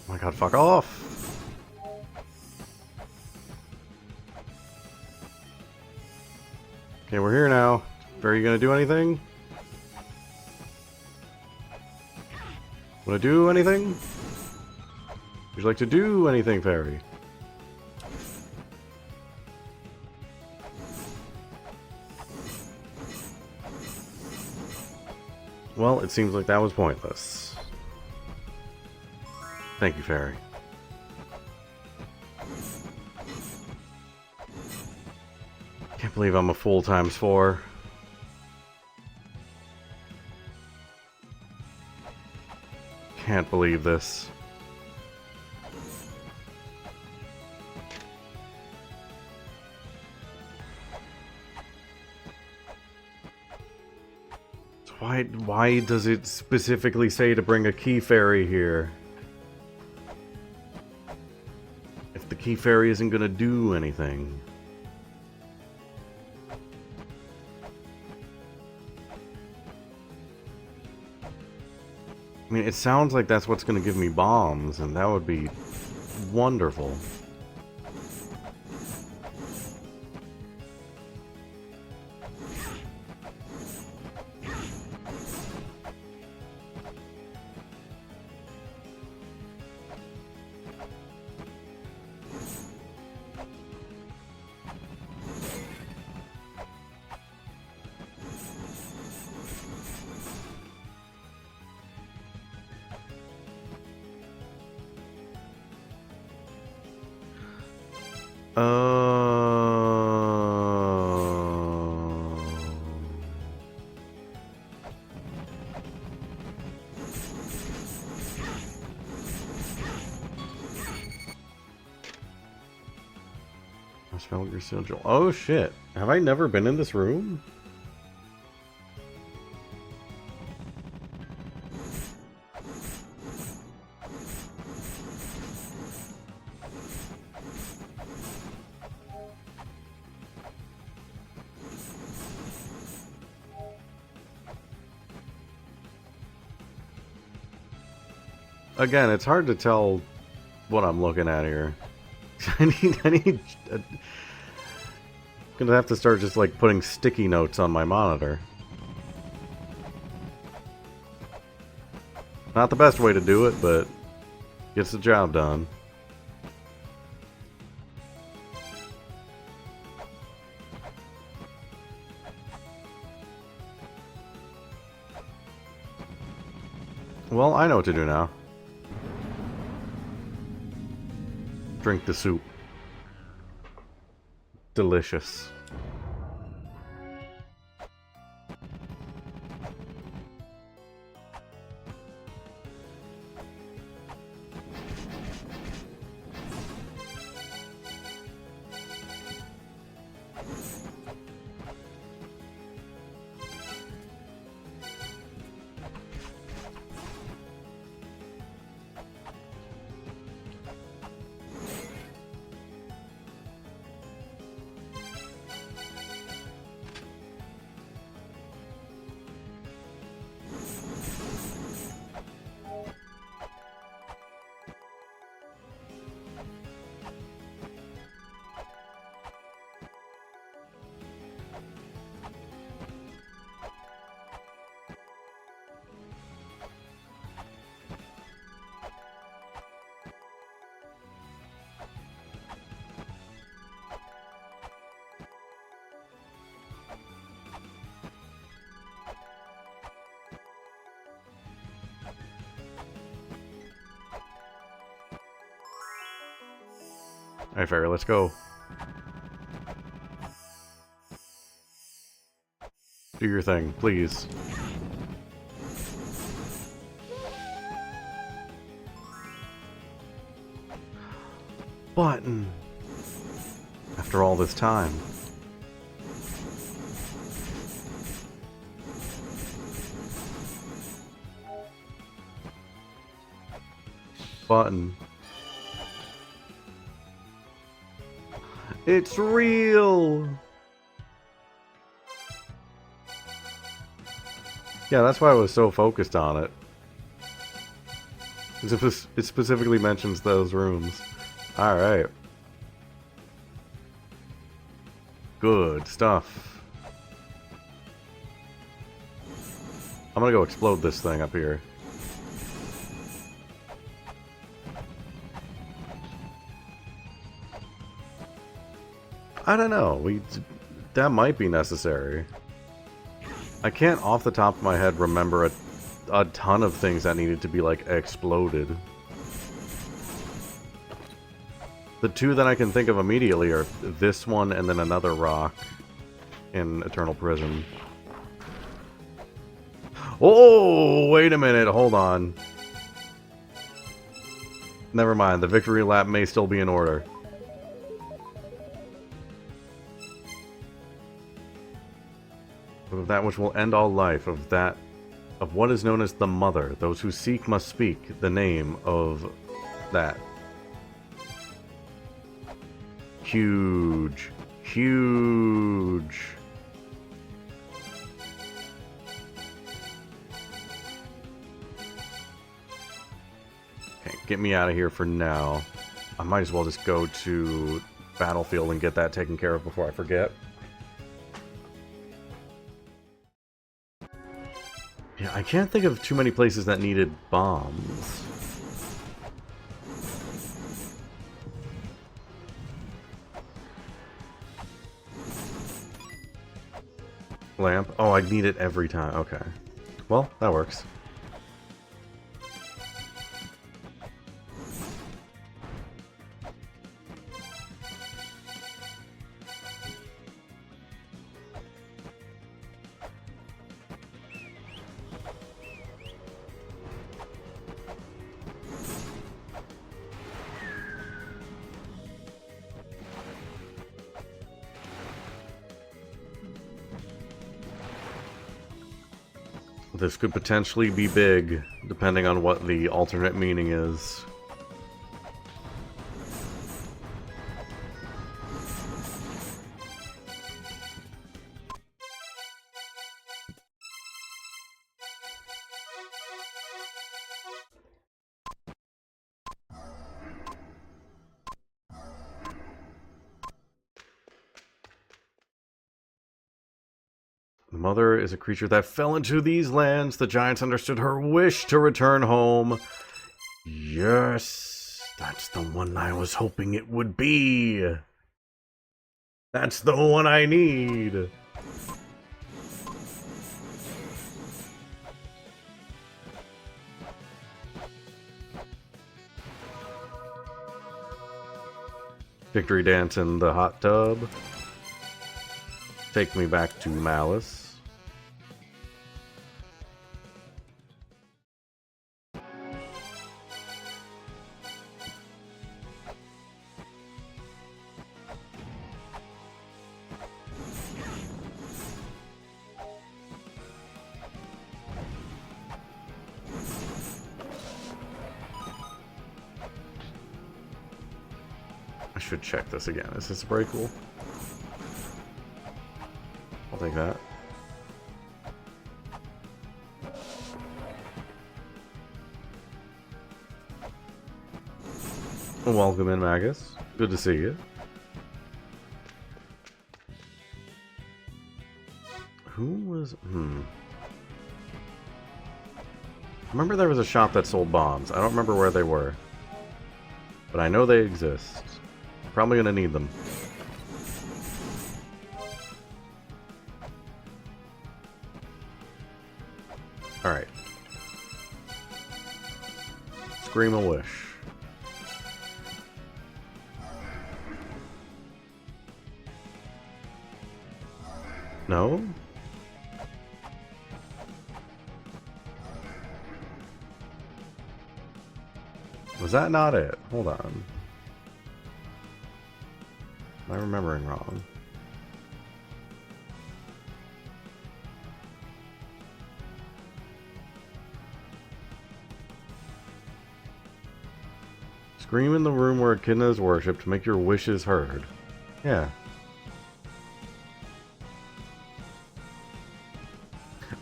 Oh my god, fuck off! Okay, we're here now. Are you gonna do anything? Wanna do anything? Would you like to do anything, Fairy? Well, it seems like that was pointless. Thank you, Fairy. Can't believe I'm a full ×4. Can't believe this. Why does it specifically say to bring a key fairy here? If the key fairy isn't gonna do anything. I mean, it sounds like that's what's gonna give me bombs, and that would be wonderful. I smell your sigil. Oh shit. Have I never been in this room? Again, it's hard to tell what I'm looking at here. I need. Gonna have to start just like putting sticky notes on my monitor. Not the best way to do it, but gets the job done. Well, I know what to do now. Drink the soup. Delicious. Alright, Fairy, let's go. Do your thing, please. Button. After all this time. Button. It's real! Yeah, that's why I was so focused on it. It specifically mentions those rooms. Alright. Good stuff. I'm gonna go explode this thing up here. I don't know. That might be necessary. I can't off the top of my head remember a ton of things that needed to be like exploded. The two that I can think of immediately are this one and then another rock in Eternal Prison. Oh, wait a minute, hold on. Never mind, the victory lap may still be in order. Of that which will end all life, of what is known as the Mother. Those who seek must speak the name of that. Huge. Huge. Okay, get me out of here for now. I might as well just go to Battlefield and get that taken care of before I forget. Yeah, I can't think of too many places that needed bombs. Lamp? Oh, I need it every time. Okay. Well, that works. This could potentially be big, depending on what the alternate meaning is. The mother is a creature that fell into these lands. The giants understood her wish to return home. Yes, that's the one I was hoping it would be. That's the one I need. Victory dance in the hot tub. Take me back to Malice. I should check this again. Is this breakable? I'll take that. Welcome in, Magus. Good to see you. Who was... I remember there was a shop that sold bombs. I don't remember where they were. But I know they exist. I'm probably gonna need them. Alright. Scream a wish. No? Was that not it? Hold on. Am I remembering wrong? Scream in the room where Echidna is worshipped to make your wishes heard. Yeah.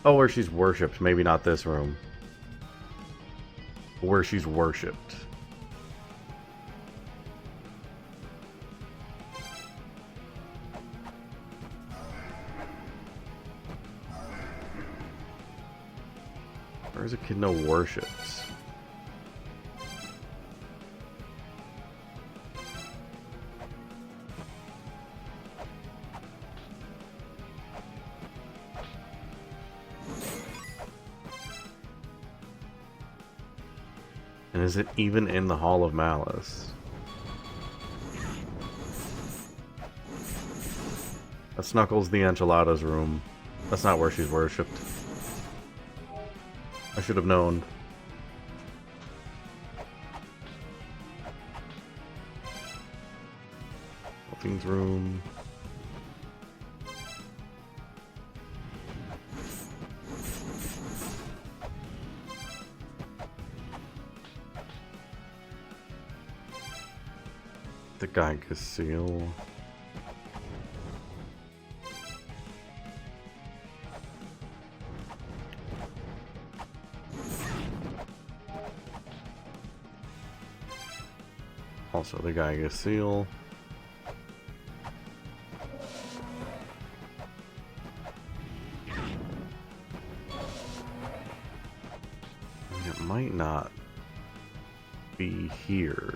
Oh, where she's worshipped. Maybe not this room. Where she's worshipped. Where's Echidna worshipped? And is it even in the Hall of Malice? That's Knuckles the Enchiladas room. That's not where she's worshipped. I should have known. Dolphin's room. The Geiger seal. Also the Geiger seal. It might not be here.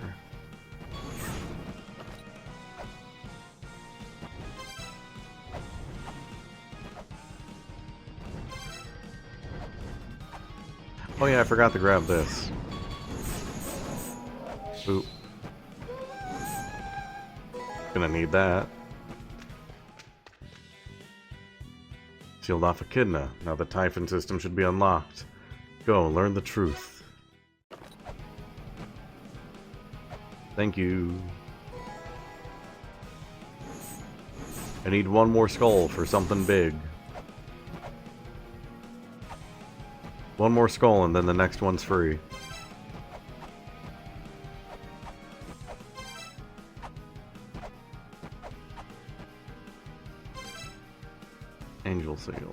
Oh yeah, I forgot to grab this. Oop. Gonna need that. Sealed off Echidna. Now the Typhon system should be unlocked. Go, learn the truth. Thank you. I need one more skull for something big. One more skull and then the next one's free. Angel seal.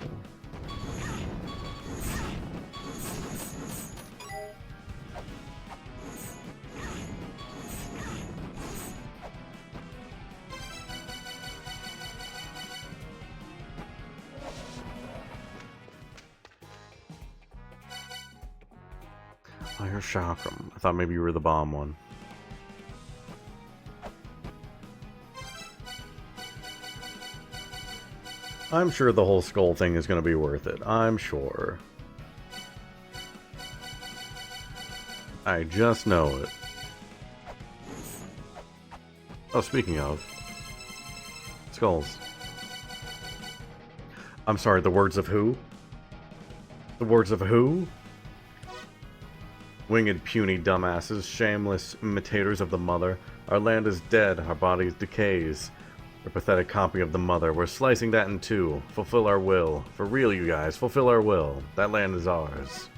Fire chakram. I thought maybe you were the bomb one. I'm sure the whole skull thing is going to be worth it. I'm sure. I just know it. Oh, speaking of... skulls. I'm sorry, the words of who? The words of who? Winged, puny dumbasses, shameless imitators of the mother. Our land is dead, our bodies decays. A pathetic copy of the mother. We're slicing that in two. Fulfill our will. For real, you guys, fulfill our will. That land is ours.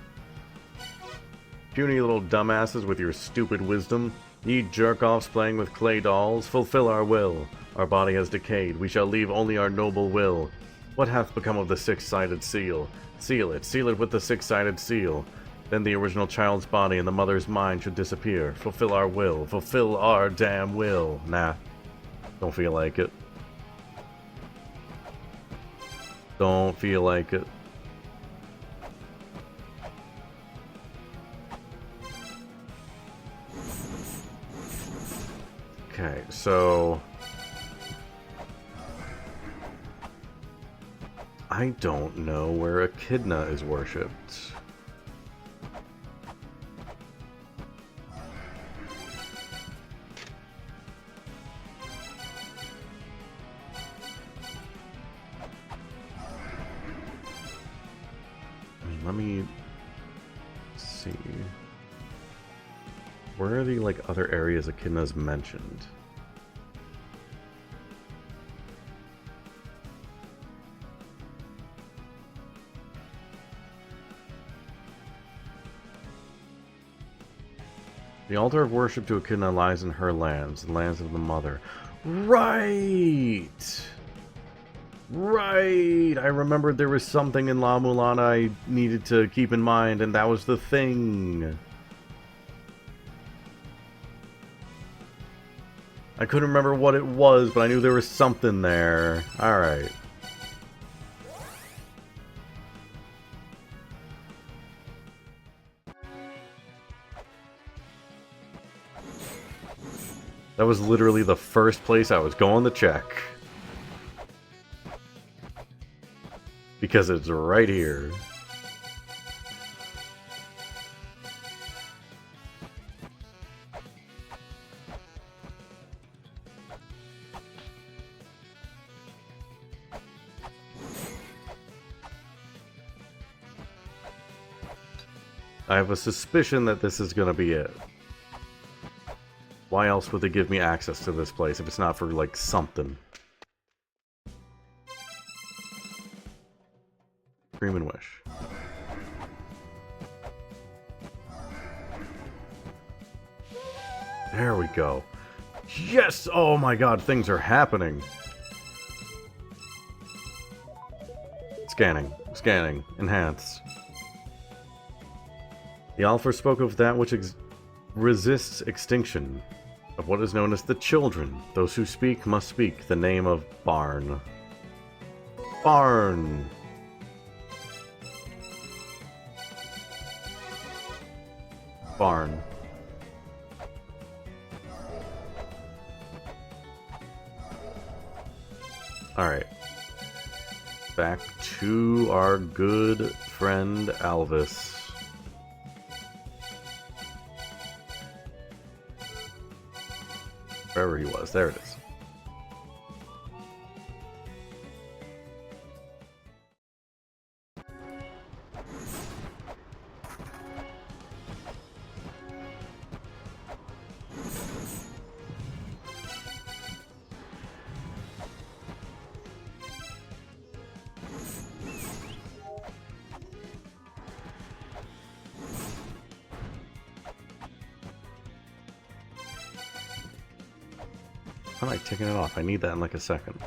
Puny little dumbasses with your stupid wisdom. Ye jerk-offs playing with clay dolls. Fulfill our will. Our body has decayed. We shall leave only our noble will. What hath become of the six-sided seal? Seal it with the six-sided seal. Then the original child's body and the mother's mind should disappear. Fulfill our will. Fulfill our damn will. Nah. Don't feel like it. Don't feel like it. Okay, so... I don't know where Echidna is worshipped. Let me see. Where are the other areas Echidna's mentioned? The altar of worship to Echidna lies in her lands, the lands of the mother. Right! Right! I remembered there was something in La-Mulana I needed to keep in mind, and that was the thing. I couldn't remember what it was, but I knew there was something there. Alright. That was literally the first place I was going to check. Because it's right here. I have a suspicion that this is gonna be it. Why else would they give me access to this place if it's not for, something? Dream and wish. There we go. Yes! Oh my god, things are happening. Scanning. Scanning. Enhance. The Alpha spoke of that which resists extinction, of what is known as the children. Those who speak must speak the name of Barn. Barn! Barn. Alright. Back to our good friend Alvis. Wherever he was. There it is. How am I taking it off? I need that in a second.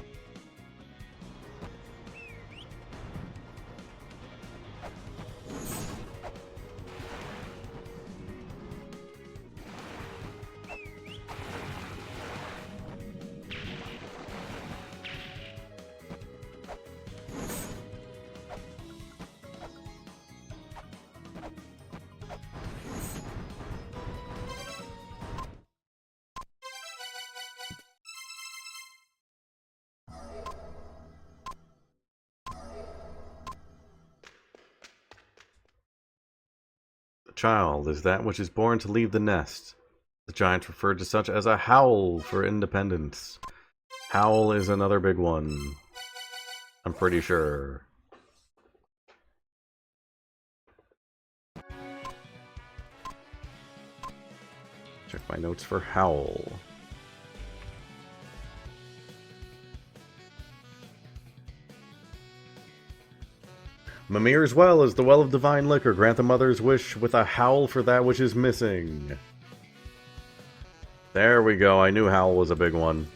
child is that which is born to leave the nest. The giants referred to such as a howl for independence. Howl is another big one. I'm pretty sure. Check my notes for howl. Mimir's well is the well of divine liquor. Grant the mother's wish with a howl for that which is missing. There we go. I knew howl was a big one.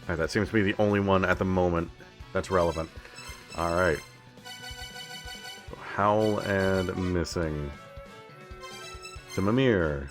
Alright, that seems to be the only one at the moment that's relevant. Alright. Howl and missing. To Mimir.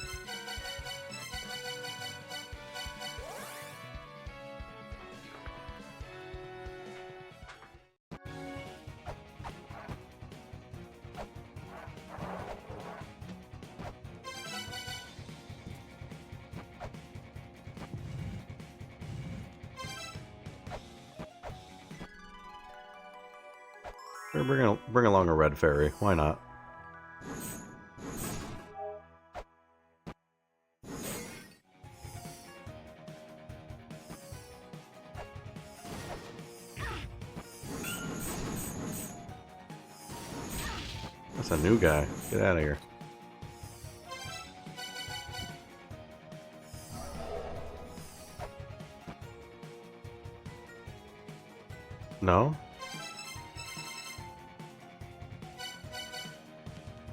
Bring along a red fairy. Why not? That's a new guy. Get out of here. No?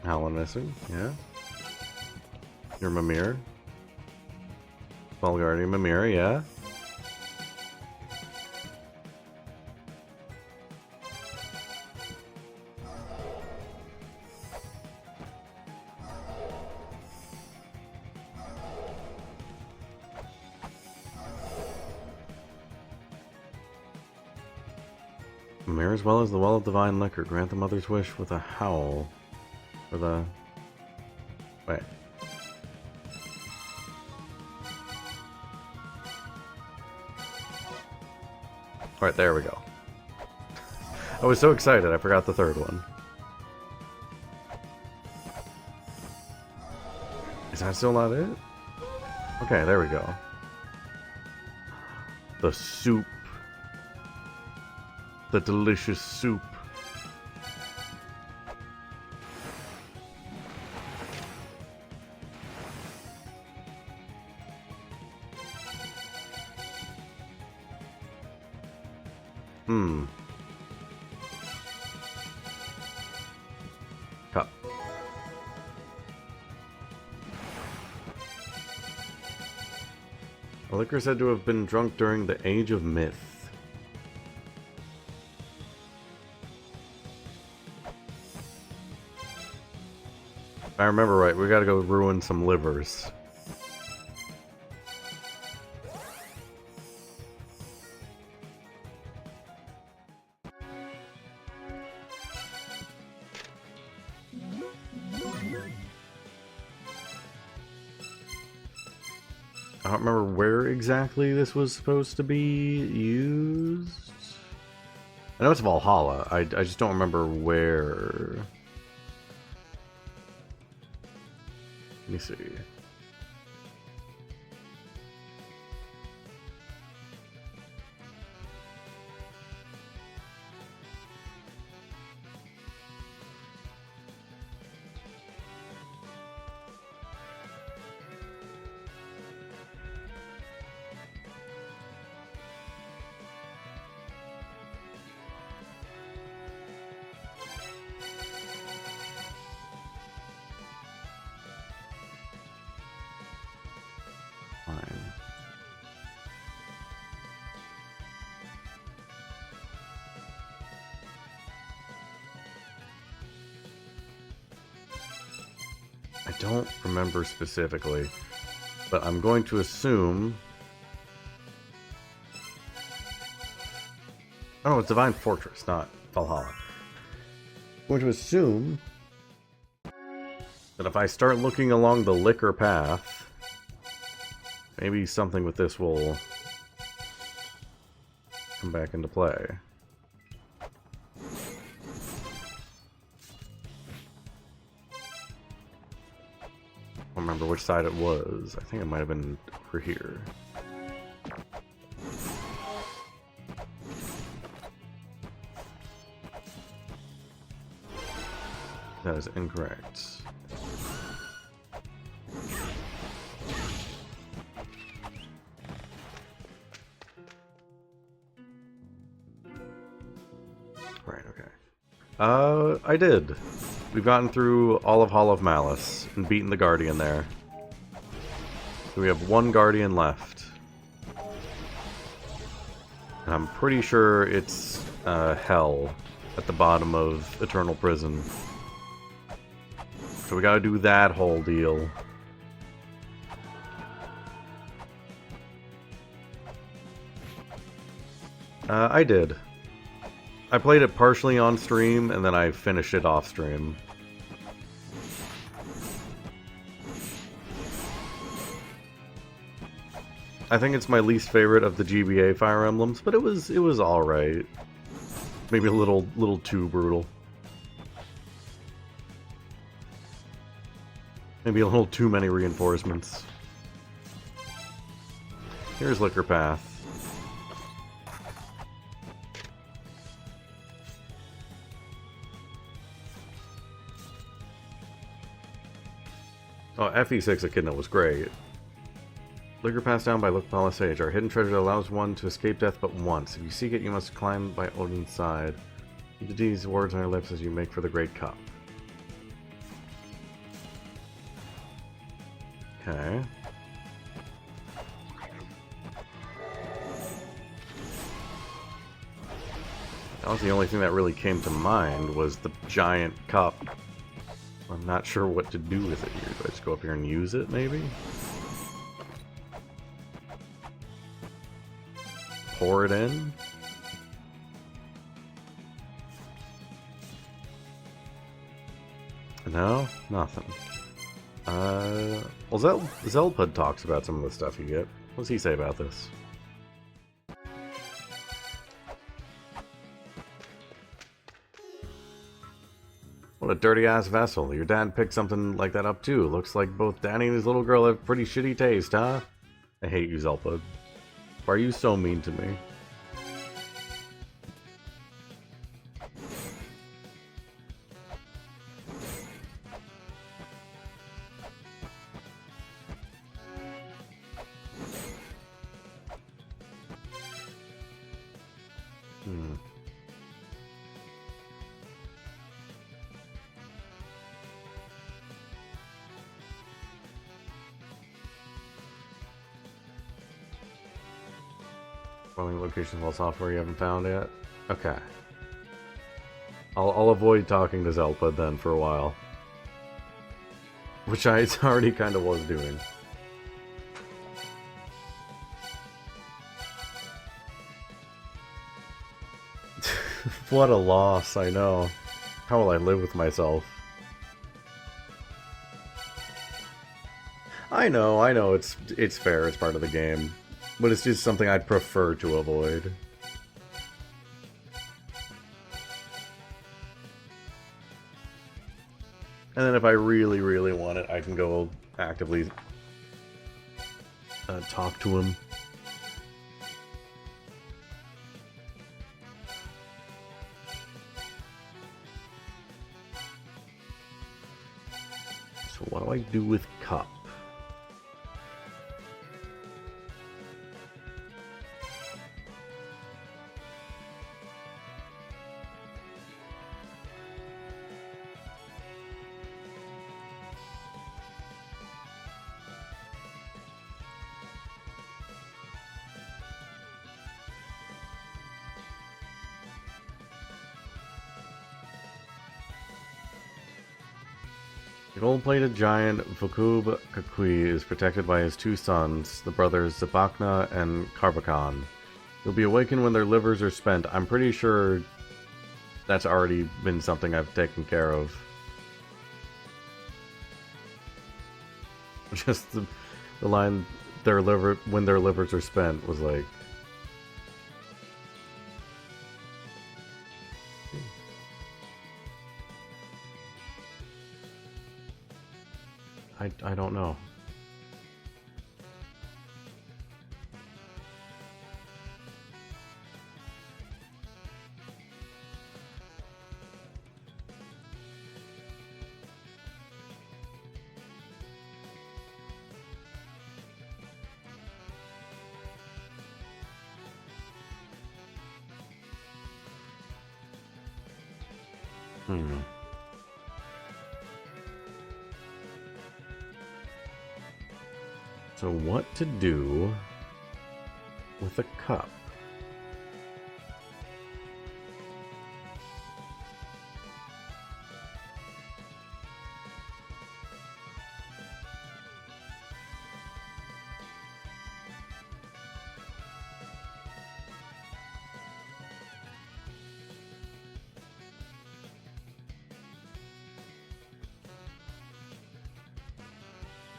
Howlin' missing, yeah. Your Mimir. Bulgarian Mimir, yeah. Mimir as well as the well of divine liquor. Grant the mother's wish with a howl. For the... Wait. Alright, there we go. I was so excited, I forgot the third one. Is that still not it? Okay, there we go. The soup. The delicious soup. Cup. A liquor said to have been drunk during the Age of Myth. If I remember right, we gotta go ruin some livers. I don't remember where exactly this was supposed to be used. I know it's Valhalla. I just don't remember where. Let me see. I don't remember specifically, but I'm going to assume... Oh, it's Divine Fortress, not Valhalla. I'm going to assume that if I start looking along the liquor path, maybe something with this will come back into play. I don't remember which side it was. I think it might have been over here. That is incorrect. Right, okay. I did. We've gotten through all of Hall of Malice and beaten the Guardian there. So we have one Guardian left. And I'm pretty sure it's Hell at the bottom of Eternal Prison. So we gotta do that whole deal. I did. I played it partially on stream, and then I finished it off stream. I think it's my least favorite of the GBA Fire Emblems, but it was alright. Maybe a little too brutal. Maybe a little too many reinforcements. Here's Liquor Path. Oh, FE6 Echidna was great. Liquor passed down by Look Palisade. Our hidden treasure allows one to escape death but once. If you seek it, you must climb by Odin's side. Keep these words on your lips as you make for the Great Cup. Okay. That was the only thing that really came to mind, was the giant cup. I'm not sure what to do with it here. Do I just go up here and use it, maybe? Pour it in? No? Nothing. Well, Zelpud talks about some of the stuff you get. What does he say about this? What a dirty-ass vessel. Your dad picked something like that up, too. Looks like both Danny and his little girl have pretty shitty taste, huh? I hate you, Zelpud. Why are you so mean to me? Location of software you haven't found yet? Okay. I'll avoid talking to Zelpud then for a while. Which I already kind of was doing. What a loss, I know. How will I live with myself? I know, it's fair, it's part of the game. But it's just something I'd prefer to avoid. And then if I really, really want it, I can go actively talk to him. So what do I do with Cup? The gold-plated giant Vukub Kakui is protected by his two sons, the brothers Zabakna and Karbakan. He'll be awakened when their livers are spent. I'm pretty sure that's already been something I've taken care of. Just the line, when their livers are spent, was like... I don't know. So what to do with a cup?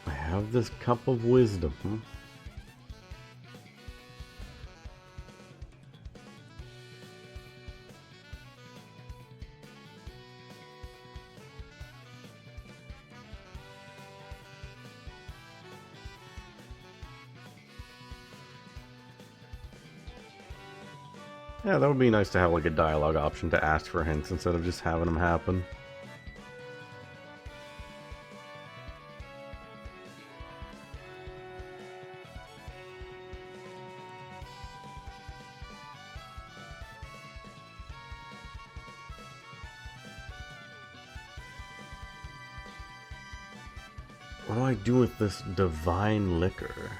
I have this cup of wisdom. Yeah, that would be nice to have like a dialogue option to ask for hints instead of just having them happen. What do I do with this divine liquor?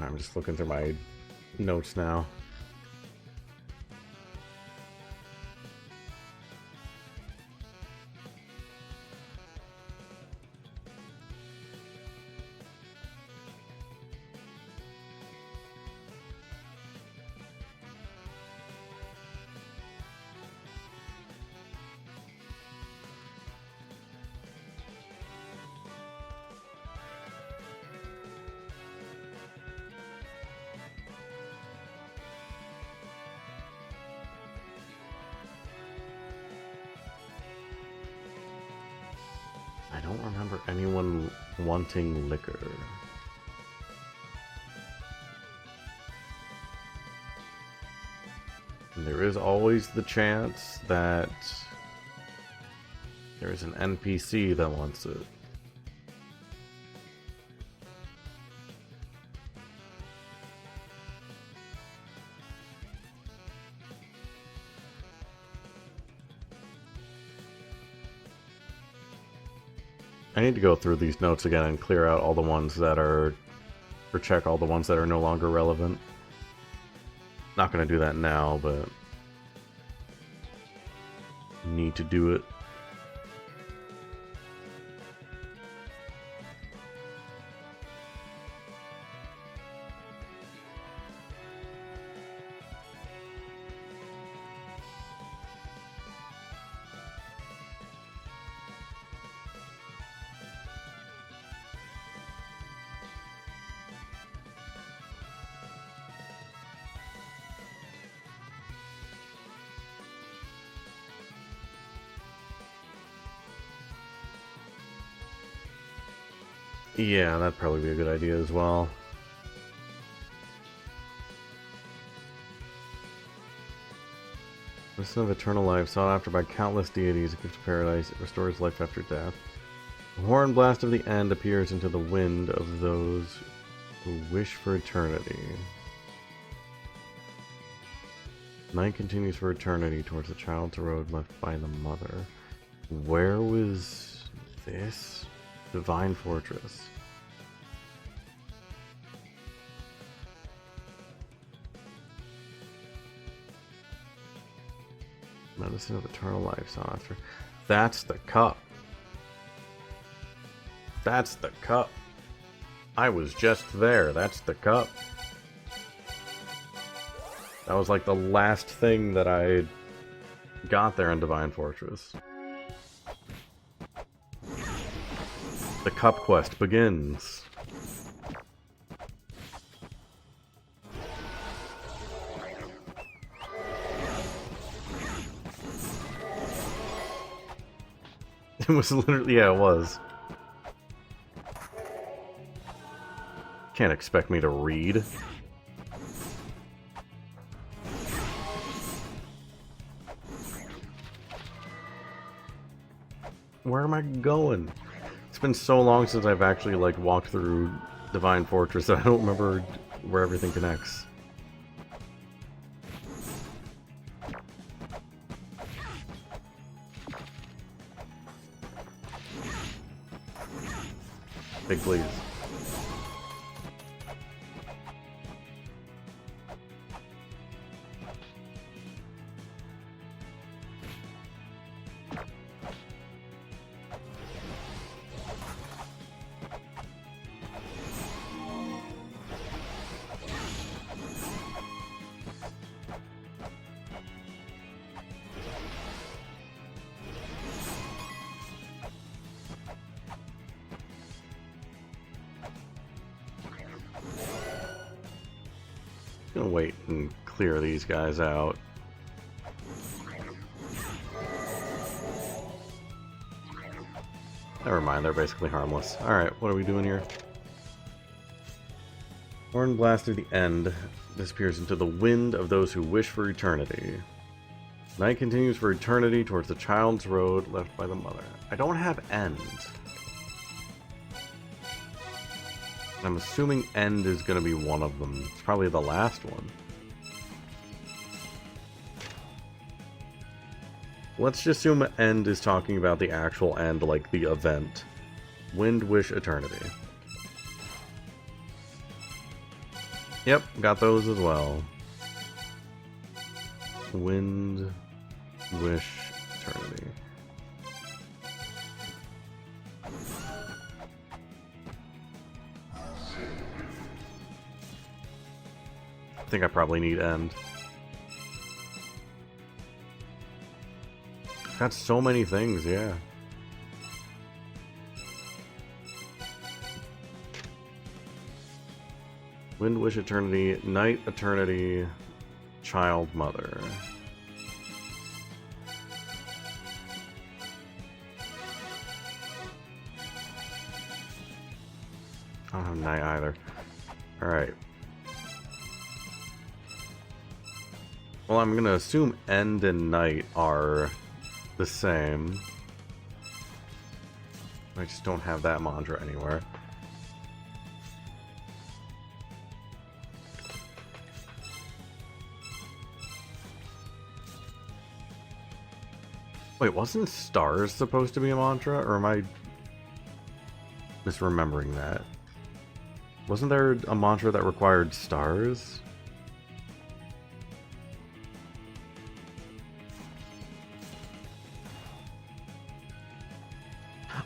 I'm just looking through my notes now. I don't remember anyone wanting liquor. And there is always the chance that there's an NPC that wants it. I need to go through these notes again and clear out all the ones that are, or check all the ones that are no longer relevant. Not going to do that now, but need to do it. Yeah, that'd probably be a good idea as well. The Son of Eternal Life, sought after by countless deities, a gift of paradise, it restores life after death. The horn blast of the end appears into the wind of those who wish for eternity. Night continues for eternity towards the child's road left by the mother. Where was this? Divine Fortress. Medicine of Eternal Life sought after. That's the cup. That's the cup. I was just there. That's the cup. That was like the last thing that I got there in Divine Fortress. The cup quest begins. It was literally, yeah, it was. Can't expect me to read. Where am I going? It's been so long since I've actually, like, walked through Divine Fortress that I don't remember where everything connects. Big please. Gonna wait and clear these guys out. Never mind, they're basically harmless. Alright, what are we doing here? Horn blast through the end disappears into the wind of those who wish for eternity. Night continues for eternity towards the child's road left by the mother. I don't have end. I'm assuming end is going to be one of them. It's probably the last one. Let's just assume end is talking about the actual end, like the event. Wind Wish Eternity. Yep, got those as well. Wind Wish Eternity. I think I probably need end. Got so many things, yeah. Wind Wish Eternity, Night Eternity, Child Mother. I don't have Night either. Alright. Well, I'm gonna assume end and night are the same. I just don't have that mantra anywhere. Wait, wasn't stars supposed to be a mantra? Or am I misremembering that? Wasn't there a mantra that required stars?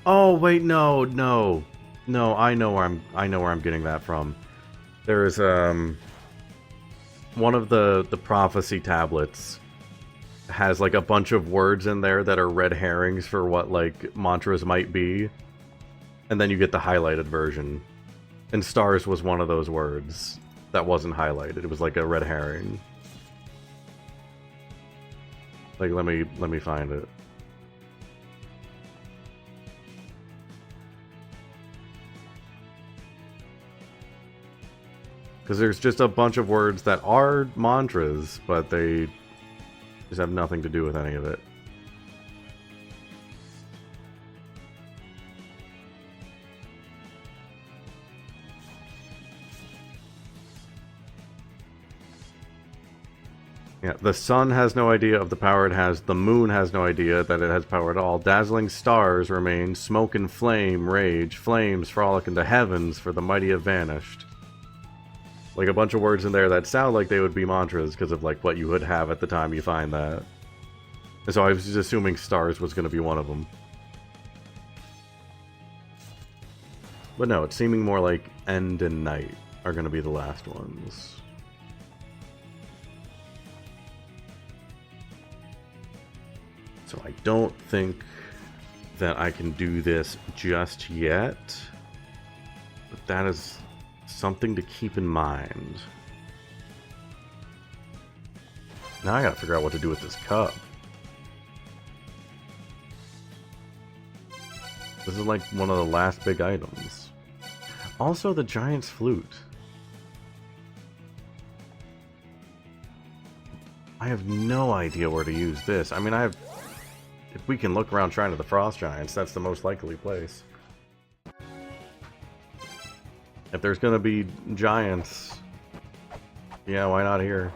Oh wait, no. I know where I'm getting that from. There's one of the prophecy tablets has like a bunch of words in there that are red herrings for what like mantras might be, and then you get the highlighted version. And stars was one of those words that wasn't highlighted. It was like a red herring. Like let me find it. Because there's just a bunch of words that are mantras, but they just have nothing to do with any of it. Yeah, the sun has no idea of the power it has. The moon has no idea that it has power at all. Dazzling stars remain. Smoke and flame rage. Flames frolic in the heavens, for the mighty have vanished. Like a bunch of words in there that sound like they would be mantras because of like what you would have at the time you find that. And so I was just assuming stars was going to be one of them. But no, it's seeming more like End and Night are going to be the last ones. So I don't think that I can do this just yet. But that is something to keep in mind. Now I gotta figure out what to do with this cup. This is like one of the last big items. Also, the giant's flute. I have no idea where to use this. I mean, if we can look around Shrine of the Frost Giants, that's the most likely place. If there's gonna be giants, yeah, why not here?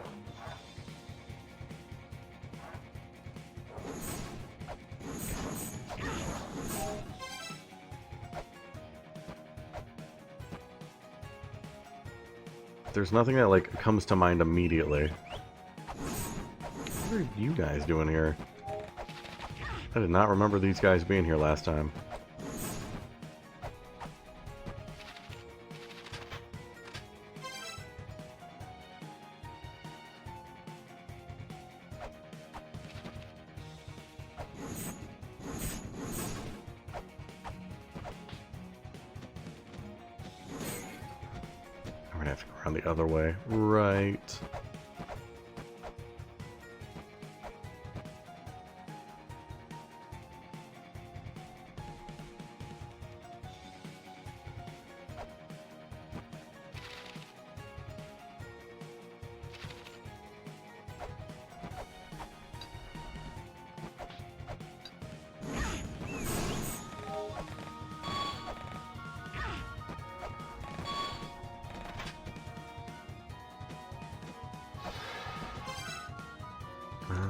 There's nothing that, like, comes to mind immediately. What are you guys doing here? I did not remember these guys being here last time. I'm gonna have to go around the other way. Right.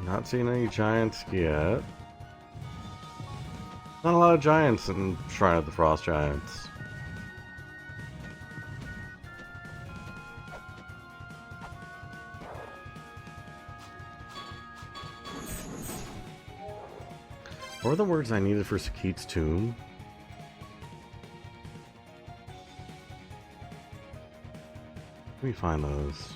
Not seeing any giants yet. Not a lot of giants in Shrine of the Frost Giants. What were the words I needed for Sakit's tomb? Let me find those.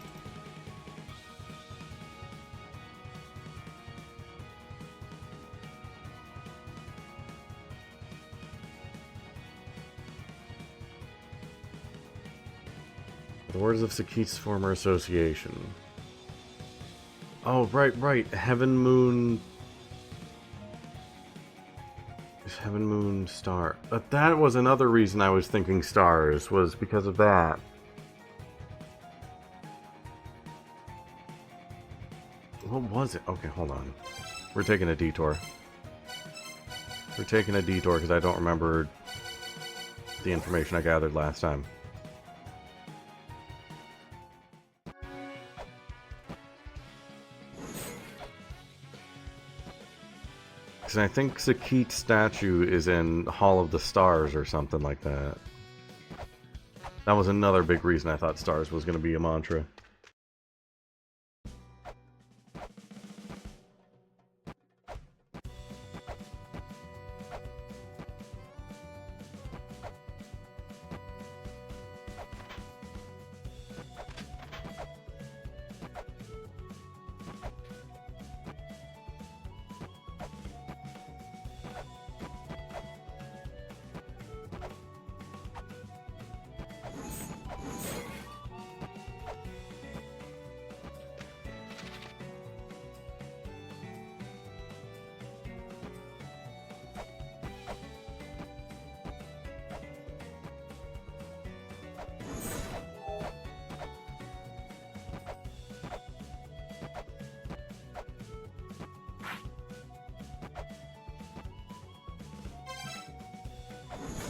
The words of Sakit's former association. Oh, right. Heaven Moon Star. But that was another reason I was thinking stars, was because of that. What was it? Okay, hold on. We're taking a detour. We're taking a detour because I don't remember the information I gathered last time. Because I think Sakit's statue is in Hall of the Stars or something like that. That was another big reason I thought stars was going to be a mantra.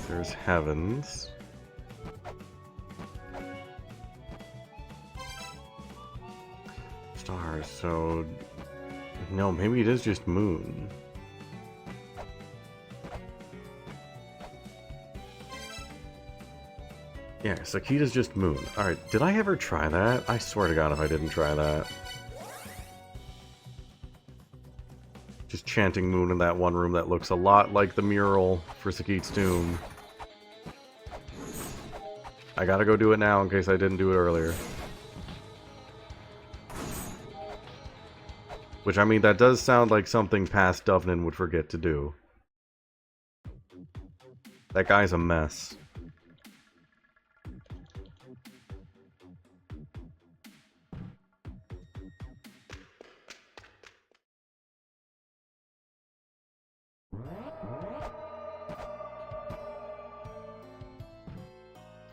There's heavens. Stars, so... No, maybe it is just moon. Yeah, Sakita's just moon. Alright, did I ever try that? I swear to God if I didn't try that. Just chanting moon in that one room that looks a lot like the mural for Sakit's tomb. I gotta go do it now in case I didn't do it earlier. Which, I mean, that does sound like something past Dovnin would forget to do. That guy's a mess.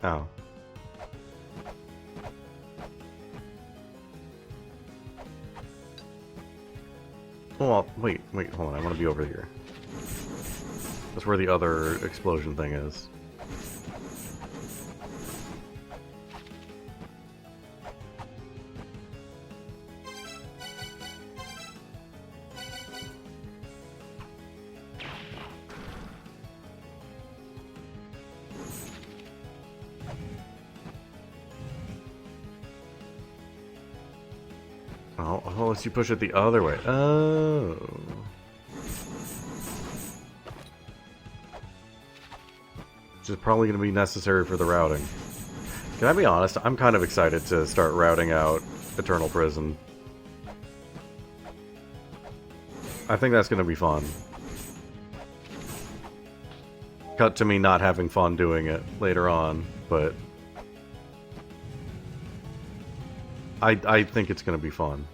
Oh. Well, wait, hold on. I want to be over here. That's where the other explosion thing is. Oh, unless you push it the other way. Oh. Which is probably going to be necessary for the routing. Can I be honest? I'm kind of excited to start routing out Eternal Prison. I think that's going to be fun. Cut to me not having fun doing it later on, but I think it's going to be fun.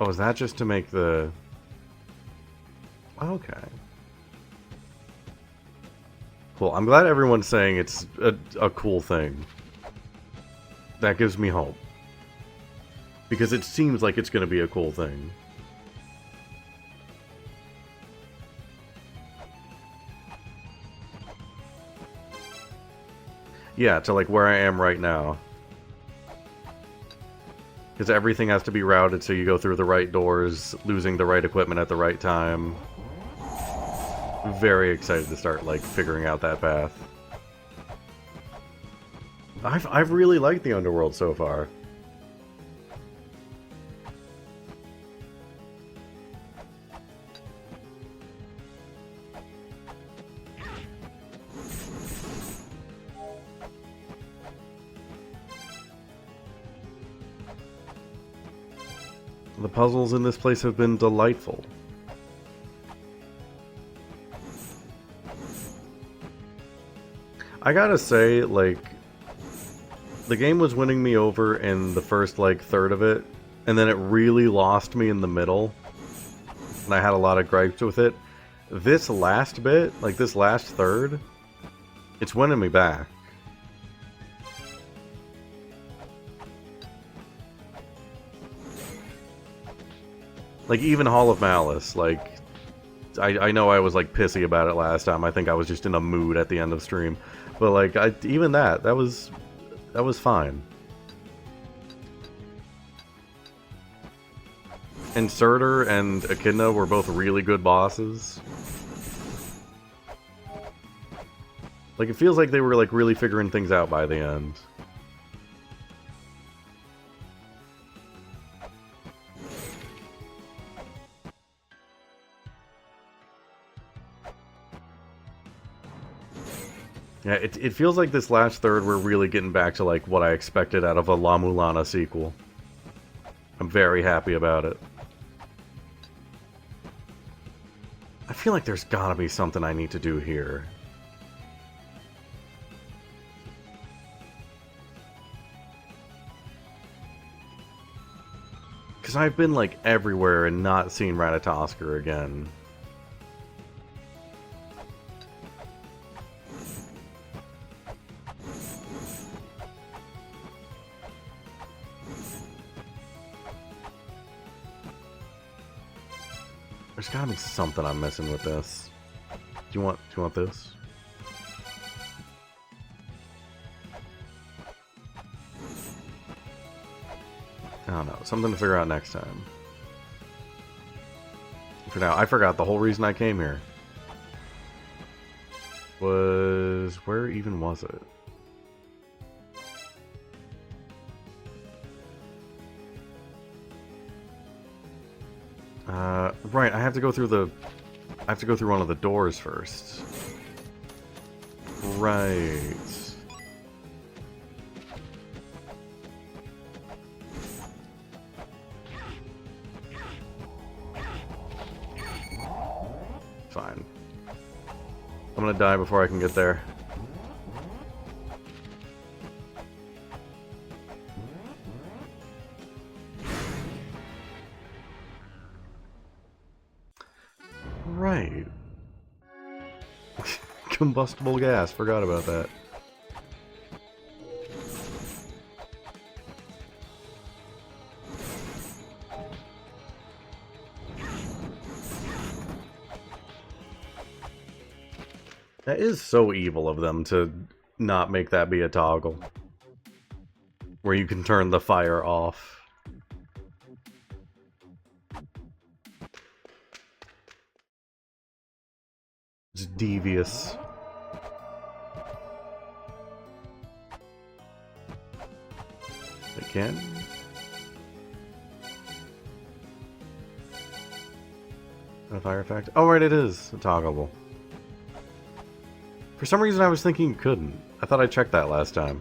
Oh, is that just to make the... Okay. Cool. I'm glad everyone's saying it's a cool thing. That gives me hope. Because it seems like it's going to be a cool thing. Yeah, to like where I am right now. Because everything has to be routed so you go through the right doors, losing the right equipment at the right time. Very excited to start, like, figuring out that path. I've really liked the Underworld so far. The puzzles in this place have been delightful. I gotta say, like, the game was winning me over in the first, like, third of it, and then it really lost me in the middle, and I had a lot of gripes with it. This last bit, like, this last third, it's winning me back. Like, even Hall of Malice, like, I know I was, like, pissy about it last time. I think I was just in a mood at the end of stream. But, like, even that was fine. And Surtur and Echidna were both really good bosses. Like, it feels like they were, like, really figuring things out by the end. Yeah, it feels like this last third we're really getting back to like what I expected out of a La-Mulana sequel. I'm very happy about it. I feel like there's gotta be something I need to do here. Because I've been like everywhere and not seen Ratatoskr again. There's gotta be something I'm missing with this. Do you want this? I don't know. Something to figure out next time. For now, I forgot the whole reason I came here. Where even was it? have to go through the... I have to go through one of the doors first. Right. Fine. I'm gonna die before I can get there. Right. Combustible gas, forgot about that. That is so evil of them to not make that be a toggle. Where you can turn the fire off. It's devious. They can? A fire effect? Oh, right, it is toggleable. For some reason I was thinking you couldn't. I thought I checked that last time.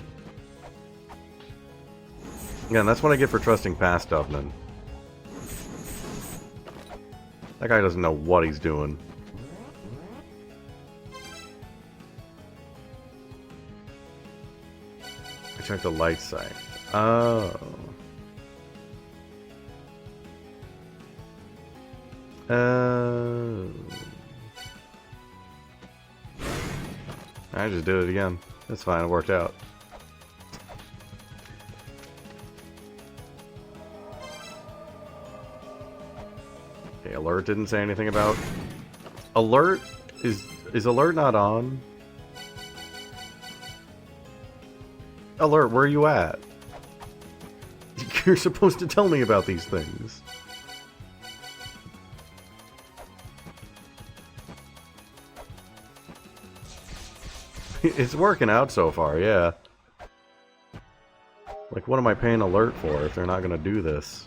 Again, that's what I get for trusting past Dubman. That guy doesn't know what he's doing. I checked the light site. Oh. I just did it again. That's fine, it worked out. Okay, alert didn't say anything about... Alert? Is alert not on? Alert, where are you at? You're supposed to tell me about these things. It's working out so far, yeah. Like, what am I paying alert for if they're not gonna do this?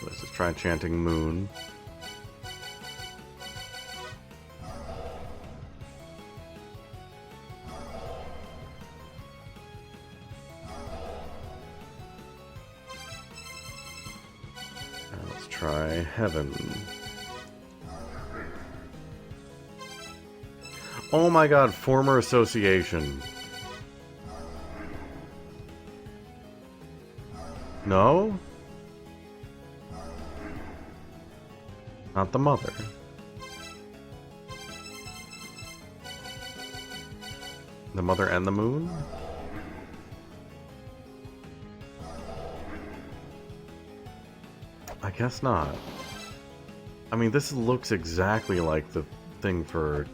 Let's just try chanting moon. Now let's try heaven. Oh my god, former association. No? Not the mother. The mother and the moon? I guess not. I mean, this looks exactly like the thing for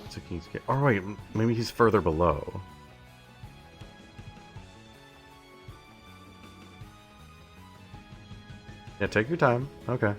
Tsuki's game. Oh, wait, maybe he's further below. Yeah, take your time. Okay.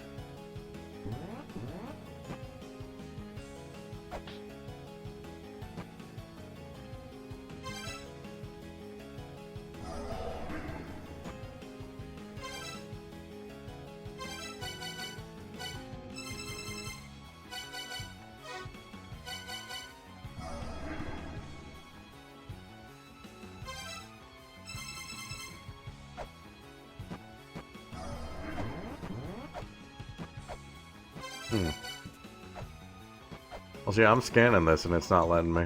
Well, see, I'm scanning this and it's not letting me.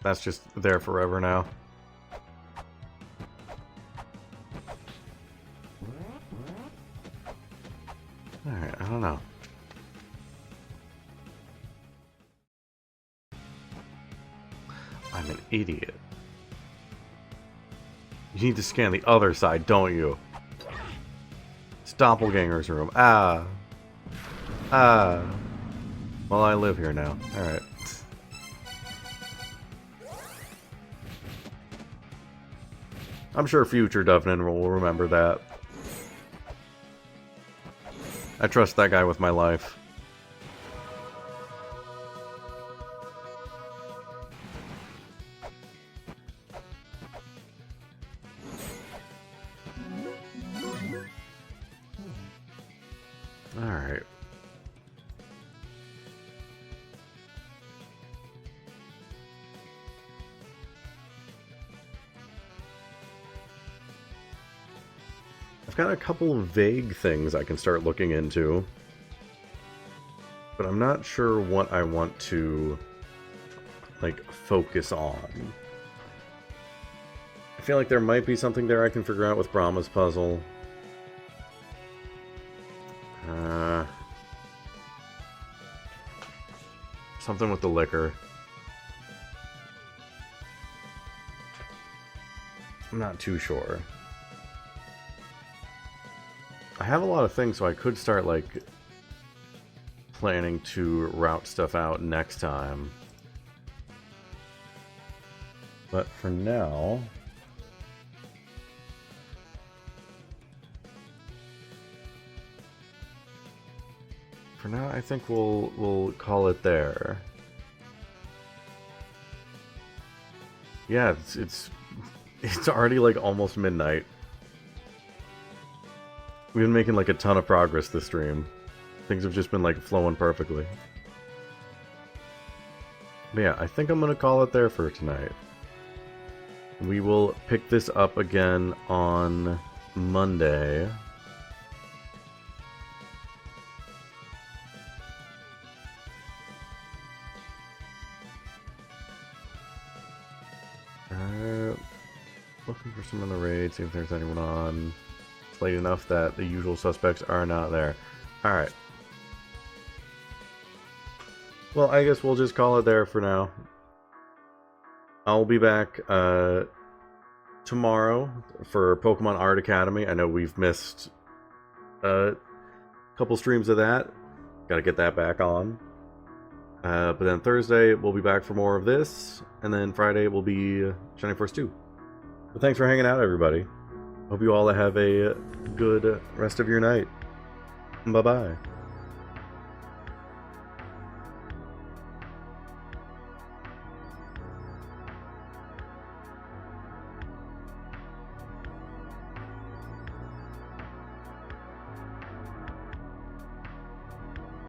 That's just there forever now. Alright, I don't know. I'm an idiot. You need to scan the other side, don't you? It's Doppelganger's room. Ah. Ah. Well, I live here now. Alright. I'm sure future Dovnin will remember that. I trust that guy with my life. Alright. I've got a couple of vague things I can start looking into, but I'm not sure what I want to, like, focus on. I feel like there might be something there I can figure out with Brahma's puzzle. Something with the liquor. I'm not too sure. I have a lot of things, so I could start, like, planning to route stuff out next time. But for now... For now, I think we'll call it there. Yeah, it's already like almost midnight. We've been making like a ton of progress this stream. Things have just been like flowing perfectly. But yeah, I think I'm gonna call it there for tonight. We will pick this up again on Monday. Looking for some of the raids, see if there's anyone on. It's late enough that the usual suspects are not there. Alright. Well, I guess we'll just call it there for now. I'll be back tomorrow for Pokemon Art Academy. I know we've missed a couple streams of that. Gotta get that back on. But then Thursday, we'll be back for more of this. And then Friday will be Shining Force 2. But thanks for hanging out, everybody. Hope you all have a good rest of your night. Bye-bye.